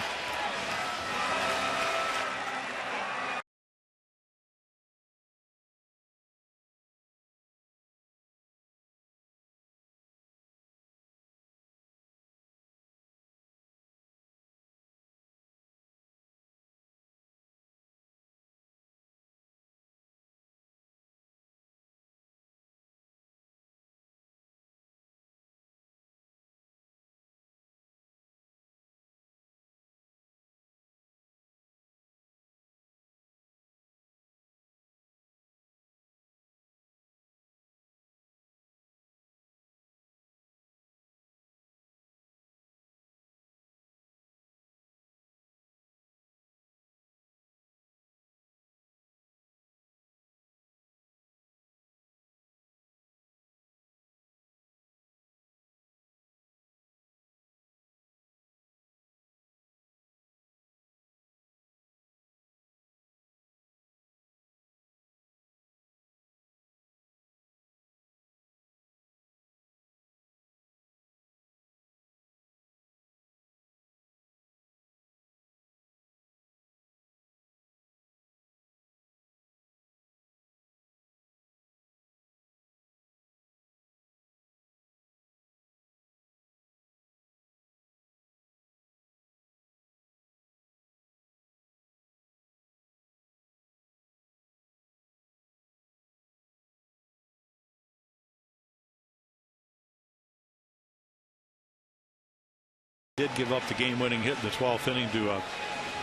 Did give up the game-winning hit in the 12th inning to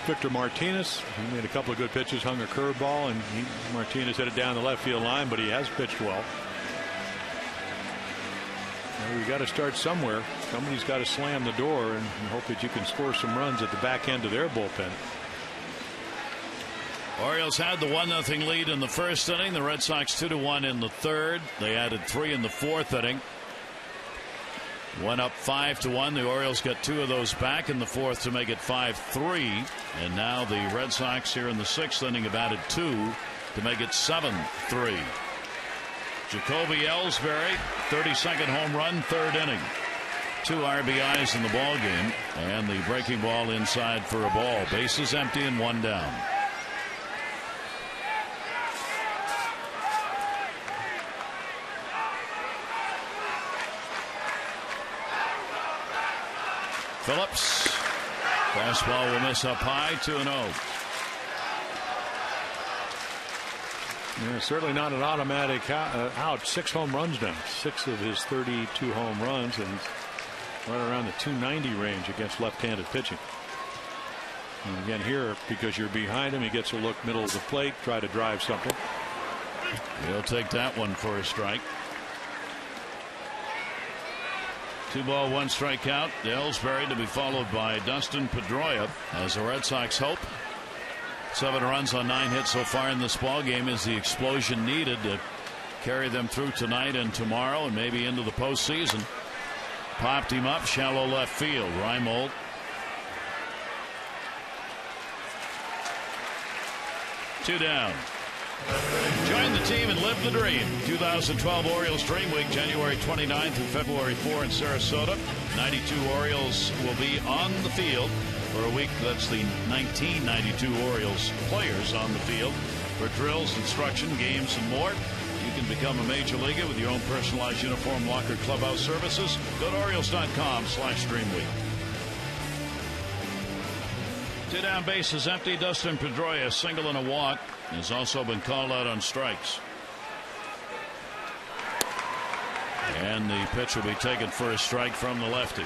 Victor Martinez. He made a couple of good pitches, hung a curveball, and Martinez hit it down the left field line, but he has pitched well. We got to start somewhere. Somebody's got to slam the door and hope that you can score some runs at the back end of their bullpen. Orioles had the 1-0 lead in the first inning. The Red Sox 2-1 in the third. They added 3 in the fourth inning. Went up 5-1. The Orioles got 2 of those back in the fourth to make it 5-3. And now the Red Sox here in the sixth inning have added 2 to make it 7-3. Jacoby Ellsbury, 32nd home run, third inning. 2 RBIs in the ball game, and the breaking ball inside for a ball. Bases empty and 1 down. Phillips. Fastball will miss up high, 2-0. Yeah, certainly not an automatic out. 6 home runs now. 6 of his 32 home runs, and right around the 290 range against left-handed pitching. And again here, because you're behind him, he gets a look middle of the plate, try to drive something. He'll take that one for a strike. 2 ball, 1 strikeout. Ellsbury to be followed by Dustin Pedroia as the Red Sox hope. 7 runs on 9 hits so far in this ball game is the explosion needed to carry them through tonight and tomorrow and maybe into the postseason. Popped him up shallow left field. Reimold. Two down. Join the team and live the dream. 2012 Orioles Dream Week, January 29th through February 4 in Sarasota. 92 Orioles will be on the field for a week. That's the 1992 Orioles players on the field for drills, instruction, games, and more. You can become a major leaguer with your own personalized uniform, locker, clubhouse services. Go to Orioles.com/dreamweek. 2 down, bases empty. Dustin Pedroia, single and a walk, has also been called out on strikes. And the pitch will be taken for a strike from the lefty.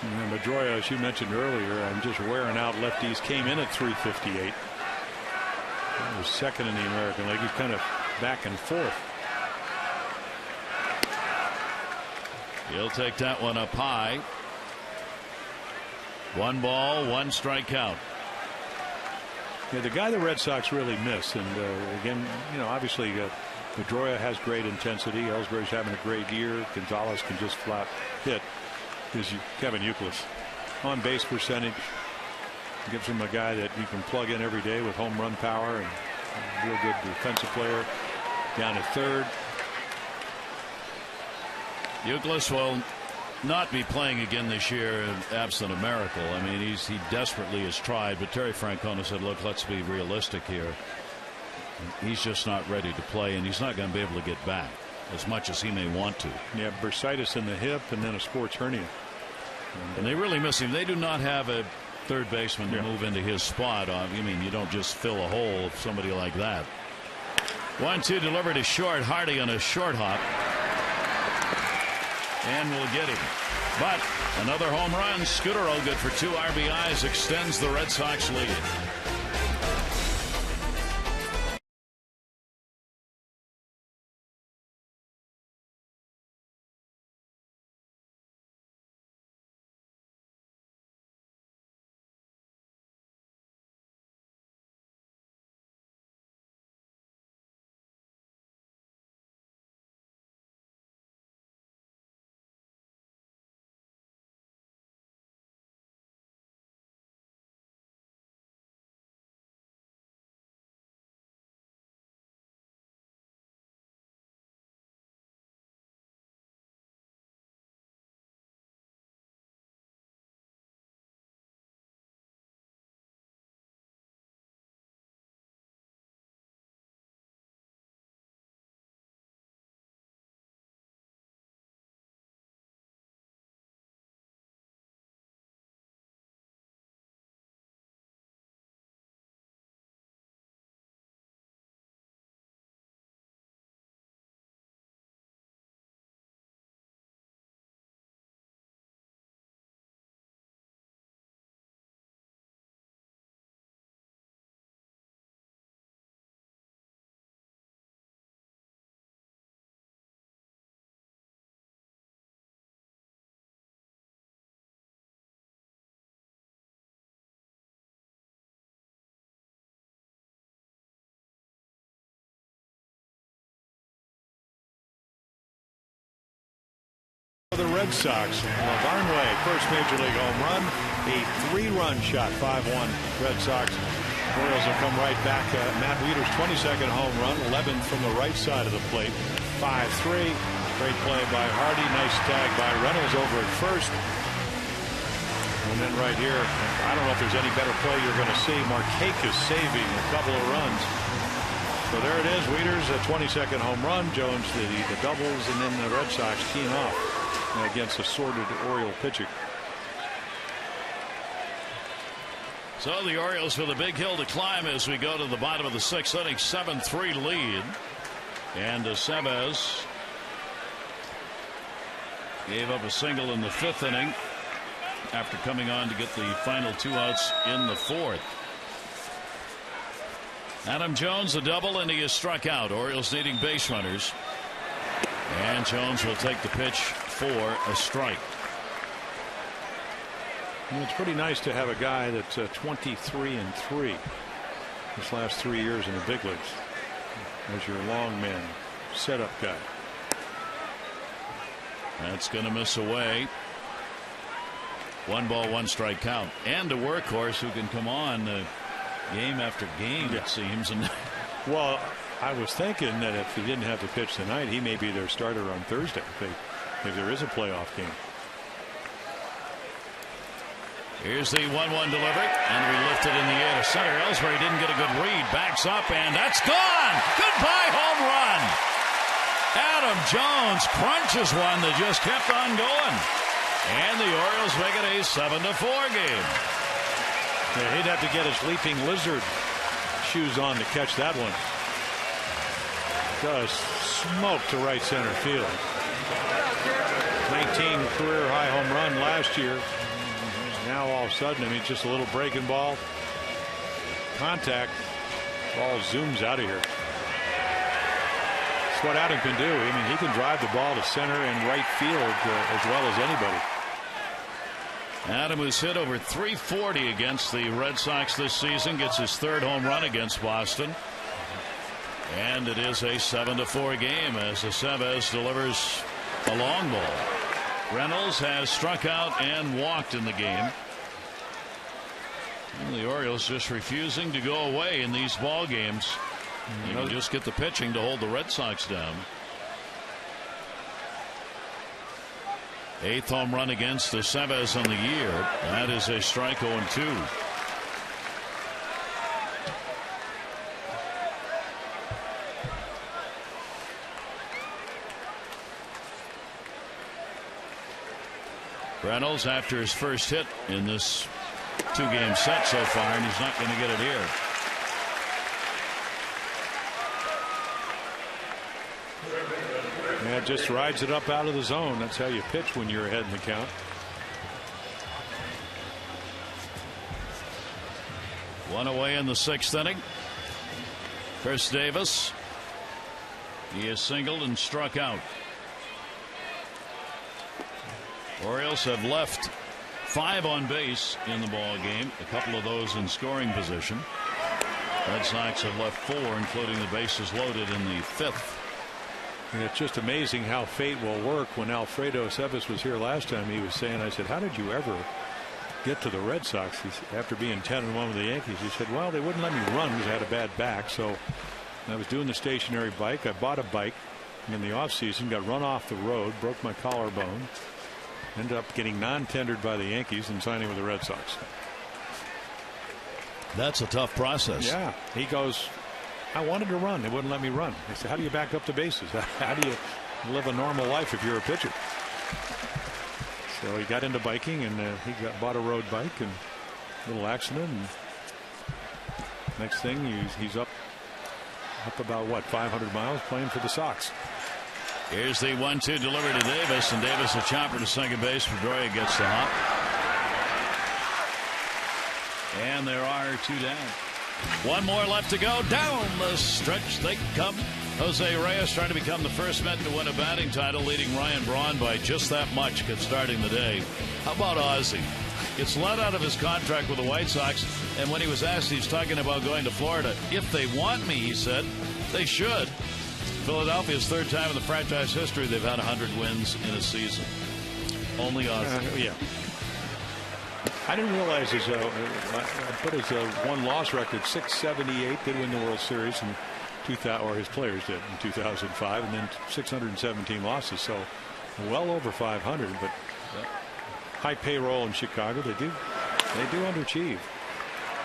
And Pedroia, as you mentioned earlier, I'm just wearing out lefties. Came in at 358. He was second in the American League. He's kind of back and forth. He'll take that one up high. 1 ball, 1 strikeout. Yeah, the guy the Red Sox really miss, and again, you know, obviously Pedroia has great intensity. Ellsbury's having a great year. Gonzalez can just flat hit. Is Kevin Youkilis. On base percentage gives him a guy that you can plug in every day with home run power and a real good defensive player. Down at third. Youkilis will not be playing again this year absent a miracle. I mean, he desperately has tried, but Terry Francona said, look, let's be realistic here. He's just not ready to play, and he's not going to be able to get back as much as he may want to. Yeah, bursitis in the hip and then a sports hernia. And they really miss him. They do not have a third baseman to move into his spot. I mean, you don't just fill a hole with somebody like that. 1-2 delivered to short. Hardy on a short hop. And will get him. But another home run. Scutaro good for 2 RBIs, extends the Red Sox lead. Red Sox. Barnway, first Major League home run. A 3-run shot, 5-1 Red Sox. Orioles will come right back. Matt Wieters' 22nd home run, 11th from the right side of the plate. 5-3. Great play by Hardy. Nice tag by Reynolds over at first. And then right here, I don't know if there's any better play you're going to see. Markakis saving a couple of runs. So there it is. Wieters, a 22nd home run. Jones the doubles, and then the Red Sox team off against assorted Oriole pitching. So the Orioles with a big hill to climb as we go to the bottom of the 6th inning. 7-3 lead. And Aceves gave up a single in the 5th inning after coming on to get the final 2 outs in the 4th. Adam Jones a double, and he is struck out. Orioles needing base runners. And Jones will take the pitch for a strike. It's pretty nice to have a guy that's 23-3 this last 3 years in the big leagues as your long man setup guy. That's going to miss away. 1 ball, 1 strike count. And a workhorse who can come on game after game, it seems. And well, I was thinking that if he didn't have to pitch tonight, he may be their starter on Thursday if there is a playoff game. Here's the 1-1 delivery, and we lift it in the air to center. Ellsbury didn't get a good read. Backs up, and that's gone. Goodbye, home run. Adam Jones crunches one that just kept on going. And the Orioles make it a 7-4 game. Yeah, he'd have to get his leaping lizard shoes on to catch that one. Just smoked to right center field. 19 career high home run last year. Now all of a sudden, I mean, just a little breaking ball. Contact. Ball zooms out of here. That's what Adam can do. I mean, he can drive the ball to center and right field as well as anybody. Adam has hit over 340 against the Red Sox this season. Gets his 3rd home run against Boston. And it is a 7-4 game as Aceves delivers a long ball. Reynolds has struck out and walked in the game. And the Orioles just refusing to go away in these ball games. You know, just get the pitching to hold the Red Sox down. 8th home run against Aceves on the year. That is a strike 0-2. Reynolds after his first hit in this 2-game set so far, and he's not going to get it here. Yeah, just rides it up out of the zone. That's how you pitch when you're ahead in the count. One away in the 6th inning. Chris Davis. He is singled and struck out. Orioles have left 5 on base in the ball game, a couple of those in scoring position. Red Sox have left 4, including the bases loaded in the 5th. And it's just amazing how fate will work. When Alfredo Aceves was here last time, he was saying, I said, how did you ever get to the Red Sox after being 10-1 with the Yankees? He said, well, they wouldn't let me run because I had a bad back. So I was doing the stationary bike. I bought a bike in the offseason, got run off the road, broke my collarbone. Ended up getting non-tendered by the Yankees and signing with the Red Sox. That's a tough process. Yeah. He goes, I wanted to run. They wouldn't let me run. I said, how do you back up the bases? How do you live a normal life if you're a pitcher? So he got into biking, and he bought a road bike, and a little accident. And next thing, he's up about, what, 500 miles playing for the Sox. Here's the 1-2 delivery to Davis, and Davis a chopper to second base. Pedroia gets the hop. And there are 2 down. 1 more left to go. Down the stretch they come. Jose Reyes trying to become the first Met to win a batting title, leading Ryan Braun by just that much starting the day. How about Ozzie? Gets let out of his contract with the White Sox, and when he was asked, he's talking about going to Florida. If they want me, he said, they should. Philadelphia's 3rd time in the franchise history they've had 100 wins in a season. Only Aussie. Yeah. I didn't realize his I put his one-loss record 678. Did win the World Series in 2000, or his players did in 2005, and then 617 losses. So well over 500. But high payroll in Chicago. They do underachieve.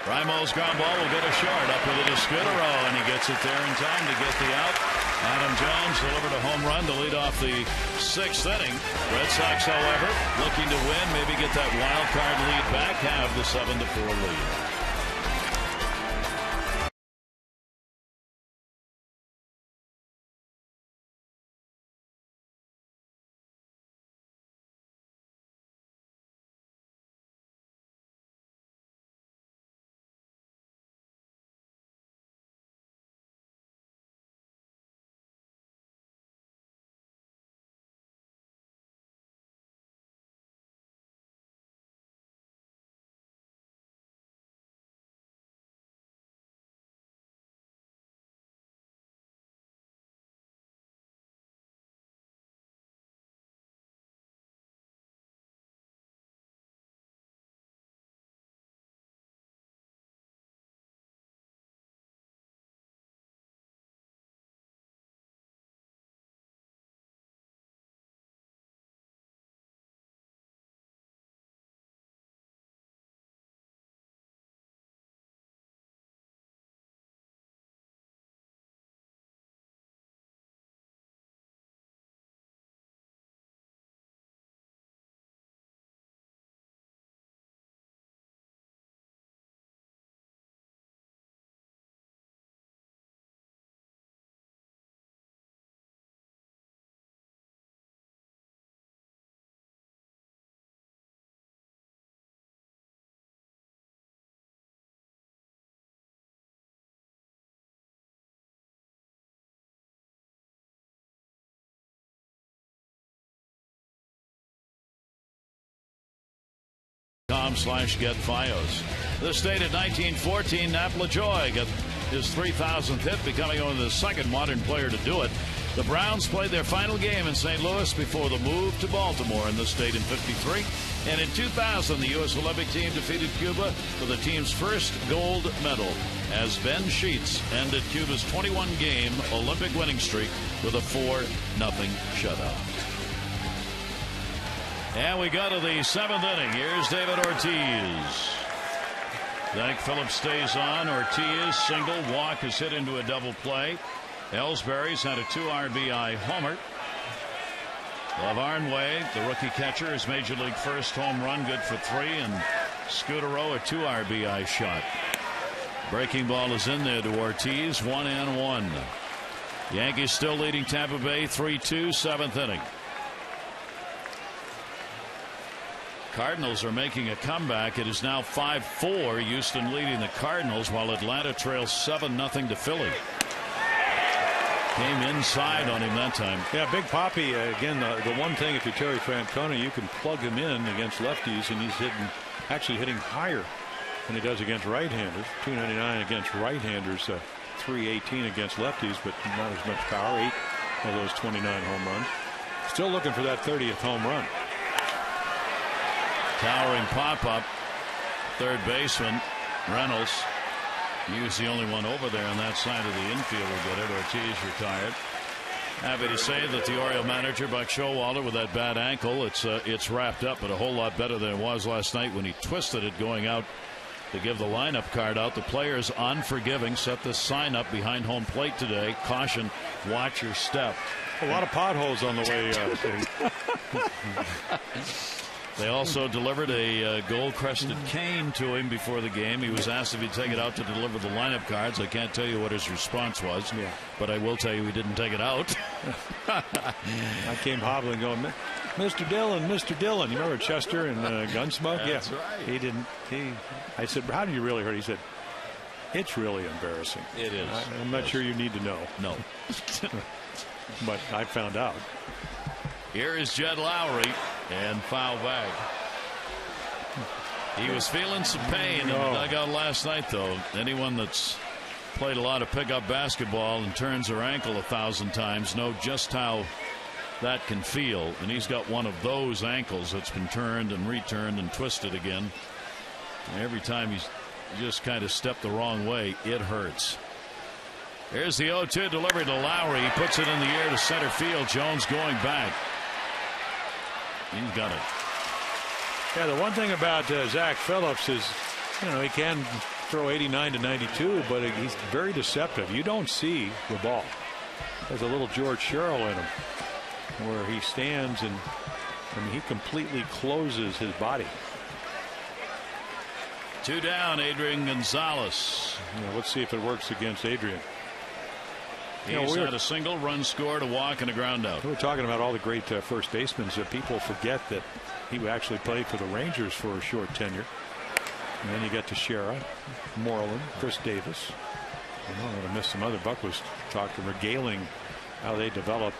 Rimo's ground ball will get a short up with it to Scudero, and he gets it there in time to get the out. Adam Jones delivered a home run to lead off the 6th inning. Red Sox, however, looking to win, maybe get that wild card lead back, have the 7-4 lead. .com/GetFios. This date in 1914, Nap LaJoie got his 3,000th hit, becoming only the second modern player to do it. The Browns played their final game in St. Louis before the move to Baltimore in this state in '53. And in 2000, the U.S. Olympic team defeated Cuba for the team's first gold medal, as Ben Sheets ended Cuba's 21-game Olympic winning streak with a 4-0 shutout. And we go to the 7th inning. Here's David Ortiz. Zach Phillips stays on. Ortiz single. Walk is hit into a double play. Ellsbury's had a 2 RBI homer. Lavarn Way, the rookie catcher, his major league first home run, good for 3. And Scudero, a 2 RBI shot. Breaking ball is in there to Ortiz. 1-1. Yankees still leading Tampa Bay 3-2, 7th inning. Cardinals are making a comeback. It is now 5-4. Houston leading the Cardinals while Atlanta trails 7-0 to Philly. Came inside on him that time. Yeah, Big Papi, again, the one thing, if you're Terry Francona, you can plug him in against lefties, and he's actually hitting higher than he does against right-handers. 299 against right-handers, 318 against lefties, but not as much power. 8 of those 29 home runs. Still looking for that 30th home run. Towering pop-up. Third baseman Reynolds. He was the only one over there on that side of the infield who did it. Ortiz retired. Happy to say that the Oriole manager, Buck Showalter, with that bad ankle, it's wrapped up, but a whole lot better than it was last night when he twisted it going out to give the lineup card out. The players, unforgiving, set the sign up behind home plate today. Caution, watch your step. A lot of potholes on the way out. They also delivered a gold-crested cane to him before the game. He was asked if he'd take it out to deliver the lineup cards. I can't tell you what his response was, but I will tell you he didn't take it out. I came hobbling going, Mr. Dillon, Mr. Dillon. You remember Chester and Gunsmoke? That's right. He didn't. I said, how did you really hurt? He said, it's really embarrassing. It is. I'm not sure you need to know. No. But I found out. Here is Jed Lowry, and foul back. He was feeling some pain in the dugout last night, though. Anyone that's played a lot of pickup basketball and turns their ankle 1,000 times know just how that can feel, and he's got one of those ankles that's been turned and returned and twisted again. And every time he's just kind of stepped the wrong way, it hurts. Here's the 0-2 delivery to Lowry. He puts it in the air to center field. Jones going back. He's got it. Yeah, the one thing about Zach Phillips is, he can throw 89 to 92, but he's very deceptive. You don't see the ball. There's a little George Sherrill in him, where he stands and he completely closes his body. 2 down, Adrian Gonzalez. Let's see if it works against Adrian. He's had a single, run scored, a walk, and a ground out. We're talking about all the great first basemen. People forget that he actually played for the Rangers for a short tenure. And then you got Teixeira, Moreland, Chris Davis. I'm going to miss some other. Buck was regaling how they develop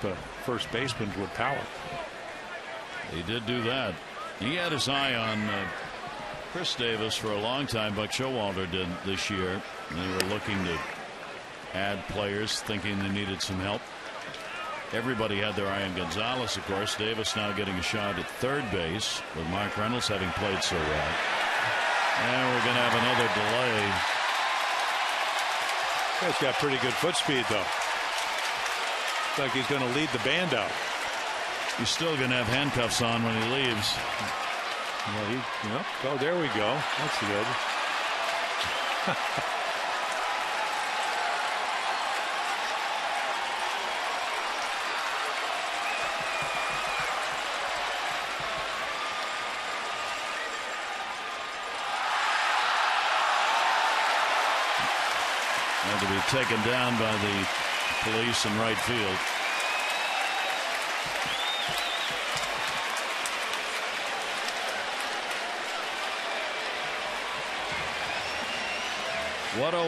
first basemen with power. He did do that. He had his eye on Chris Davis for a long time. Buck Showalter did this year. And they were looking to add players, thinking they needed some help. Everybody had their eye on Gonzalez, of course. Davis now getting a shot at third base with Mark Reynolds having played so well. And we're going to have another delay. He's got pretty good foot speed, though. Looks like he's going to lead the band out. He's still going to have handcuffs on when he leaves. Oh, there we go. That's good. Had to be taken down by the police in right field.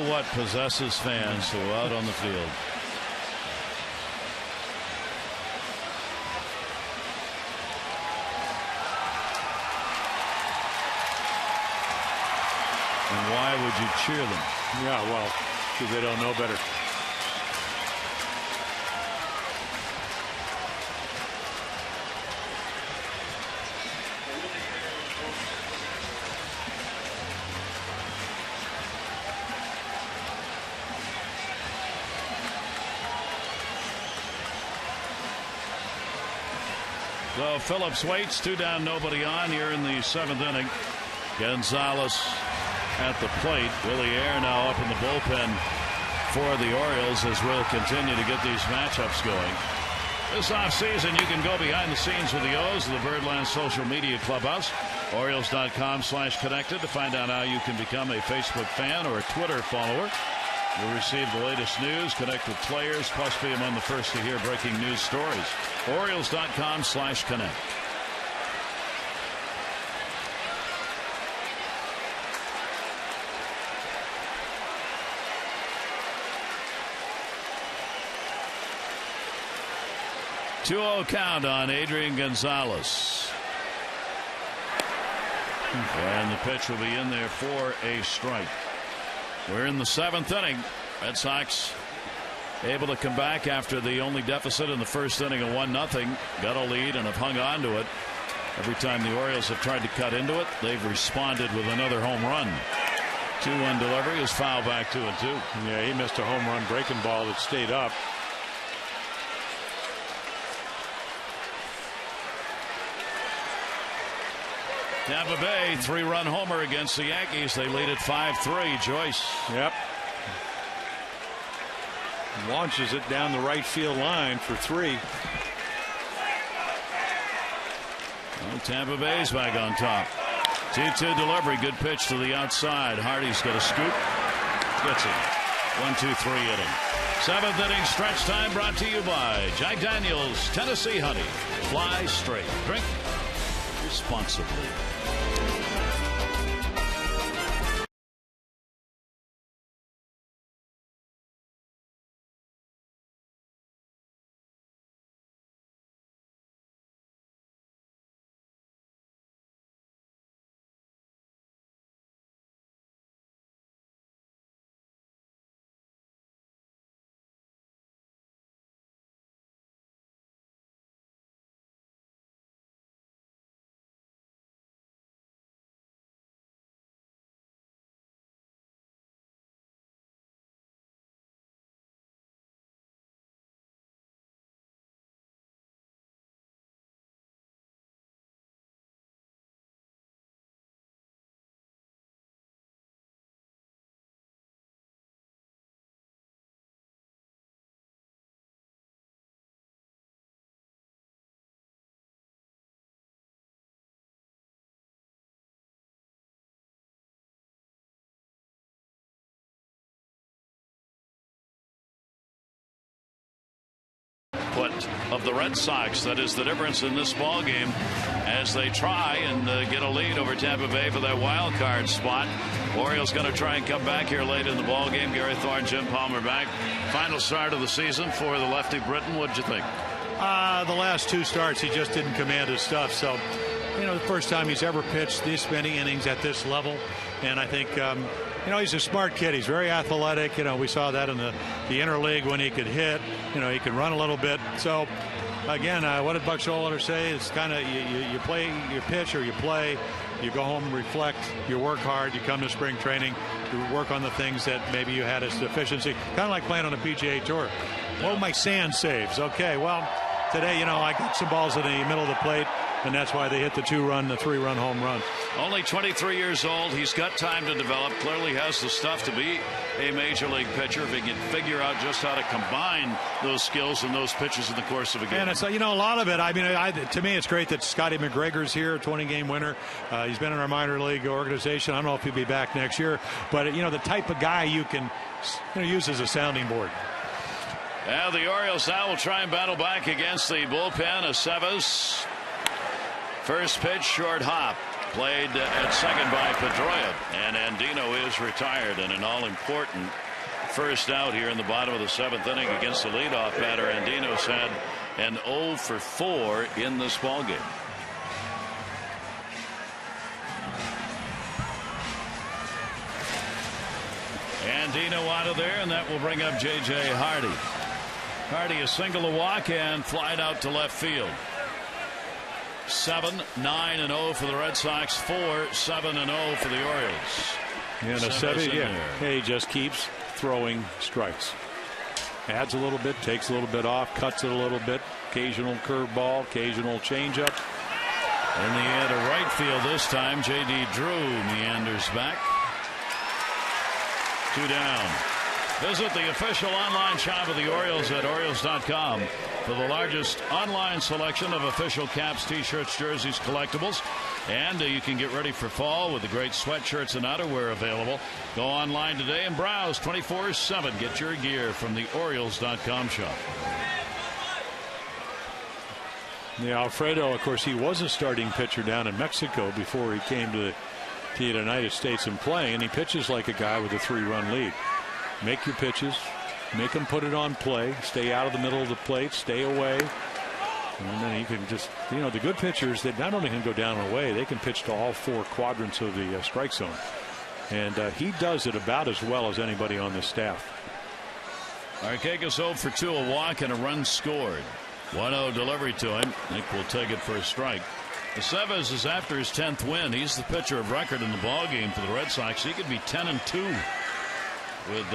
What possesses fans who are out on the field? And why would you cheer them? Yeah, well, because they don't know better. So Phillips waits, 2 down, nobody on here in the 7th inning. Gonzalez at the plate. Willie Air now up in the bullpen for the Orioles as we'll continue to get these matchups going. This offseason, you can go behind the scenes with the O's of the Birdland Social Media Clubhouse. Orioles.com/connected to find out how you can become a Facebook fan or a Twitter follower. You'll receive the latest news, connect with players, plus be among the first to hear breaking news stories. Orioles.com/connect. Two-0 count on Adrian Gonzalez. And the pitch will be in there for a strike. We're in the 7th inning. Red Sox able to come back after the only deficit in the first inning of 1-0. Got a lead and have hung on to it. Every time the Orioles have tried to cut into it, they've responded with another home run. 2-1 delivery is foul back 2-2. Yeah, he missed a home run breaking ball that stayed up. Tampa Bay 3-run homer against the Yankees. They lead at 5-3. Joyce. Yep. Launches it down the right field line for 3. Well, Tampa Bay's back on top. 2-2 delivery. Good pitch to the outside. Hardy's got a scoop. Gets it. 1-2-3 inning. 7th inning stretch time brought to you by Jack Daniels Tennessee Honey. Fly straight. Drink responsibly. foot of the Red Sox. That is the difference in this ball game as they try and get a lead over Tampa Bay for that wild card spot. Orioles going to try and come back here late in the ball game. Gary Thorne, Jim Palmer back. Final start of the season for the lefty Britain. What'd you think? The last 2 starts, he just didn't command his stuff. So, the first time he's ever pitched this many innings at this level. And I think, he's a smart kid. He's very athletic. We saw that in the interleague when he could hit. He could run a little bit. So, again, what did Buck Showalter say? It's kind of you play, you pitch or you play. You go home, reflect, you work hard, you come to spring training, you work on the things that maybe you had as deficiency. Kind of like playing on a PGA Tour. Oh, my sand saves. Okay, well, today, I got some balls in the middle of the plate, and that's why they hit the 3-run home run. Only 23 years old. He's got time to develop. Clearly has the stuff to be a major league pitcher if he can figure out just how to combine those skills and those pitches in the course of a game. And it's, a lot of it. To me, it's great that Scotty McGregor's here, 20-game winner. He's been in our minor league organization. I don't know if he'll be back next year, but the type of guy you can use as a sounding board. Now the Orioles now will try and battle back against the bullpen. Aceves. First pitch, short hop. Played at second by Pedroia. And Andino is retired. And an all-important first out here in the bottom of the 7th inning against the leadoff batter. Andino's had an 0 for 4 in this ballgame. Andino out of there, and that will bring up J.J. Hardy. Hardy a single, a walk, and flied out to left field. 7-9-0 for the Red Sox. 4-7-0 for the Orioles. And Aceves, he just keeps throwing strikes. Adds a little bit, takes a little bit off, cuts it a little bit. Occasional curveball, occasional changeup. In the air to right field this time. J.D. Drew meanders back. 2 down. Visit the official online shop of the Orioles at Orioles.com for the largest online selection of official caps, t-shirts, jerseys, collectibles. And you can get ready for fall with the great sweatshirts and outerwear available. Go online today and browse 24/7. Get your gear from the Orioles.com shop. Yeah, Alfredo, of course, he was a starting pitcher down in Mexico before he came to the United States and play, and he pitches like a guy with a 3-run lead. Make your pitches, make them put it on play, stay out of the middle of the plate, stay away. And then you can just, the good pitchers, they not only can go down and away, they can pitch to all 4 quadrants of the strike zone. And he does it about as well as anybody on the staff. Markakis 0 for 2, a walk and a run scored. 1-0 delivery to him. Nick will take it for a strike. Aceves is after his 10th win. He's the pitcher of record in the ballgame for the Red Sox. He could be 10-2 with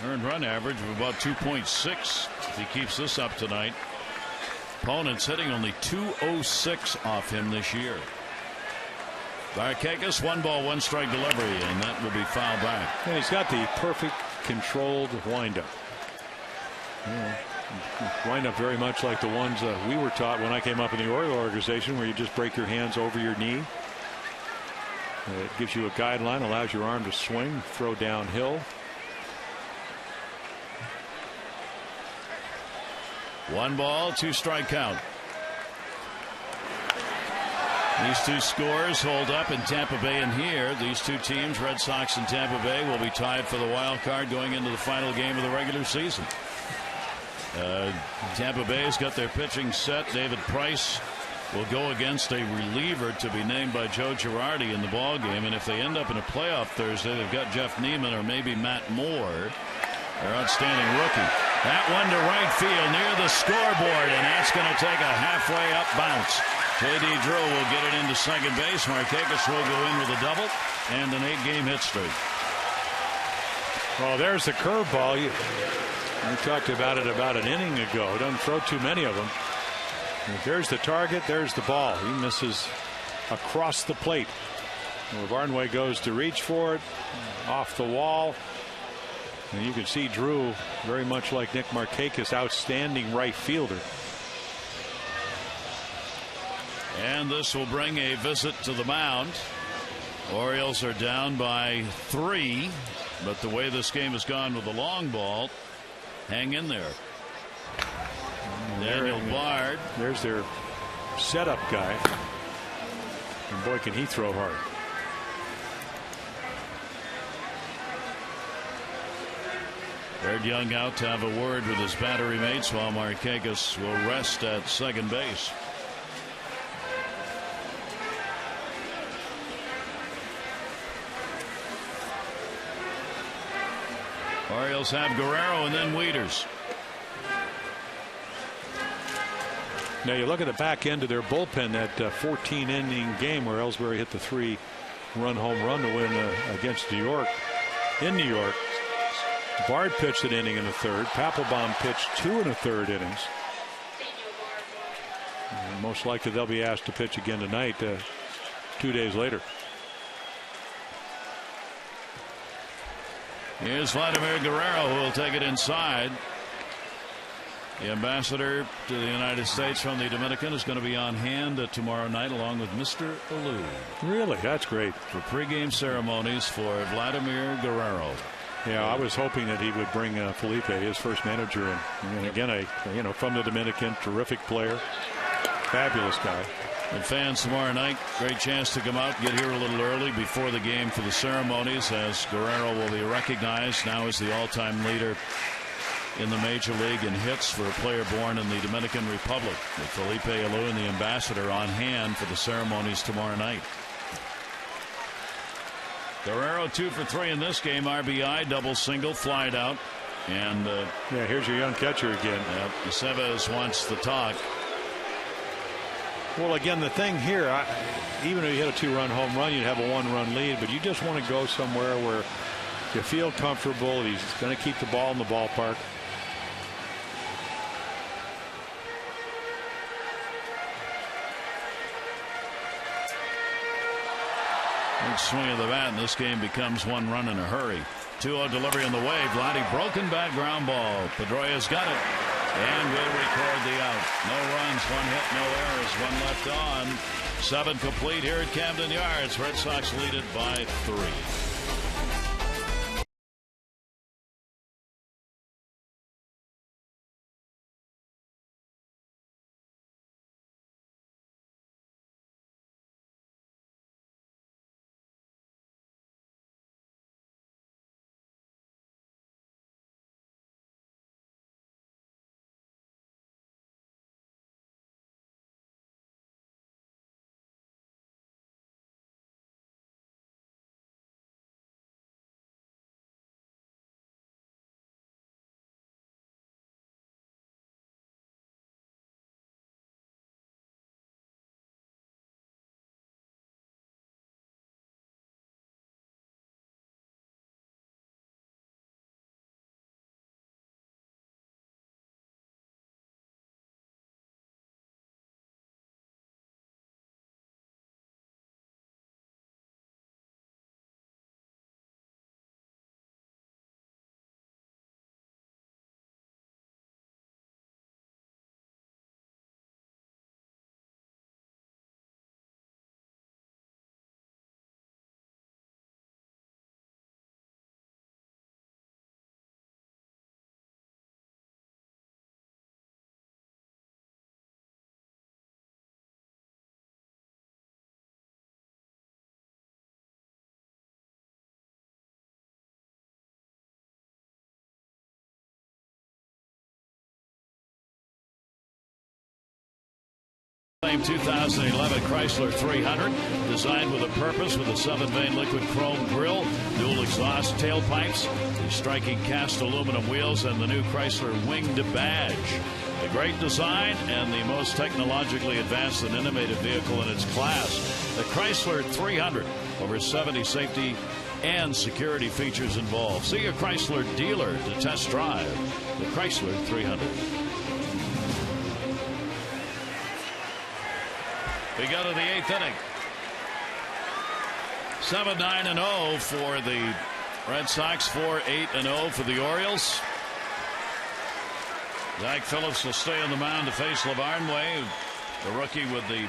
earned run average of about 2.6 if he keeps this up tonight. Opponents hitting only 206 off him this year. Markakis, 1 ball, 1 strike delivery, and that will be fouled back. And he's got the perfect controlled windup. Wind up very much like the ones we were taught when I came up in the Oriole organization, where you just break your hands over your knee. It gives you a guideline, allows your arm to swing, throw downhill. 1 ball, 2 strike count. These 2 scores hold up in Tampa Bay and here. These 2 teams, Red Sox and Tampa Bay, will be tied for the wild card going into the final game of the regular season. Tampa Bay's got their pitching set. David Price will go against a reliever to be named by Joe Girardi in the ballgame. And if they end up in a playoff Thursday, they've got Jeff Neiman or maybe Matt Moore, their outstanding rookie. That one to right field near the scoreboard, and that's going to take a halfway up bounce. J.D. Drew will get it into second base. Markakis will go in with a double and an 8-game hit streak. Well, there's the curveball. We talked about it about an inning ago. Doesn't throw too many of them. And there's the target. There's the ball. He misses across the plate. Well, Barnway goes to reach for it. Off the wall. And you can see Drew, very much like Nick Markakis, outstanding right fielder. And this will bring a visit to the mound. Orioles are down by 3. But the way this game has gone with the long ball, hang in there. Daniel Bard. There's their setup guy. And boy, can he throw hard. Ed Young out to have a word with his battery mates while Markakis will rest at second base. Orioles have Guerrero and then Wieters. Now you look at the back end of their bullpen, that 14-inning game where Ellsbury hit the 3-run home run to win against New York. In New York, Bard pitched an inning in the third. Papelbon pitched 2 1/3 innings. And most likely they'll be asked to pitch again tonight, 2 days later. Here's Vladimir Guerrero, who will take it inside. The ambassador to the United States from the Dominican is going to be on hand tomorrow night along with Mr. Alou. Really? That's great. For pregame ceremonies for Vladimir Guerrero. Yeah, I was hoping that he would bring Felipe, his first manager, in. And again, from the Dominican, terrific player, fabulous guy. And fans tomorrow night, great chance to come out, get here a little early before the game for the ceremonies, as Guerrero will be recognized now as the all-time leader in the major league in hits for a player born in the Dominican Republic, with Felipe Alou and the ambassador on hand for the ceremonies tomorrow night. Guerrero 2 for 3 in this game. RBI, double single, flied out. And yeah, here's your young catcher again. Aceves wants the talk. Well, again, the thing here, even if you hit a 2-run home run, you'd have a 1-run lead, but you just want to go somewhere where you feel comfortable. He's going to keep the ball in the ballpark. Big swing of the bat, and this game becomes 1 run in a hurry. 2-0 delivery on the way. Vladdy broken bat ground ball. Pedroia's got it and will record the out. No runs, 1 hit, no errors, 1 left on. 7 complete here at Camden Yards. Red Sox lead it by 3. Same 2011 Chrysler 300, designed with a purpose, with a 7-vein liquid chrome grille, dual exhaust tailpipes, the striking cast aluminum wheels, and the new Chrysler winged badge. A great design and the most technologically advanced and innovative vehicle in its class. The Chrysler 300, over 70 safety and security features involved. See a Chrysler dealer to test drive the Chrysler 300. We go to the 8th inning. 7-9-0 for the Red Sox. 4-8-0 for the Orioles. Zach Phillips will stay on the mound to face Lavarnway, the rookie with the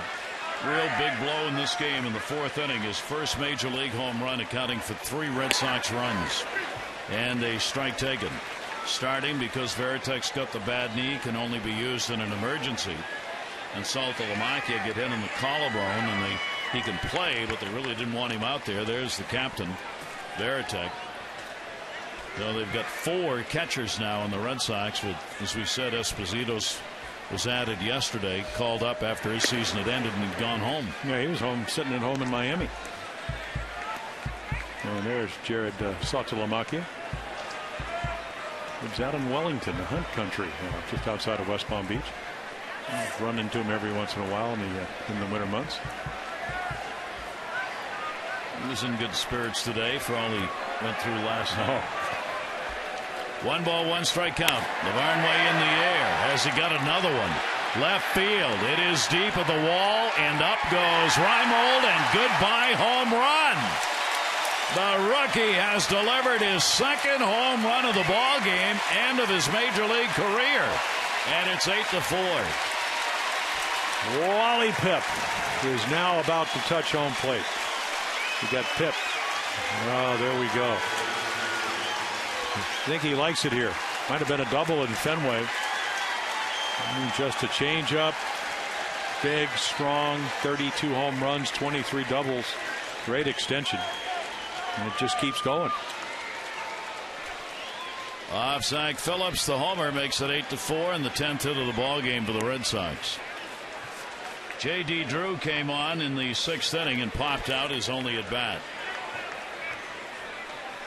real big blow in this game in the 4th inning. His first major league home run, accounting for 3 Red Sox runs and a strike taken. starting because Veritek's got the bad knee, can only be used in an emergency. And Saltalamacchia get hit in the collarbone, and he can play, but they really didn't want him out there. There's the captain, Veritek. So they've got 4 catchers now in the Red Sox, with, as we said, Esposito's was added yesterday, called up after his season had ended and he'd gone home. Yeah, he was home, sitting at home in Miami. And there's Jared Saltalamacchia. Lives out in Wellington, the Hunt country, just outside of West Palm Beach. Run into him every once in a while in the winter months. He was in good spirits today for all he went through last night. 1 ball, 1 strike count. Lavarnway in the air. Has he got another one? Left field. It is deep at the wall, and up goes Reimold, and goodbye home run. The rookie has delivered his 2nd home run of the ball game and of his major league career, and it's 8-4. Wally Pipp is now about to touch home plate. You got Pipp. Oh, there we go. I think he likes it here. Might have been a double in Fenway. Just a changeup. Big, strong, 32 home runs, 23 doubles. Great extension. And it just keeps going. Off Zach Phillips, the homer, makes it 8-4 and the 10th hit of the ball game for the Red Sox. J.D. Drew came on in the 6th inning and popped out his only at bat.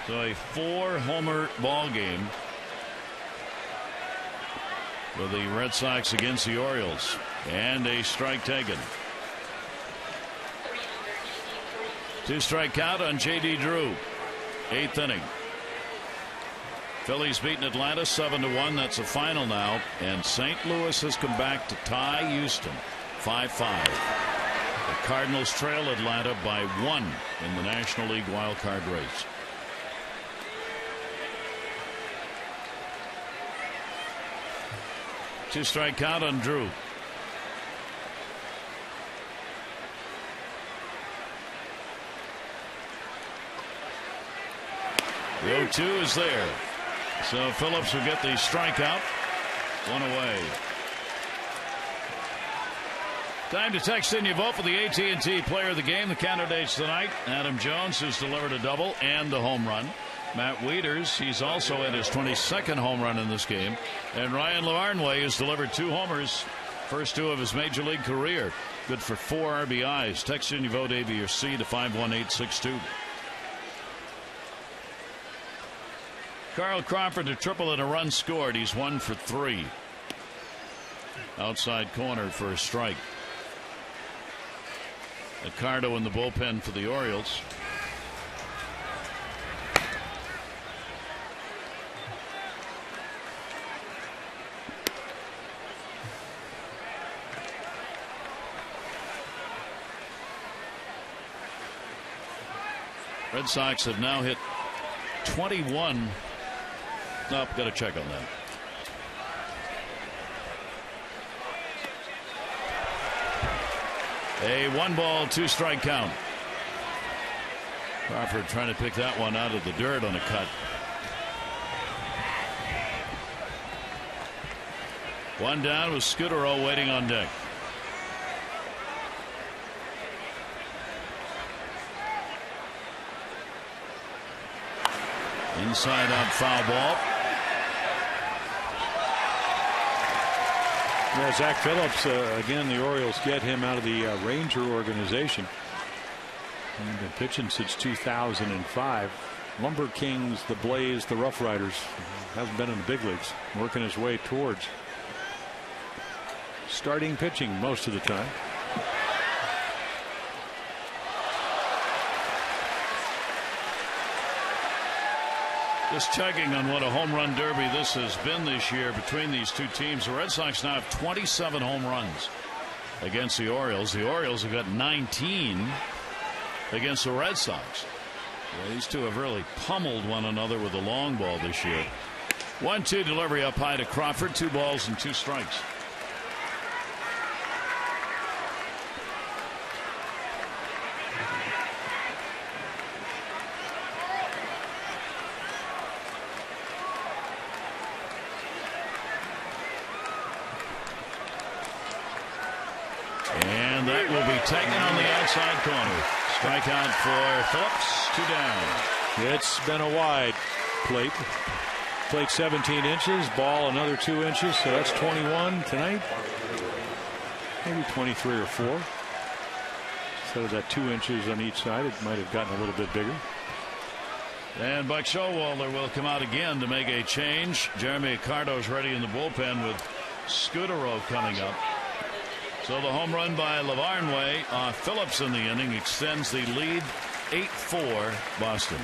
So a 4-homer ball game for the Red Sox against the Orioles, and a strike taken. 2-strike count on J.D. Drew. 8th inning. Phillies beating Atlanta 7-1. That's a final now, and St. Louis has come back to tie Houston 5-5. The Cardinals trail Atlanta by 1 in the National League wild card race. Two-strike count on Drew. The 0-2 is there. So Phillips will get the strikeout. 1 away. Time to text in your vote for the AT&T Player of the Game. The candidates tonight: Adam Jones, who's delivered a double and a home run. Matt Wieters, he's also at his 22nd home run in this game. And Ryan Lavarnway has delivered 2 homers, first 2 of his major league career. Good for 4 RBIs. Text in your vote, A, B, or C, to 51862. Carl Crawford, a triple and a run scored. He's 1 for 3. Outside corner for a strike. Accardo in the bullpen for the Orioles. Red Sox have now hit 21. Nope, got to check on that. A 1-ball, 2-strike count. Crawford trying to pick that one out of the dirt on a cut. One down with Scudero waiting on deck. Inside out foul ball. Yeah, Zach Phillips, again, the Orioles get him out of the Ranger organization. And been pitching since 2005. Lumber Kings, the Blaze, the Rough Riders. Hasn't been in the big leagues. Working his way towards starting pitching most of the time. Just checking on what a home run derby this has been this year between these two teams. The Red Sox now have 27 home runs against the Orioles. The Orioles have got 19 against the Red Sox. Yeah, these two have really pummeled one another with a long ball this year. 1-2 delivery up high to Crawford. 2 balls and 2 strikes. taken on the outside corner. Strikeout for Phillips. 2 down. It's been a wide plate. Plate 17 inches. Ball another 2 inches. So that's 21 tonight. Maybe 23 or 4. So that 2 inches on each side. It might have gotten a little bit bigger. And Buck Showalter will come out again to make a change. Jeremy Accardo's ready in the bullpen with Scudero coming up. So the home run by Lavarnway off Phillips in the inning extends the lead 8-4 Boston.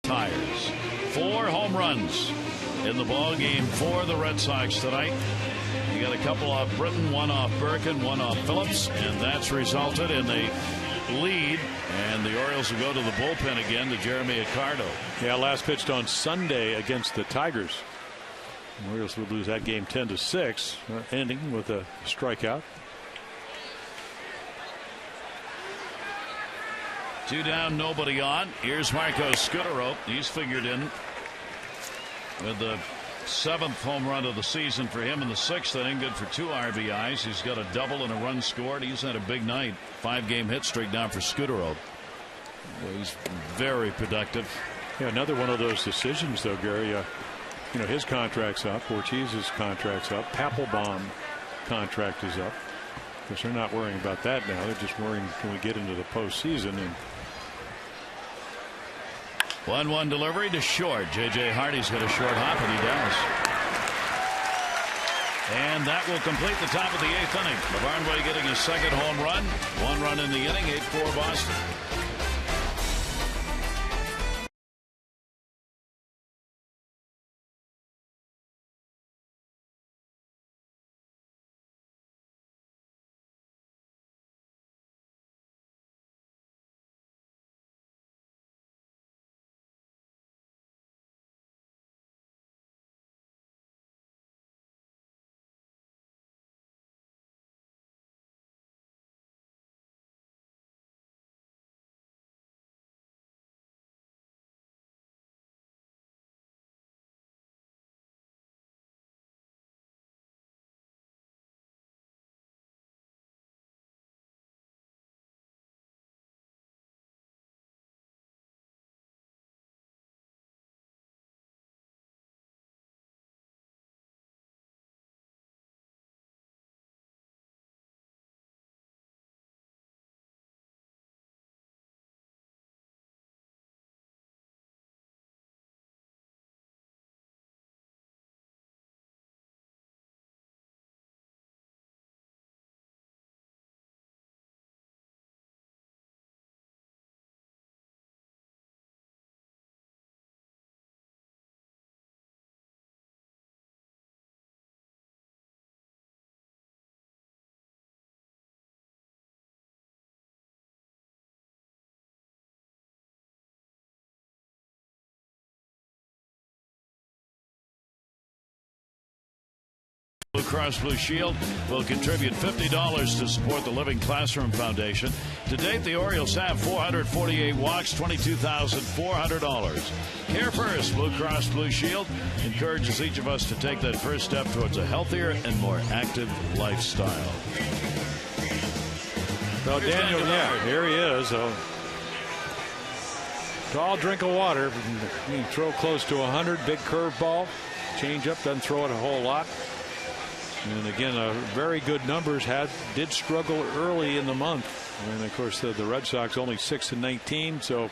Tires. 4 home runs in the ball game for the Red Sox tonight. You got a couple off Britton, 1 off Birkin, 1 off Phillips, and that's resulted in the lead. And the Orioles will go to the bullpen again to Jeremy Accardo. Yeah, last pitched on Sunday against the Tigers. The Orioles would lose that game 10-6, ending with a strikeout. 2 down, nobody on. Here's Marco Scudero. He's figured in with the 7th home run of the season for him in the 6th inning. Good for 2 RBIs. He's got a double and a run scored. He's had a big night. 5-game hit streak down for Scudero. Well, he's very productive. Yeah, another one of those decisions, though, Gary. You know, his contract's up. Ortiz's contract's up. Papelbon contract is up. Because they're not worrying about that now. They're just worrying, can we get into the postseason? And 1-1 delivery to short. J.J. Hardy's got a short hop, and he does. And that will complete the top of the 8th inning. Lavarnway getting his 2nd home run. 1 run in the inning. 8-4 Boston. Blue Cross Blue Shield will contribute $50 to support the Living Classroom Foundation. To date, the Orioles have 448 walks, $22,400. Care First Blue Cross Blue Shield encourages each of us to take that first step towards a healthier and more active lifestyle. So Daniel, here he is. Tall drink of water. He throw close to 100. Big curveball. Change up, doesn't throw it a whole lot. And again, very good numbers. Did struggle early in the month, and of course the Red Sox only 6-19. So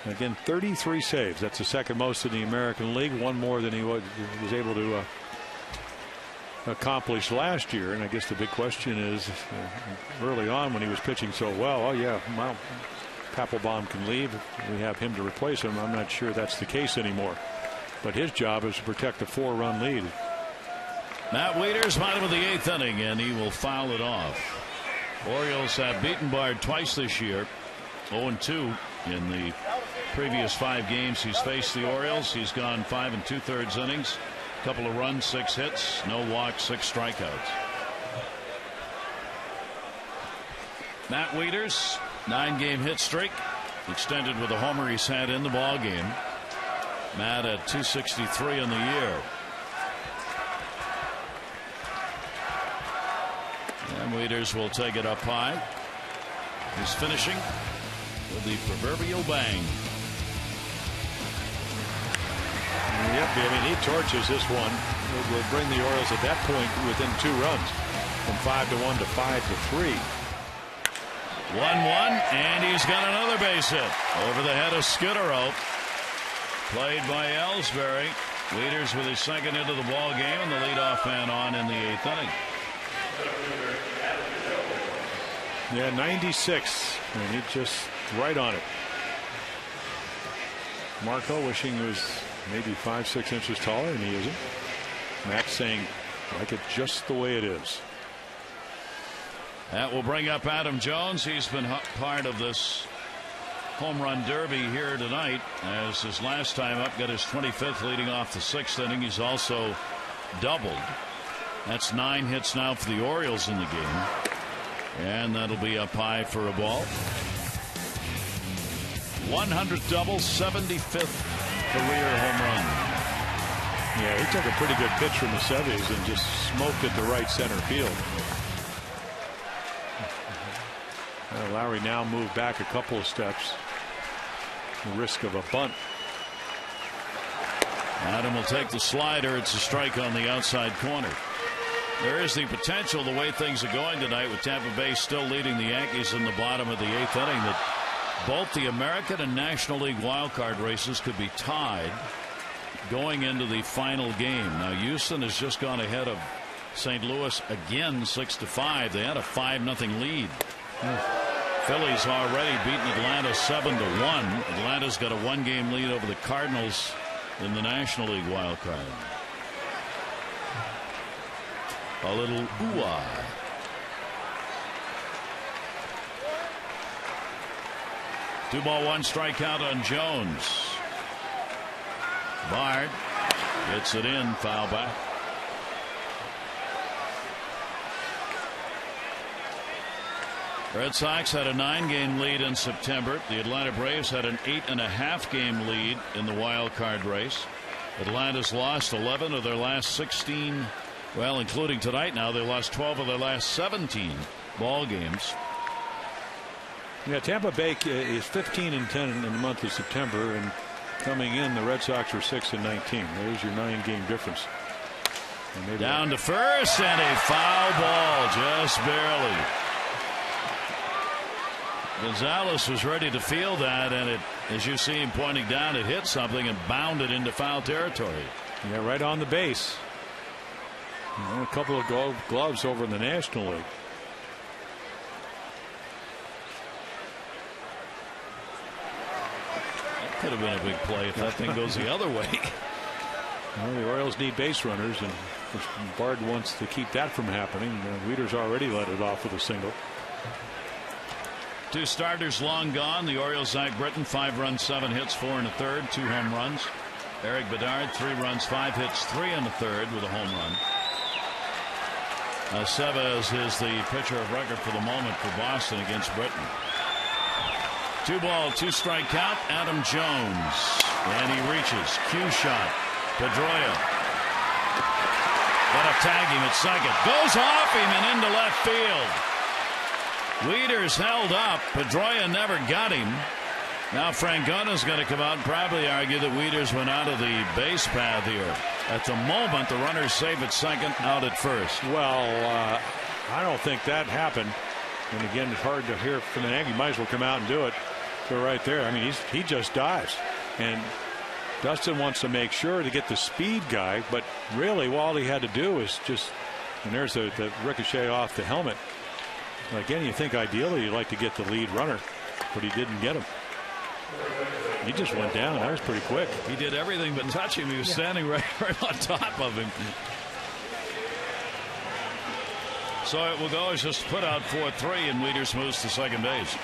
again, 33 saves. That's the second most in the American League. One more than he was able to accomplish last year. And I guess the big question is, early on when he was pitching so well, well, Papelbon can leave. We have him to replace him. I'm not sure that's the case anymore. But his job is to protect the 4-run lead. Matt Wieters, bottom of the 8th inning, and he will foul it off. Orioles have beaten Bard twice this year. 0-2 in the previous 5 games he's faced the Orioles. He's gone 5 2/3 innings. A couple of runs, 6 hits, no walks, 6 strikeouts. Matt Wieters, 9-game hit streak, extended with a homer he's had in the ball game. Matt at 263 in the year. And Wieters will take it up high. He's finishing with the proverbial bang. Yep, I mean, he torches this one. Will bring the Orioles at that point within 2 runs, from 5-1 to 5-3. 1-1, and he's got another base hit over the head of Scudero. Played by Ellsbury. Wieters with his second hit of the ball game, and the leadoff man on in the 8th inning. Yeah, 96, and he's just right on it. Marco wishing he was maybe 5-6 inches taller, and he isn't. Max saying, like it just the way it is. That will bring up Adam Jones. He's been part of this home run derby here tonight, as his last time up got his 25th leading off the 6th inning. He's also doubled. That's 9 hits now for the Orioles in the game, and that'll be up high for a ball. 100th double, 75th career home run. Yeah, he took a pretty good pitch from the 70s and just smoked it to right center field. Lowry now moved back a couple of steps. The risk of a bunt. Adam will take the slider. It's a strike on the outside corner. There is the potential, the way things are going tonight, with Tampa Bay still leading the Yankees in the bottom of the 8th inning, that both the American and National League wildcard races could be tied going into the final game. Now, Houston has just gone ahead of St. Louis again, 6-5. They had a 5-0 lead. Phillies already beaten Atlanta 7-1. Atlanta's got a 1-game lead over the Cardinals in the National League wild card. A little ooh-ah. Two ball, 1 strikeout on Jones. Bard gets it in, foul back. Red Sox had a 9-game lead in September. The Atlanta Braves had an 8.5-game lead in the wild card race. Atlanta's lost 11 of their last 16, well, including tonight now. They lost 12 of their last 17 ball games. Yeah, Tampa Bay is 15-10 in the month of September, and coming in, the Red Sox are 6-19. There's your 9-game difference. Down to first, and a foul ball, just barely. Gonzalez was ready to field that, and it, as you see him pointing down, it hit something and bounded into foul territory. Yeah, right on the base. A couple of gloves over in the National League. That could have been a big play if that thing goes the other way. Well, the Orioles need base runners, and Bard wants to keep that from happening. Wieters already let it off with a single. 2 starters long gone. The Orioles, Zach Britton, 5 runs, 7 hits, 4 1/3, 2 home runs. Eric Bedard, 3 runs, 5 hits, 3 1/3 with a home run. Severs is the pitcher of record for the moment for Boston against Britain. 2-ball, 2-strike count. Adam Jones, and he reaches. Cue shot. Pedroia. Got to tag him at second. Goes off him and into left field. Wieters held up. Pedroia never got him. Now Francona's going to come out and probably argue that Wieters went out of the base path here. At the moment, the runner's safe at second, out at first. Well, I don't think that happened. And again, it's hard to hear from the angle. He might as well come out and do it. So right there, I mean, he just dives. And Dustin wants to make sure to get the speed guy, but really all he had to do is just, and there's the ricochet off the helmet. Again, you think ideally you'd like to get the lead runner, but he didn't get him. He just went down. That was pretty quick. He did everything but touch him. He was standing right on top of him. So it will go as just put out 4-3, and Wieters moves to second base.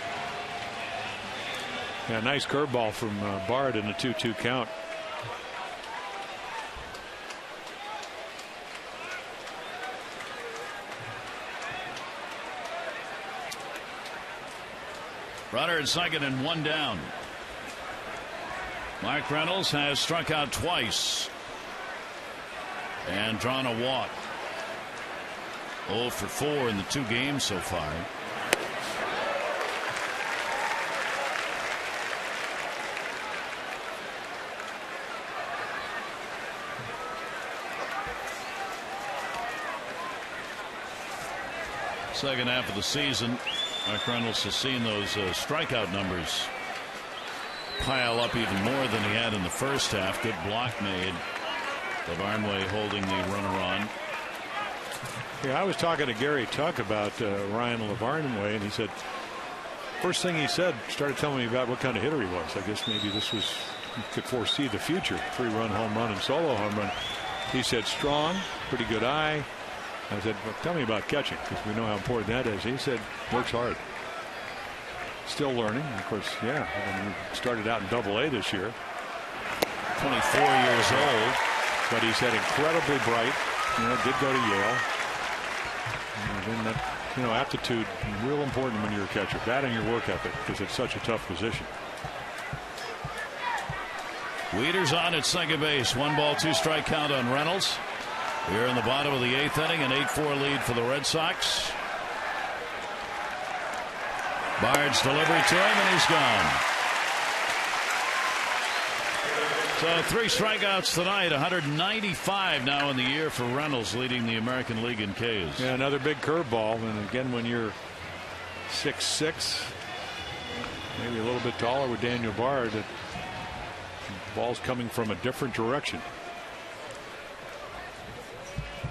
Yeah, nice curveball from Bard in a 2-2 count. Runner at second and one down. Mark Reynolds has struck out twice and drawn a walk. 0 for 4 in the 2 games so far. Second half of the season, Mark Reynolds has seen those strikeout numbers pile up even more than he had in the first half. Good block made. Lavarnway holding the runner on. Yeah, I was talking to Gary Tuck about Ryan Lavarnway, and he said, first thing he said, started telling me about what kind of hitter he was. I guess maybe this was, you could foresee the future. 3-run home run and solo home run. He said strong, pretty good eye. I said, well, tell me about catching, because we know how important that is. He said, works hard. Still learning. Of course, yeah. I mean, he started out in Double-A this year. 24 years old. But he said incredibly bright. You know, did go to Yale. And then that, you know, aptitude, real important when you're a catcher. That and your work ethic, because it's such a tough position. Wieters on at second base. 1-ball, 2-strike count on Reynolds. We're in the bottom of the 8th inning, an 8-4 lead for the Red Sox. Bard's delivery to him, and he's gone. So 3 strikeouts tonight, 195 now in the year for Reynolds, leading the American League in Ks. Yeah, another big curveball, and again, when you're 6'6", maybe a little bit taller with Daniel Bard, the ball's coming from a different direction.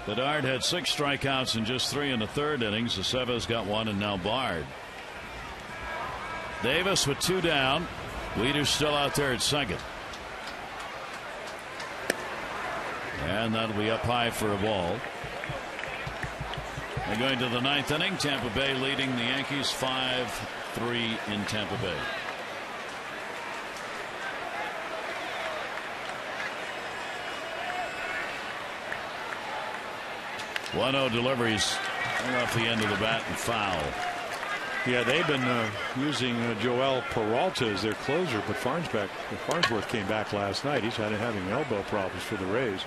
Bedard had 6 strikeouts in just 3 in the 3rd innings. Aceves got 1, and now Bard. Davis with 2 down. Wieters still out there at second. And that'll be up high for a ball. And going to the 9th inning, Tampa Bay leading the Yankees 5-3 in Tampa Bay. One-0 deliveries off the end of the bat and foul. Yeah, they've been using Joel Peralta as their closer, but Farnsworth came back last night. He's having elbow problems for the Rays.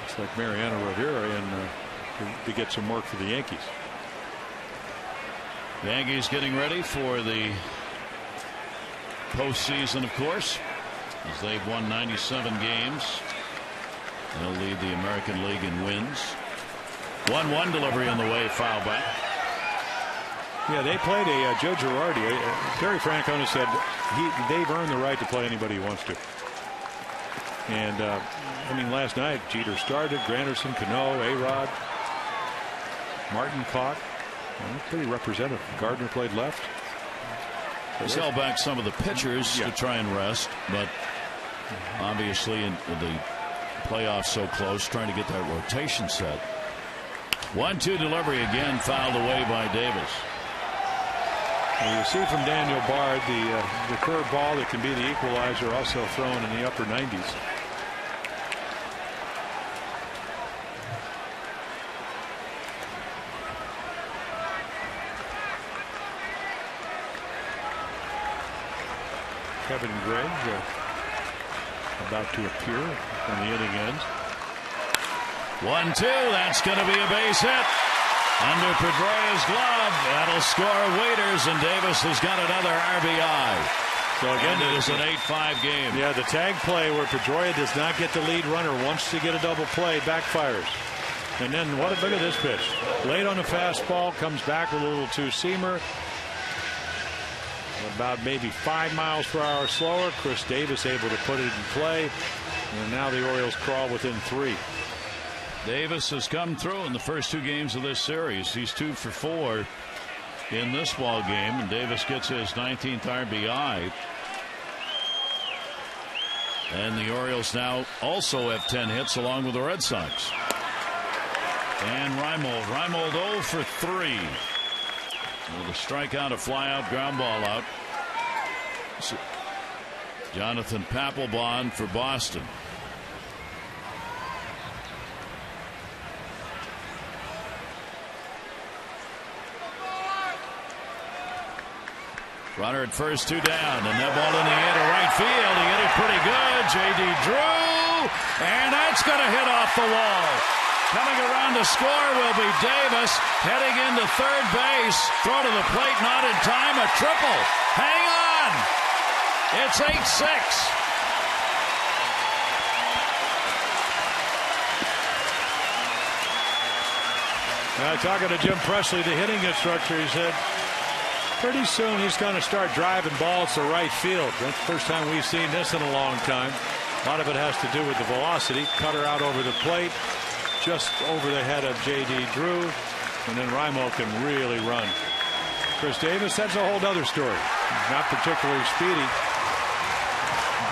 Looks like Mariano Rivera in to get some work for the Yankees. The Yankees getting ready for the postseason, of course, as they've won 97 games. They'll lead the American League in wins. 1-1 delivery on the way, foul back. Yeah, they played a Joe Girardi. Terry Francona said they've earned the right to play anybody who wants to. And I mean, last night Jeter started, Granderson, Cano, A-Rod, Martin caught. Pretty representative. Gardner played left. He's held back some of the pitchers to try and rest, but obviously in the playoffs so close, trying to get that rotation set. 1-2 delivery again, fouled away by Davis. Well, you see from Daniel Bard the curve ball that can be the equalizer, also thrown in the upper 90s. Kevin Gregg about to appear when the inning ends. 1-2. That's going to be a base hit. Under Pedroia's glove. That'll score Waiters, and Davis has got another RBI. So again, it is an 8-5 game. Yeah, the tag play where Pedroia does not get the lead runner, wants to get a double play, backfires. And then look at this pitch. Late on the fastball, comes back with a little two-seamer. About maybe 5 miles per hour slower. Chris Davis able to put it in play. And now the Orioles crawl within 3. Davis has come through in the first 2 games of this series. He's 2 for 4 in this ball game, and Davis gets his 19th RBI. And the Orioles now also have 10 hits along with the Red Sox. And Reimold 0 for 3 with a strikeout, a flyout, ground ball out. Jonathan Papelbon for Boston. Runner at first, 2 down, and that ball in the air to right field. He hit it pretty good. J.D. Drew, and that's going to hit off the wall. Coming around to score will be Davis, heading into third base. Throw to the plate, not in time. A triple. Hang on. It's 8-6. Now, talking to Jim Presley, the hitting instructor, he said, pretty soon he's going to start driving balls to right field. That's the first time we've seen this in a long time. A lot of it has to do with the velocity. Cutter out over the plate, just over the head of J.D. Drew, and then Reimold can really run. Chris Davis, that's a whole other story. Not particularly speedy.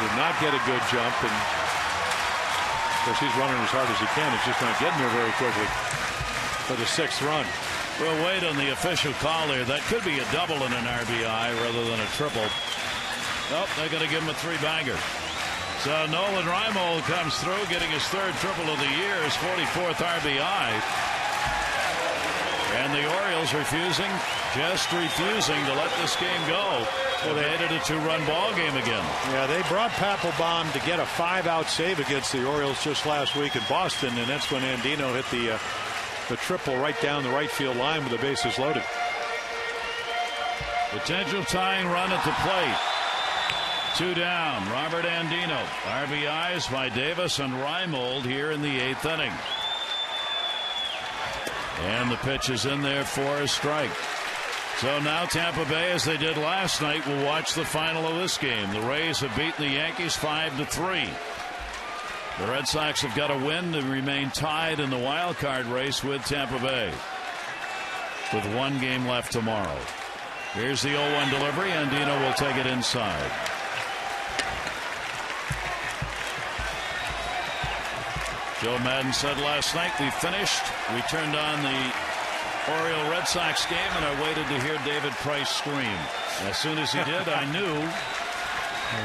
Did not get a good jump, and of course he's running as hard as he can. It's just not getting there very quickly for the 6th run. We'll wait on the official call here. That could be a double and an RBI rather than a triple. Nope, they're going to give him a 3-bagger. So Nolan Reimold comes through, getting his 3rd triple of the year, his 44th RBI. And the Orioles just refusing to let this game go. Well, they made it a 2-run ball game again. Yeah, they brought Papelbon to get a 5-out save against the Orioles just last week in Boston, and that's when Andino hit the triple right down the right field line with the bases loaded. Potential tying run at the plate. 2 down. Robert Andino. RBIs by Davis and Reimold here in the 8th inning. And the pitch is in there for a strike. So now Tampa Bay, as they did last night, will watch the final of this game. The Rays have beaten the Yankees 5-3. The Red Sox have got to win to remain tied in the wild card race with Tampa Bay, with 1 game left tomorrow. Here's the 0-1 delivery. Andino will take it inside. Joe Madden said last night, we finished. We turned on the Oriole Red Sox game, and I waited to hear David Price scream. As soon as he did, I knew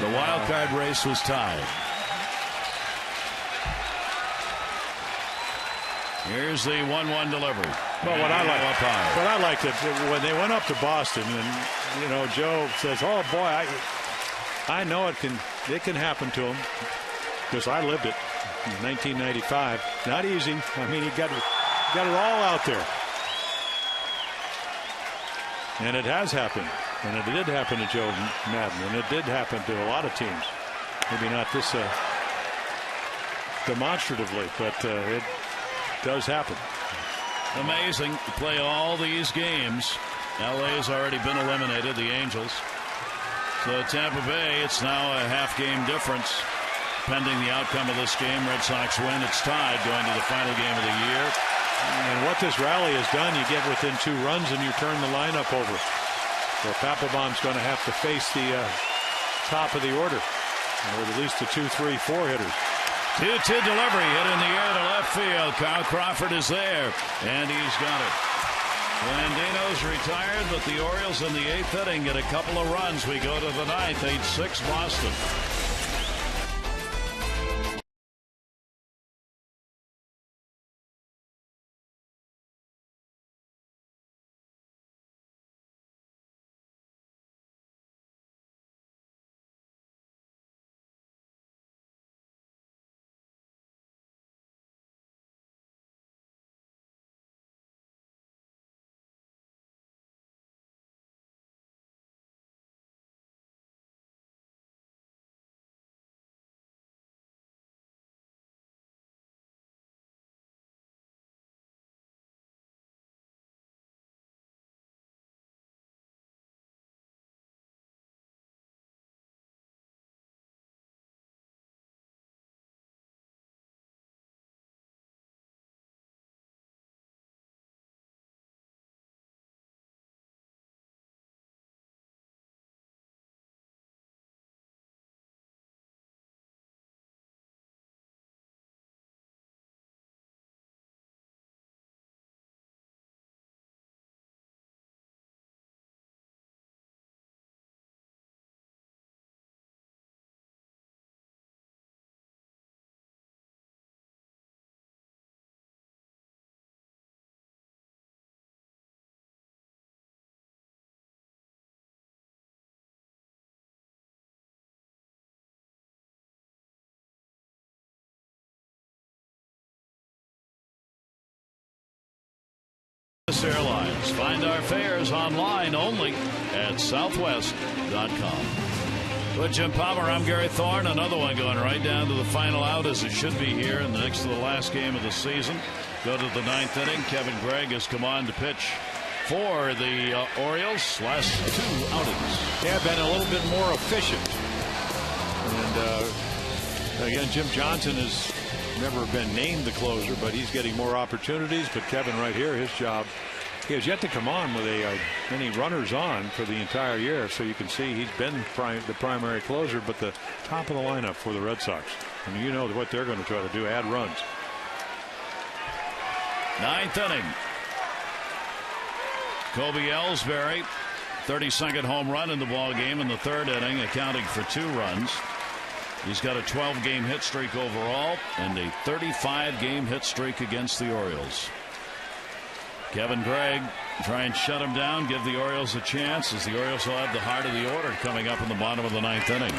the wild card race was tied. Here's the 1-1 delivery. Well, what I liked it when they went up to Boston, and Joe says, "Oh boy, I know it can happen to him because I lived it in 1995. Not easy. I mean, he got it all out there, and it has happened, and it did happen to Joe Madden, and it did happen to a lot of teams. Maybe not this demonstratively, but it does happen." Amazing to play all these games. LA's already been eliminated, the Angels. So Tampa Bay, it's now a half-game difference. Pending the outcome of this game, Red Sox win. It's tied going to the final game of the year. And what this rally has done, you get within 2 runs and you turn the lineup over. So Papelbon's going to have to face the top of the order, or at least the 2, 3, 4 hitters. 2-2 delivery, hit in the air to left field. Kyle Crawford is there, and he's got it. Andino's retired, but the Orioles in the 8th inning get a couple of runs. We go to the 9th, 8-6 Boston. Airlines. Find our fares online only at southwest.com. With Jim Palmer, I'm Gary Thorne. Another one going right down to the final out, as it should be here, and next to the last game of the season. Go to the 9th inning. Kevin Gregg has come on to pitch for the Orioles. Last 2 outings. They have been a little bit more efficient. And again, Jim Johnson has never been named the closer, but he's getting more opportunities. But Kevin right here, his job, he has yet to come on with any runners on for the entire year. So you can see he's been the primary closer, but the top of the lineup for the Red Sox. And you know what they're going to try to do, add runs. 9th inning. Kobe Ellsbury, 32nd home run in the ball game in the 3rd inning, accounting for 2 runs. He's got a 12-game hit streak overall and a 35-game hit streak against the Orioles. Kevin Gregg try and shut him down, give the Orioles a chance, as the Orioles will have the heart of the order coming up in the bottom of the 9th inning.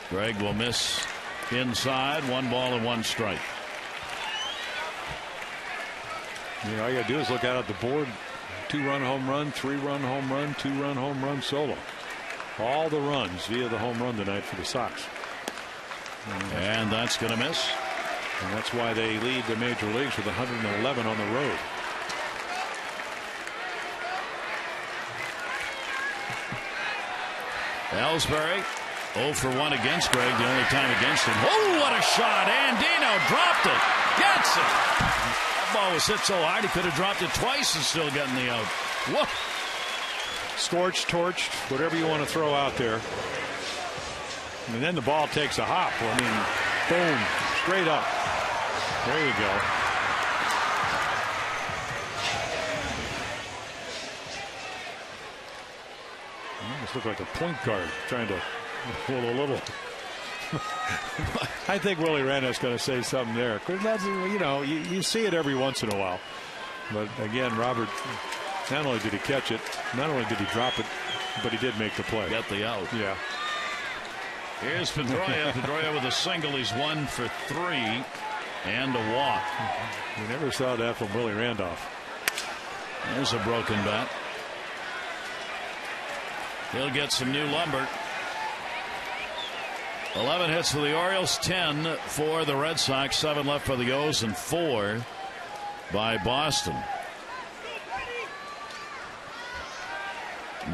Gregg will miss inside, 1 ball and 1 strike. All you got to do is look out at the board. 2-run home run, 3-run home run, 2-run home run solo. All the runs via the home run tonight for the Sox. And that's going to miss. And that's why they lead the major leagues with 111 on the road. Ellsbury 0 for 1 against Gregg, the only time against him. Oh, what a shot. Andino dropped it. Gets it. That ball was hit so hard he could have dropped it twice and still gotten the out. Whoa. Scorched, torched, whatever you want to throw out there. And then the ball takes a hop. I mean, boom, straight up. There you go. You almost look like a point guard trying to pull a little. I think Willie Randall's going to say something there. That's, you see it every once in a while. But again, Robert, not only did he catch it, not only did he drop it, but he did make the play. Got the out. Yeah. Here's Pedroia. Pedroia with a single. He's 1 for 3 and a walk. You never saw that from Willie Randolph. There's a broken bat. He'll get some new lumber. 11 hits for the Orioles, 10 for the Red Sox, 7 left for the O's, and 4 by Boston.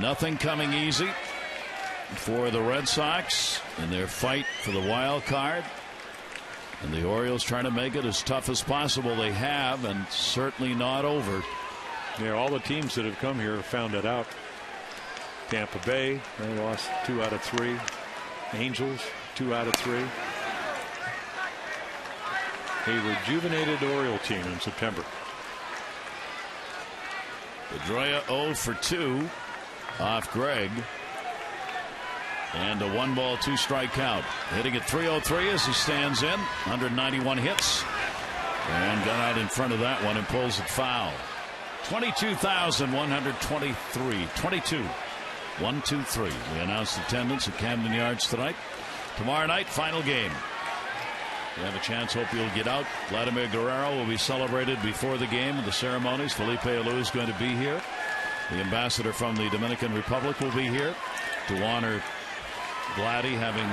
Nothing coming easy for the Red Sox in their fight for the wild card. And the Orioles trying to make it as tough as possible. They have, and certainly not over. Yeah, all the teams that have come here have found it out. Tampa Bay, they lost 2 out of 3. Angels, 2 out of 3. A rejuvenated Oriole team in September. Pedroia 0 for 2 off Gregg. And a 1-ball, 2-strike count. Hitting at .303 as he stands in. 191 hits. And got out in front of that one and pulls it foul. 22,123. 22,123. We announced attendance at Camden Yards tonight. Tomorrow night, final game. You have a chance. Hope you'll get out. Vladimir Guerrero will be celebrated before the game of the ceremonies. Felipe Alou is going to be here. The ambassador from the Dominican Republic will be here to honor Vladdy, having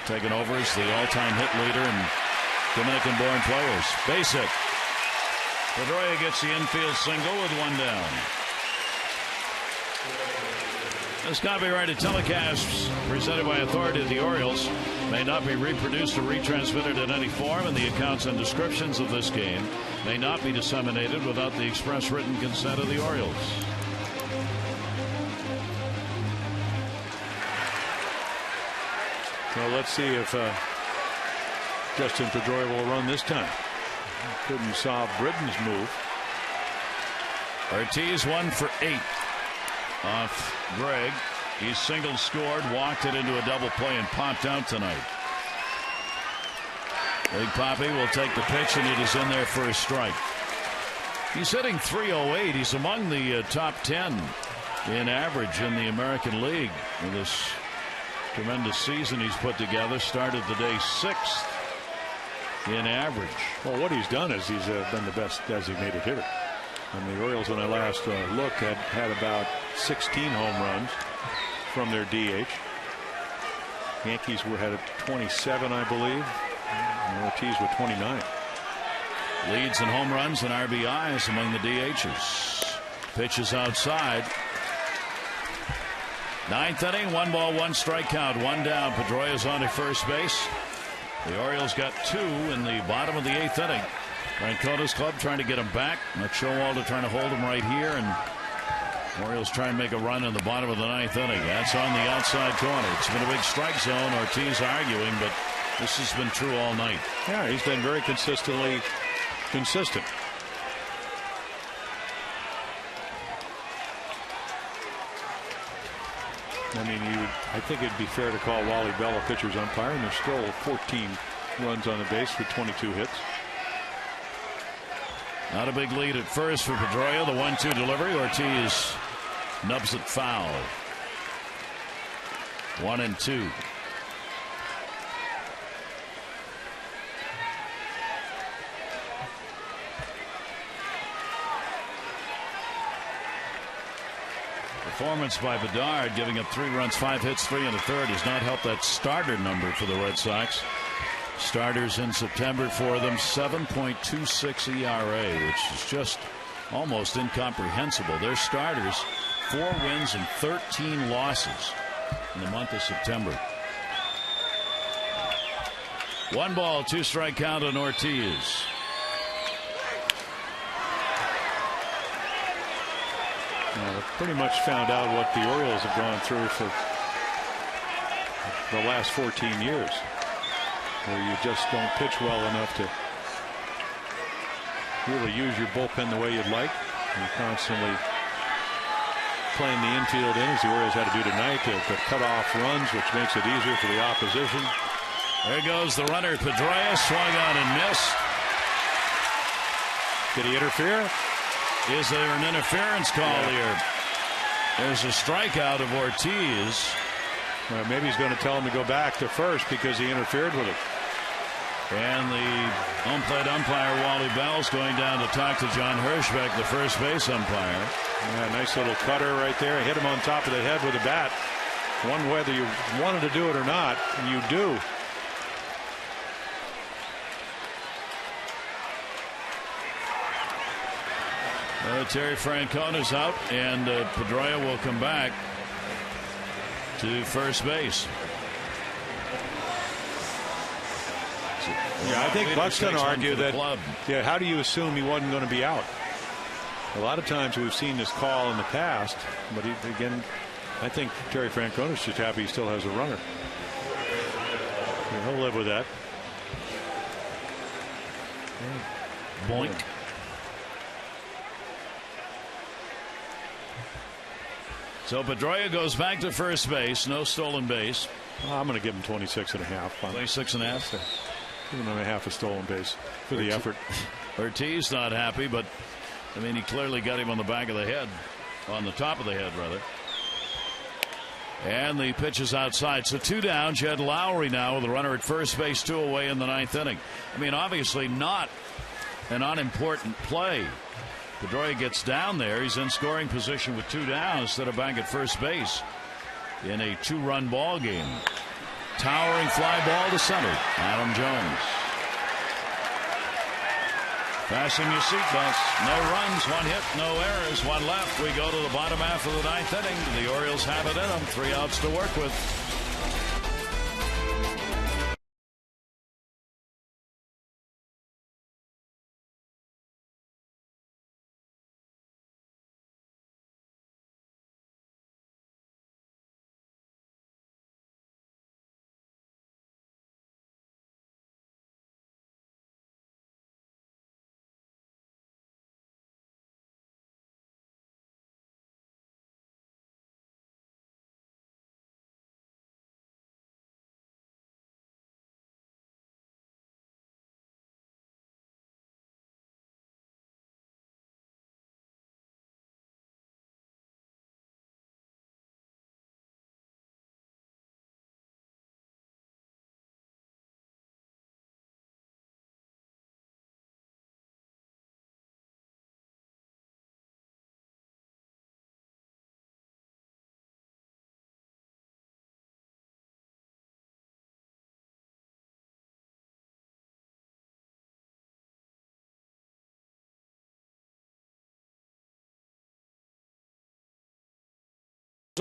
taken over as the all-time hit leader in Dominican-born players. Base hit. Pedroia gets the infield single with 1 down. This copyrighted telecasts presented by authority of the Orioles may not be reproduced or retransmitted in any form, and the accounts and descriptions of this game may not be disseminated without the express written consent of the Orioles. Well, let's see if Justin Pedroia will run this time. Couldn't solve Britton's move. Ortiz 1 for 8 off Gregg. He single scored, walked it into a double play, and popped out tonight. Big Papi will take the pitch, and it is in there for a strike. He's hitting .308. He's among the top 10 in average in the American League in this tremendous season he's put together. Started the day 6th in average. Well, what he's done is he's been the best designated hitter. And the Orioles, when I last looked, had about 16 home runs from their DH. Yankees had 27, I believe, and Ortiz with 29. Leads in home runs and RBIs among the DHs. Pitches outside. Ninth inning, 1-1 strikeout, 1 down. Pedroia's on to first base. The Orioles got 2 in the bottom of the 8th inning. Francona's club trying to get him back. Showalter trying to hold him right here, and Orioles try and make a run in the bottom of the 9th inning. That's on the outside corner. It's been a big strike zone. Ortiz arguing, but this has been true all night. Yeah, he's been very consistently consistent. I mean, I think it'd be fair to call Wally Bell a pitcher's umpire, and there's still 14 runs on the base with 22 hits. Not a big lead at first for Pedroia. The 1-2 delivery. Ortiz nubs it foul. 1-2. Performance by Bedard, giving up 3 runs, 5 hits, 3 1/3. Has not helped that starter number for the Red Sox. Starters in September for them, 7.26 ERA, which is just almost incomprehensible. Their starters, 4 wins and 13 losses in the month of September. 1 ball, 2 strike count on Ortiz. Pretty much found out what the Orioles have gone through for the last 14 years, where you just don't pitch well enough to really use your bullpen the way you'd like. You're constantly playing the infield in, as the Orioles had to do tonight, to cut off runs, which makes it easier for the opposition. There goes the runner. Pedroia swung on and missed. Did he interfere? Is there an interference call here? There's a strikeout of Ortiz. Well, maybe he's going to tell him to go back to first because he interfered with it. And the home-plate umpire, Wally Bell's going down to talk to John Hirschbeck, the first base umpire. Yeah, nice little cutter right there. Hit him on top of the head with a bat. One, whether you wanted to do it or not, you do. Terry Francona's out, and Pedroia will come back to first base. Yeah, I think Buck's going to argue that. Yeah, how do you assume he wasn't going to be out? A lot of times we've seen this call in the past, but again, I think Terry Francona's just happy he still has a runner. He'll live with that. Boink. So Pedroia goes back to first base. No stolen base. I'm going to give him 26 and a half. 26 and a half. Give him a half a stolen base for the effort. Ortiz not happy, but I mean, he clearly got him on the back of the head, on the top of the head rather. And the pitch is outside. So 2 down. Jed Lowry now with a runner at first base, 2 away in the 9th inning. I mean, obviously not an unimportant play. Pedroia gets down there. He's in scoring position with 2 down instead of back at first base in a 2-run ball game. Towering fly ball to center. Adam Jones. Fasten your seatbelts. No runs, 1 hit, no errors, 1 left. We go to the bottom half of the 9th inning. The Orioles have it in them. 3 outs to work with.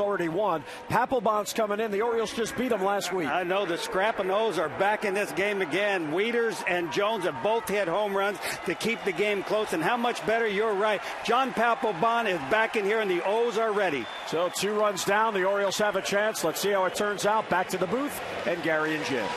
already won. Papelbon's coming in. The Orioles just beat them last week. I know the Scrappanoes are back in this game again. Wieters and Jones have both hit home runs to keep the game close. And how much better? You're right. John Papelbon is back in here, and the O's are ready. So 2 runs down. The Orioles have a chance. Let's see how it turns out. Back to the booth, and Gary and Jim.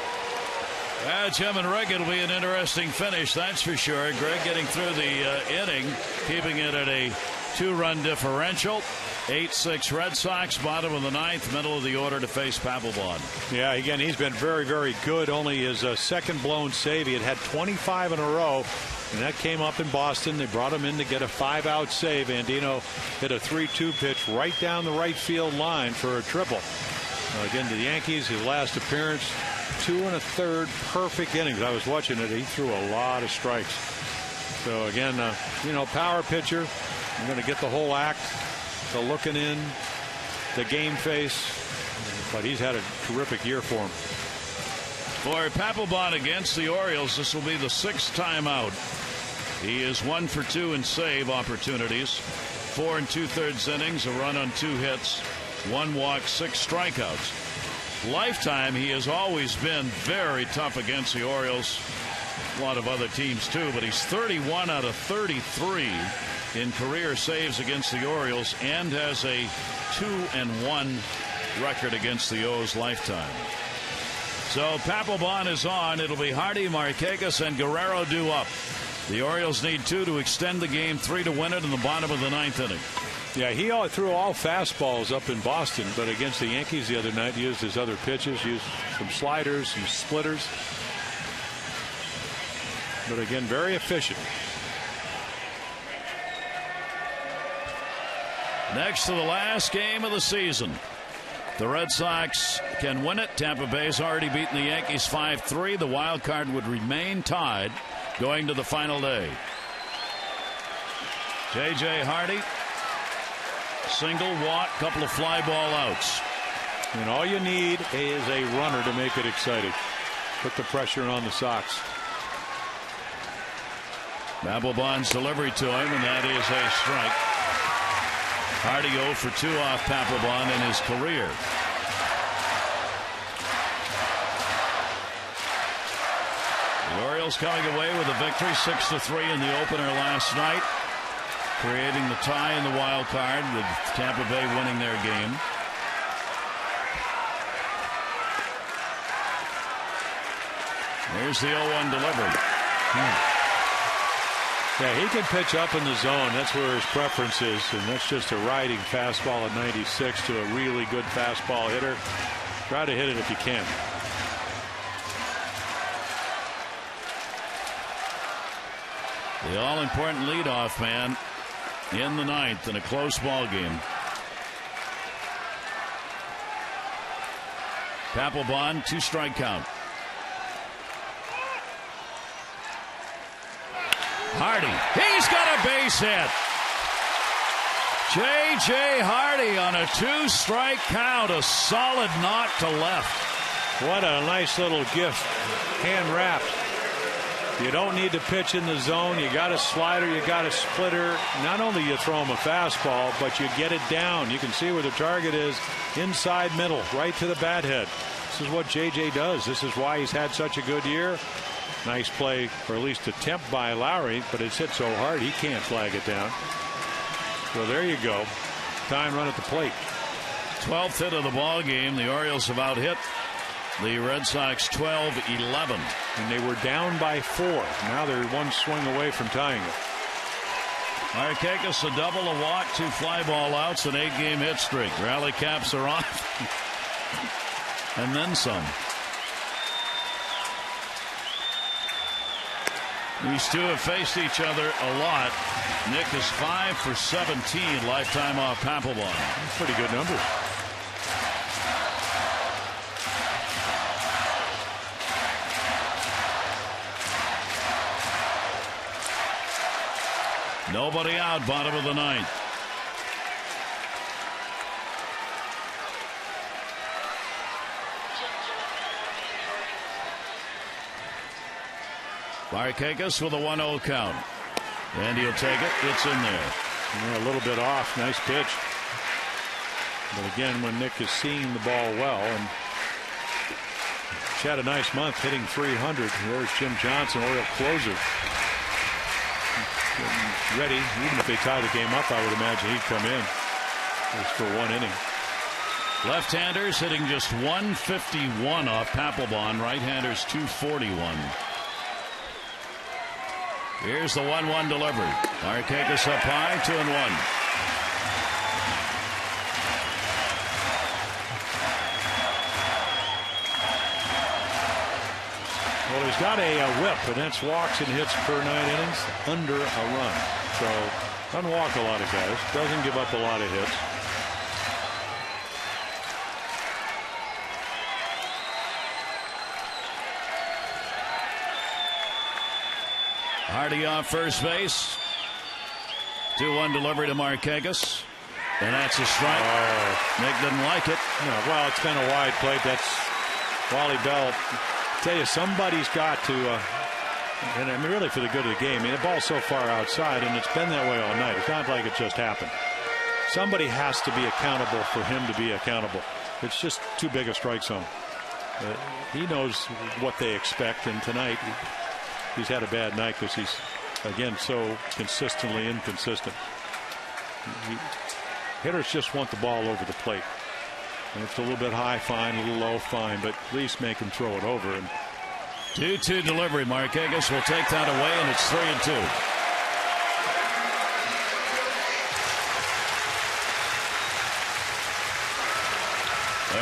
Jim and Rick, it'll be an interesting finish, that's for sure. Greg getting through the inning, keeping it at a 2-run differential. 8-6 Red Sox, bottom of the 9th, middle of the order to face Papelbon. Yeah, again, he's been very, very good. Only his second blown save. He had 25 in a row, and that came up in Boston. They brought him in to get a 5-out save. Andino hit a 3-2 pitch right down the right field line for a triple. Again, to the Yankees, his last appearance, 2 1/3 perfect innings. I was watching it. He threw a lot of strikes. So again, power pitcher. I'm going to get the whole act. The looking in, the game face, but he's had a terrific year for him. For Papelbon against the Orioles, this will be the 6th time out. He is 1 for 2 in save opportunities, 4 2/3 innings, a run on 2 hits, 1 walk, 6 strikeouts. Lifetime, he has always been very tough against the Orioles. A lot of other teams too, but he's 31 out of 33 in career saves against the Orioles, and has a 2-1 record against the O's lifetime. So Papelbon is on. It'll be Hardy, Markakis, and Guerrero due up. The Orioles need 2 to extend the game, 3 to win it in the bottom of the 9th inning. Yeah, he threw all fastballs up in Boston, but against the Yankees the other night, used his other pitches, used some sliders, some splitters. But again, very efficient. Next to the last game of the season. The Red Sox can win it. Tampa Bay's already beaten the Yankees 5-3. The wild card would remain tied going to the final day. J.J. Hardy, single, walk, couple of fly ball outs. And all you need is a runner to make it exciting. Put the pressure on the Sox. Papelbon's delivery to him, and that is a strike. Hardy 0 for 2 off Papelbon in his career. The Orioles coming away with a victory, 6-3 in the opener last night, creating the tie in the wild card, with Tampa Bay winning their game. Here's the 0-1 delivery. Yeah, he can pitch up in the zone. That's where his preference is, and that's just a riding fastball at 96 to a really good fastball hitter. Try to hit it if you can. The all-important leadoff man in the 9th in a close ball game. Papelbon, 2-strike count. Hardy, he's got a base hit. J.J. Hardy on a 2-strike count, a solid knock to left. What a nice little gift, hand wrapped. You don't need to pitch in the zone. You got a slider, you got a splitter. Not only you throw him a fastball, but you get it down. You can see where the target is, inside middle, right to the bat head. This is what J.J. does. This is why he's had such a good year. Nice play, or at least attempt by Lowry, but it's hit so hard he can't flag it down. So there you go. Tying run at the plate. 12th hit of the ball game. The Orioles have out-hit the Red Sox 12-11. And they were down by 4. Now they're 1 swing away from tying it. Markakis a double, a walk, 2 fly ball outs, an 8-game hit streak. Rally caps are off. And then some. These two have faced each other a lot. Nick is 5 for 17 lifetime off Papelbon. Pretty good number. Nobody out, bottom of the 9th. Markakis with a 1-0 count. And he'll take it. It's in there. Yeah, a little bit off. Nice pitch. But again, when Nick is seeing the ball well, and she had a nice month hitting 300. There's Jim Johnson, Oriole closer. Getting ready. Even if they tie the game up, I would imagine he'd come in just for one inning. Left-handers hitting just 151 off Papelbon. Right-handers 241. Here's the 1-1 delivery. Markakis up high, 2-1. Well, he's got a whip, and that's walks and hits per 9 innings under a run. So doesn't walk a lot of guys, doesn't give up a lot of hits. Hardy off first base. 2-1 delivery to Markakis. And that's a strike. Oh. Nick didn't like it. No, well, it's been a wide plate. That's Wally Bell. Tell you, somebody's got to, and I mean, really for the good of the game. I mean, the ball's so far outside, and it's been that way all night. It's not like it just happened. Somebody has to be accountable for him to be accountable. It's just too big a strike zone. He knows what they expect, and tonight he's had a bad night because he's, again, so consistently inconsistent. Hitters just want the ball over the plate. And if it's a little bit high, fine. A little low, fine. But at least make him throw it over. And 2-2 delivery. Markakis will take that away, and it's 3-2.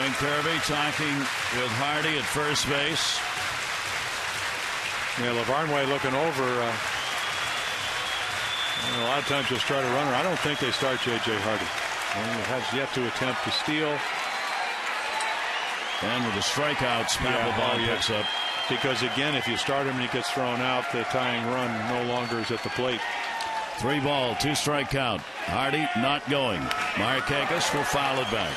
And Kirby talking with Hardy at first base. Yeah, Lavarnway looking over. A lot of times you'll start a runner. I don't think they start J.J. Hardy. He has yet to attempt to steal. And with the strikeouts, Papelbon picks up. Because again, if you start him and he gets thrown out, the tying run no longer is at the plate. 3-ball, 2-strike count. Hardy not going. Markakis will foul it back.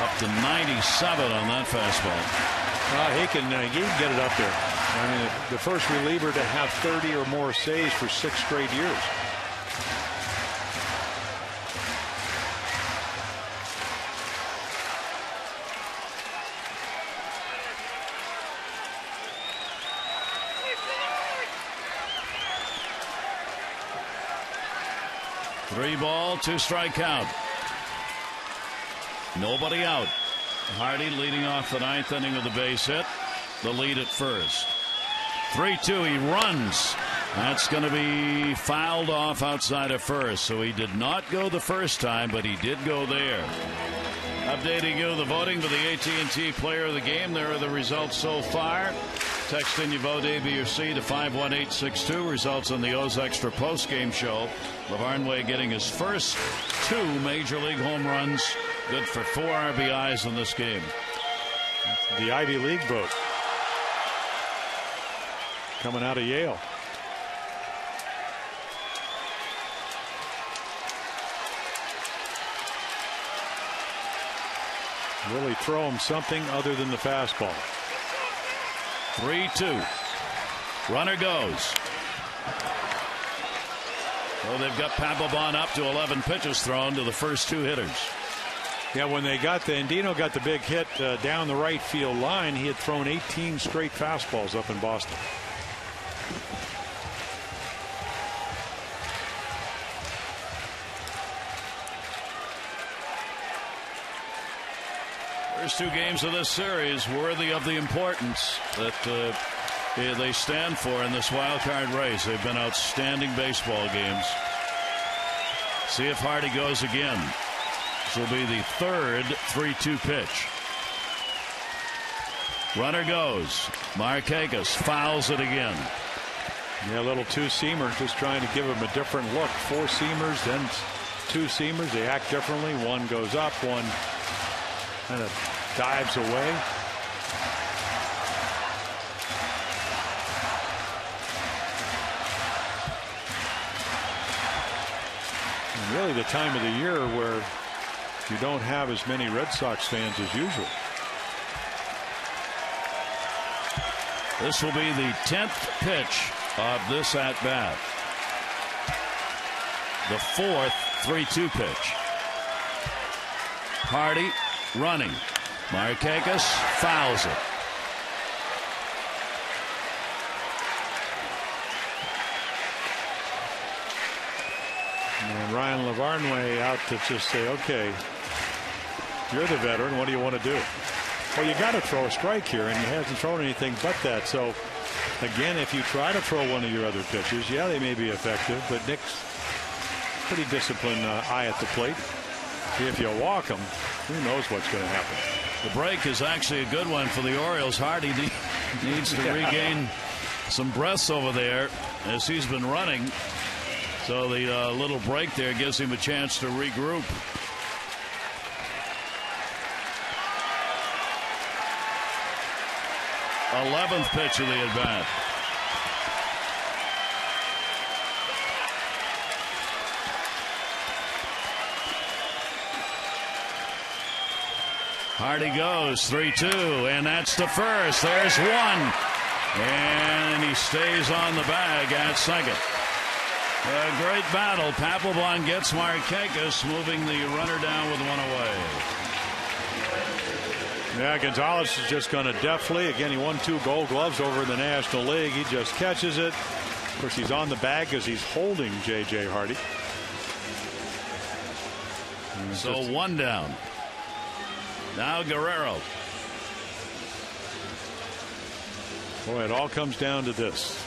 Up to 97 on that fastball. He can get it up there. I mean, the first reliever to have 30 or more saves for 6 straight years. Three-ball, 2-strike count. Nobody out. Hardy leading off the 9th inning with the base hit. The lead at first. 3-2. He runs. That's going to be fouled off outside of first. So he did not go the first time, but he did go there. Updating you the voting for the AT&T Player of the Game. There are the results so far. Text in your vote A, B, or C to 51862. Results on the O's Extra postgame show. Lavarnway getting his first 2 Major League home runs. Good for 4 RBIs in this game. The Ivy League vote coming out of Yale. Really throw him something other than the fastball. 3-2. Runner goes. Well, they've got Papelbon up to 11 pitches thrown to the first 2 hitters. Yeah, when they got Andino got the big hit down the right field line, he had thrown 18 straight fastballs up in Boston. First 2 games of this series worthy of the importance that they stand for in this wild card race. They've been outstanding baseball games. See if Hardy goes again. This will be the 3rd 3-2 pitch. Runner goes. Markakis fouls it again. Yeah, a little 2-seamer, just trying to give him a different look. 4 seamers, then 2 seamers. They act differently. One goes up, one kind of dives away. And really the time of the year where you don't have as many Red Sox fans as usual. This will be the 10th pitch of this at bat. the fourth 3-2 pitch. Hardy running. Markakis fouls it. And Ryan Lavarnway out to just say, okay, you're the veteran. What do you want to do? Well, you got to throw a strike here, and he hasn't thrown anything but that. So, again, if you try to throw one of your other pitches, yeah, they may be effective, but Nick's pretty disciplined eye at the plate. If you walk him, who knows what's going to happen. The break is actually a good one for the Orioles. Hardy needs to regain some breaths over there as he's been running. So the little break there gives him a chance to regroup. Eleventh pitch of the at-bat. Hardy goes 3-2, and that's to first. There's one, and he stays on the bag at second. A great battle. Papelbon gets Markakis, moving the runner down with one away. Yeah, Gonzalez is just going to deftly. Again, he won 2 Gold Gloves over in the National League. He just catches it. Of course, he's on the bag as he's holding J.J. Hardy. So one down. Now Guerrero. Boy, it all comes down to this.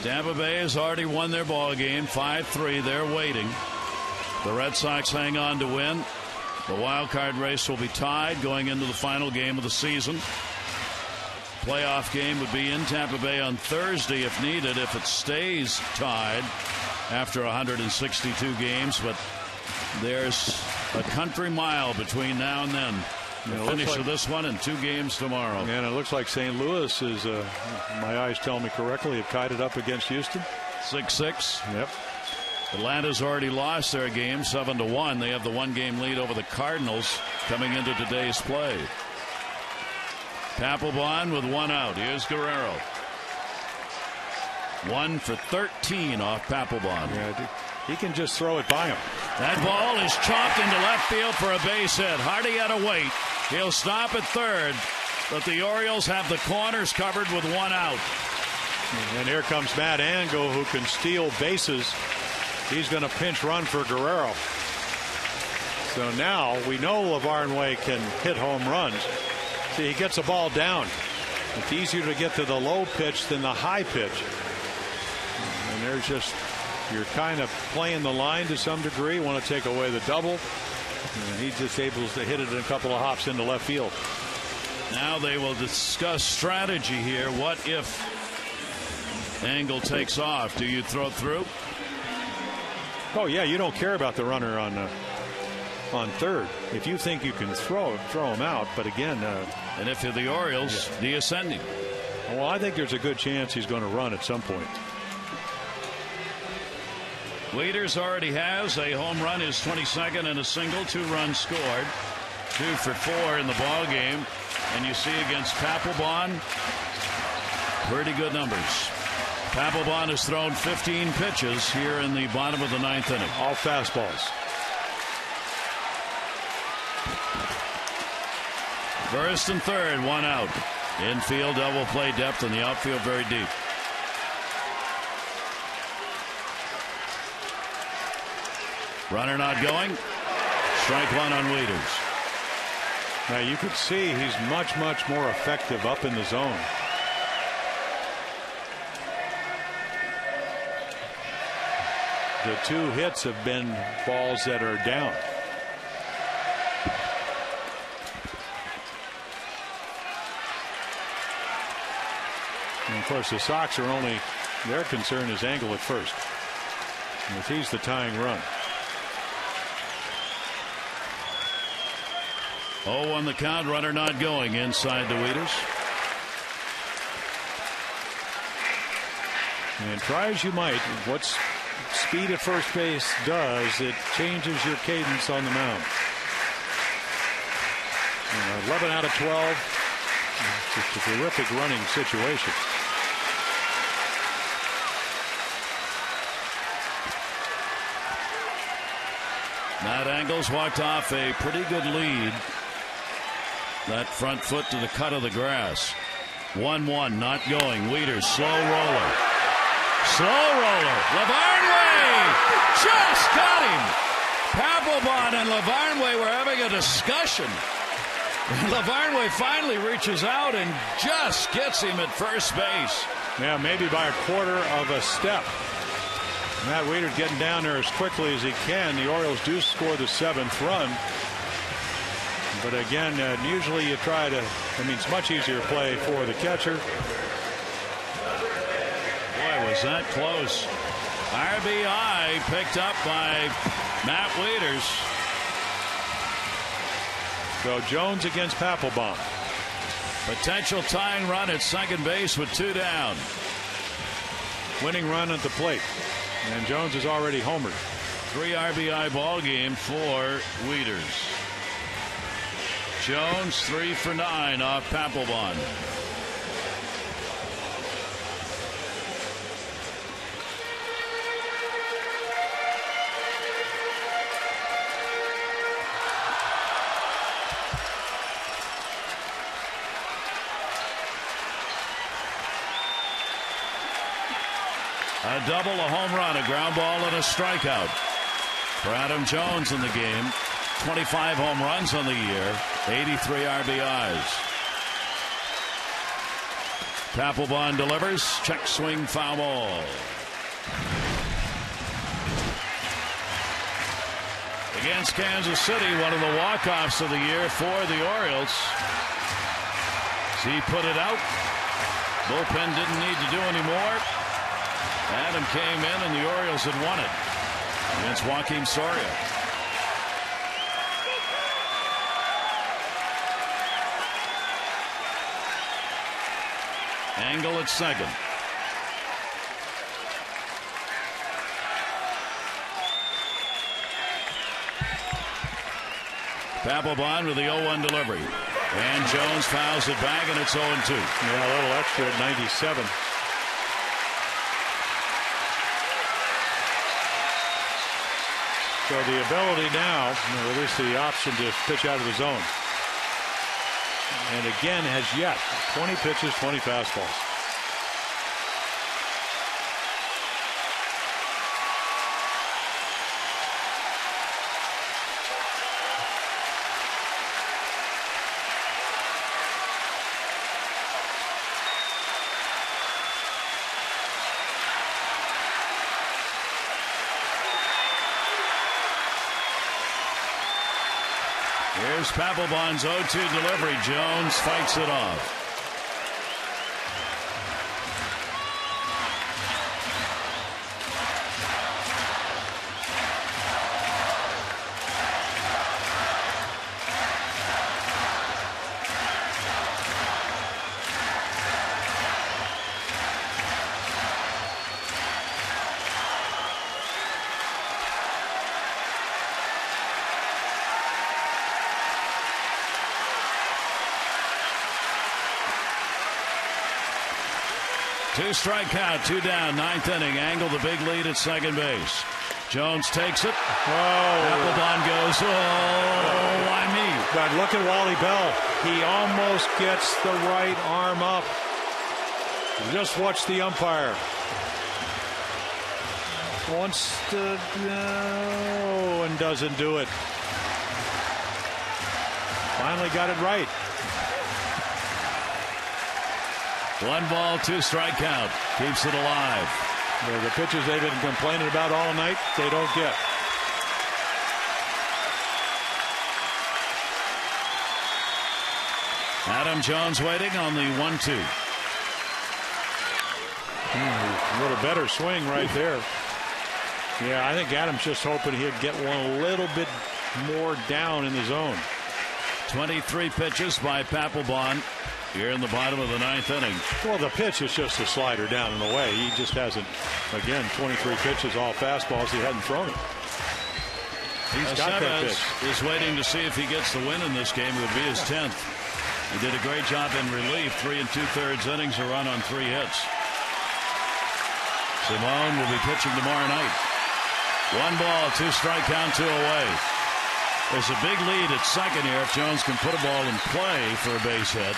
Tampa Bay has already won their ball game 5-3. They're waiting. The Red Sox hang on to win. The wild card race will be tied going into the final game of the season. Playoff game would be in Tampa Bay on Thursday if needed, if it stays tied after 162 games. But there's a country mile between now and then. The finish of this one and 2 games tomorrow. And it looks like St. Louis is, my eyes tell me correctly, have tied it up against Houston. 6-6. Yep. Atlanta's already lost their game 7-1. They have the 1-game lead over the Cardinals coming into today's play. Papelbon with 1 out. Here's Guerrero. 1 for 13 off Papelbon. Yeah, he can just throw it by him. That ball is chopped into left field for a base hit. Hardy had to wait. He'll stop at third, but the Orioles have the corners covered with 1 out. And here comes Matt Angle, who can steal bases. He's going to pinch run for Guerrero. So now we know Lavarnway can hit home runs. See, he gets the ball down. It's easier to get to the low pitch than the high pitch. And there's just, you're kind of playing the line to some degree. Want to take away the double. And he's just able to hit it in a couple of hops into left field. Now they will discuss strategy here. What if Angle takes off? Do you throw through? Oh yeah, you don't care about the runner on third. If you think you can throw him out, but again, and if you're the Orioles, do you send him? Well, I think there's a good chance he's going to run at some point. Wieters already has a home run, his 22nd, and a single. 2 runs scored. 2 for 4 in the ball game, and you see against Papelbon, pretty good numbers. Papelbon has thrown 15 pitches here in the bottom of the 9th inning. All fastballs. First and third, 1 out. Infield double play depth, and the outfield very deep. Runner not going. Strike 1 on Wieters. Now you can see he's much more effective up in the zone. The 2 hits have been balls that are down. And of course the Sox are only, their concern is Angle at first. And if he's the tying run. 0-1 the count, runner not going inside the Wieters. And try as you might, what's speed at first base does, it changes your cadence on the mound. 11 out of 12. It's just a terrific running situation. Matt Engels walked off a pretty good lead. That front foot to the cut of the grass. 1-1, not going. Wieters, slow roller. Slow roller. Lavarnway just got him. Papelbon and Lavarnway were having a discussion. Lavarnway finally reaches out and just gets him at first base. Yeah, maybe by a quarter of a step. Matt Wieters getting down there as quickly as he can. The Orioles do score the 7th run. But again, usually you try to, it's much easier play for the catcher. Boy, was that close. RBI picked up by Matt Wieters. So Jones against Papelbon. Potential tying run at second base with 2 down. Winning run at the plate. And Jones is already homered. 3 RBI ball game for Wieters. Jones 3 for 9 off Papelbon. A double, a home run, a ground ball, and a strikeout for Adam Jones in the game. 25 home runs on the year, 83 RBIs. Papelbon delivers, check swing, foul ball. Against Kansas City, one of the walk-offs of the year for the Orioles. He put it out. Bullpen didn't need to do any more. Adam came in and the Orioles had won it against Joaquin Soria. Angle at second. Papelbon with the 0-1 delivery. And Jones fouls it back and it's 0-2. Yeah, a little extra at 97. So the ability now, or at least the option to pitch out of the zone. And again, has yet 20 pitches, 20 fastballs. Here's Papelbon's 0-2 delivery. Jones fights it off. Two-strike count, 2 down, 9th inning. Angle the big lead at second base. Jones takes it. Papelbon goes, why me? But look at Wally Bell. He almost gets the right arm up. Just watch the umpire. Wants to go and doesn't do it. Finally got it right. 1 ball, 2-strike count. Keeps it alive. They're the pitches they've been complaining about all night, they don't get. Adam Jones waiting on the 1-2. A little better swing right there. Yeah, I think Adam's just hoping he'd get one a little bit more down in the zone. 23 pitches by Papelbon here in the bottom of the 9th inning. Well, the pitch is just a slider down and away. He just hasn't, again, 23 pitches, all fastballs. He hadn't thrown it. He's got that pitch. Is waiting to see if he gets the win in this game. It would be his 10th. He did a great job in relief. 3 2/3 innings, a run on 3 hits. Simone will be pitching tomorrow night. 1 ball, 2-strike count, 2 away. There's a big lead at second here if Jones can put a ball in play for a base hit.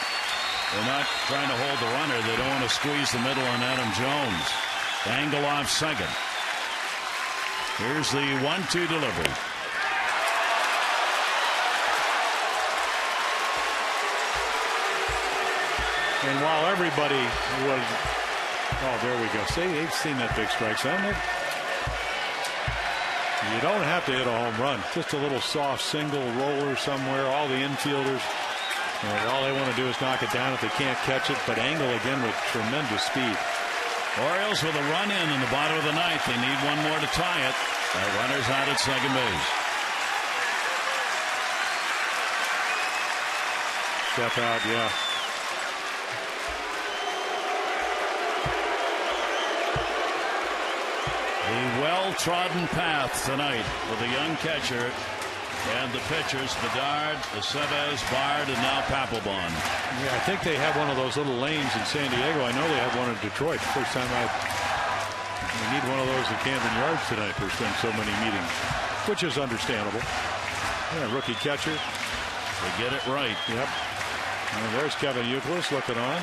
They're not trying to hold the runner. They don't want to squeeze the middle on Adam Jones. Angle off second. Here's the 1-2 delivery. And while everybody was, oh, there we go. See, they've seen that big strike zone. You don't have to hit a home run. Just a little soft single roller somewhere. All the infielders, all they want to do is knock it down if they can't catch it. But Angle again with tremendous speed. Orioles with a run in the bottom of the ninth. They need one more to tie it. That runner's out at second base. Step out, yeah. A well-trodden path tonight with the young catcher and the pitchers, Bedard, Aceves, Bard, and now Papelbon. Yeah, I think they have one of those little lanes in San Diego. I know they have one in Detroit. First time we need one of those at Camden Yards tonight. There's been so many meetings, which is understandable. Yeah, rookie catcher. They get it right. Yep. And there's Kevin Youkilis looking on.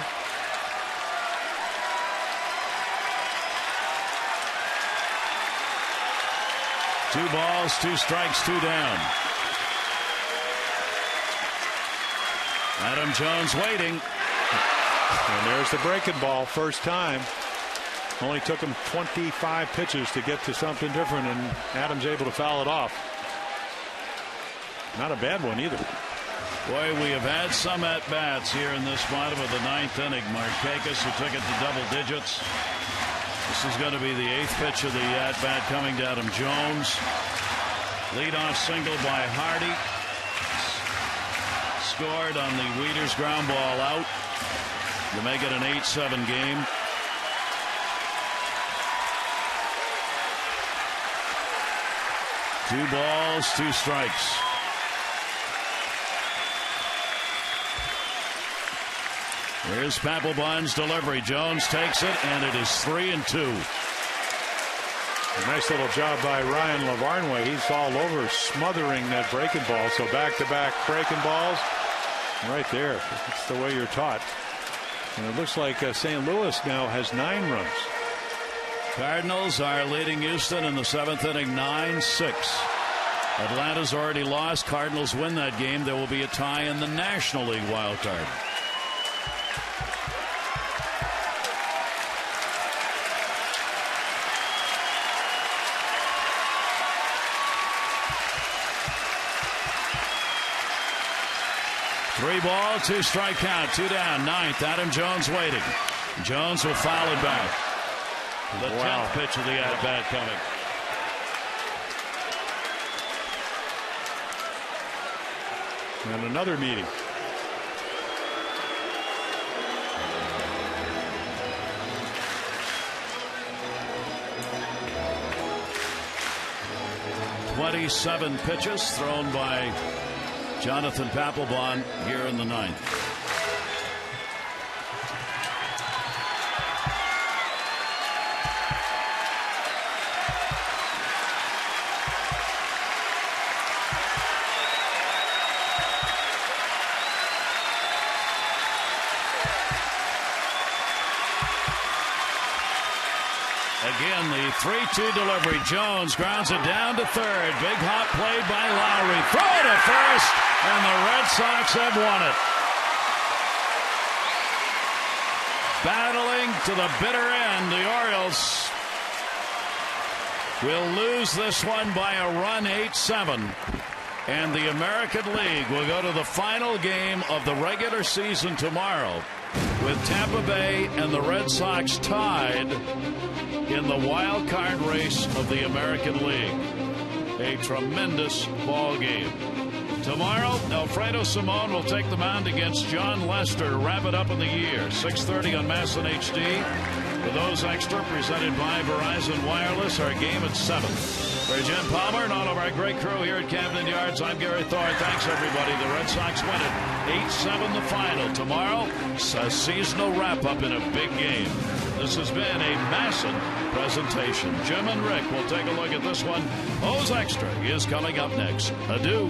Two balls, 2 strikes, 2 down. Adam Jones waiting. And there's the breaking ball. First time. Only took him 25 pitches to get to something different, and Adam's able to foul it off. Not a bad one either. Boy, we have had some at-bats here in this bottom of the ninth inning. Markakis, who took it to double digits. This is going to be the 8th pitch of the at-bat coming to Adam Jones. Leadoff single by Hardy. Scored on the Wieters ground ball out to make it an 8-7 game. Two balls, 2 strikes. Here's Papelbon's delivery. Jones takes it, and it is 3-2. A nice little job by Ryan Lavarnway. He's all over smothering that breaking ball. So back-to-back breaking balls. Right there. That's the way you're taught. And it looks like St. Louis now has 9 runs. Cardinals are leading Houston in the 7th inning 9-6. Atlanta's already lost. Cardinals win that game. There will be a tie in the National League wild card. Three ball, 2 strike count, 2 down, 9th. Adam Jones waiting. Jones will foul it back. The 10th pitch of the at-bat coming. And another meeting. "27 pitches thrown by Jonathan Papelbon here in the 9th. Again, the 3-2 delivery. Jones grounds it down to third. Big hop played by Lowry. Throw to first, and the Red Sox have won it. Battling to the bitter end, the Orioles will lose this one by a run, 8-7. And the American League will go to the final game of the regular season tomorrow, with Tampa Bay and the Red Sox tied in the wild card race of the American League. A tremendous ball game. Tomorrow, Alfredo Simon will take the mound against John Lester to wrap it up in the year. 6:30 on MASN HD. For those extra, presented by Verizon Wireless, our game at 7. For Jim Palmer and all of our great crew here at Camden Yards, I'm Gary Thor. Thanks, everybody. The Red Sox win it 8-7 the final. Tomorrow, a seasonal wrap-up in a big game. This has been a MASN presentation. Jim and Rick will take a look at this one. O's Extra is coming up next. Adieu.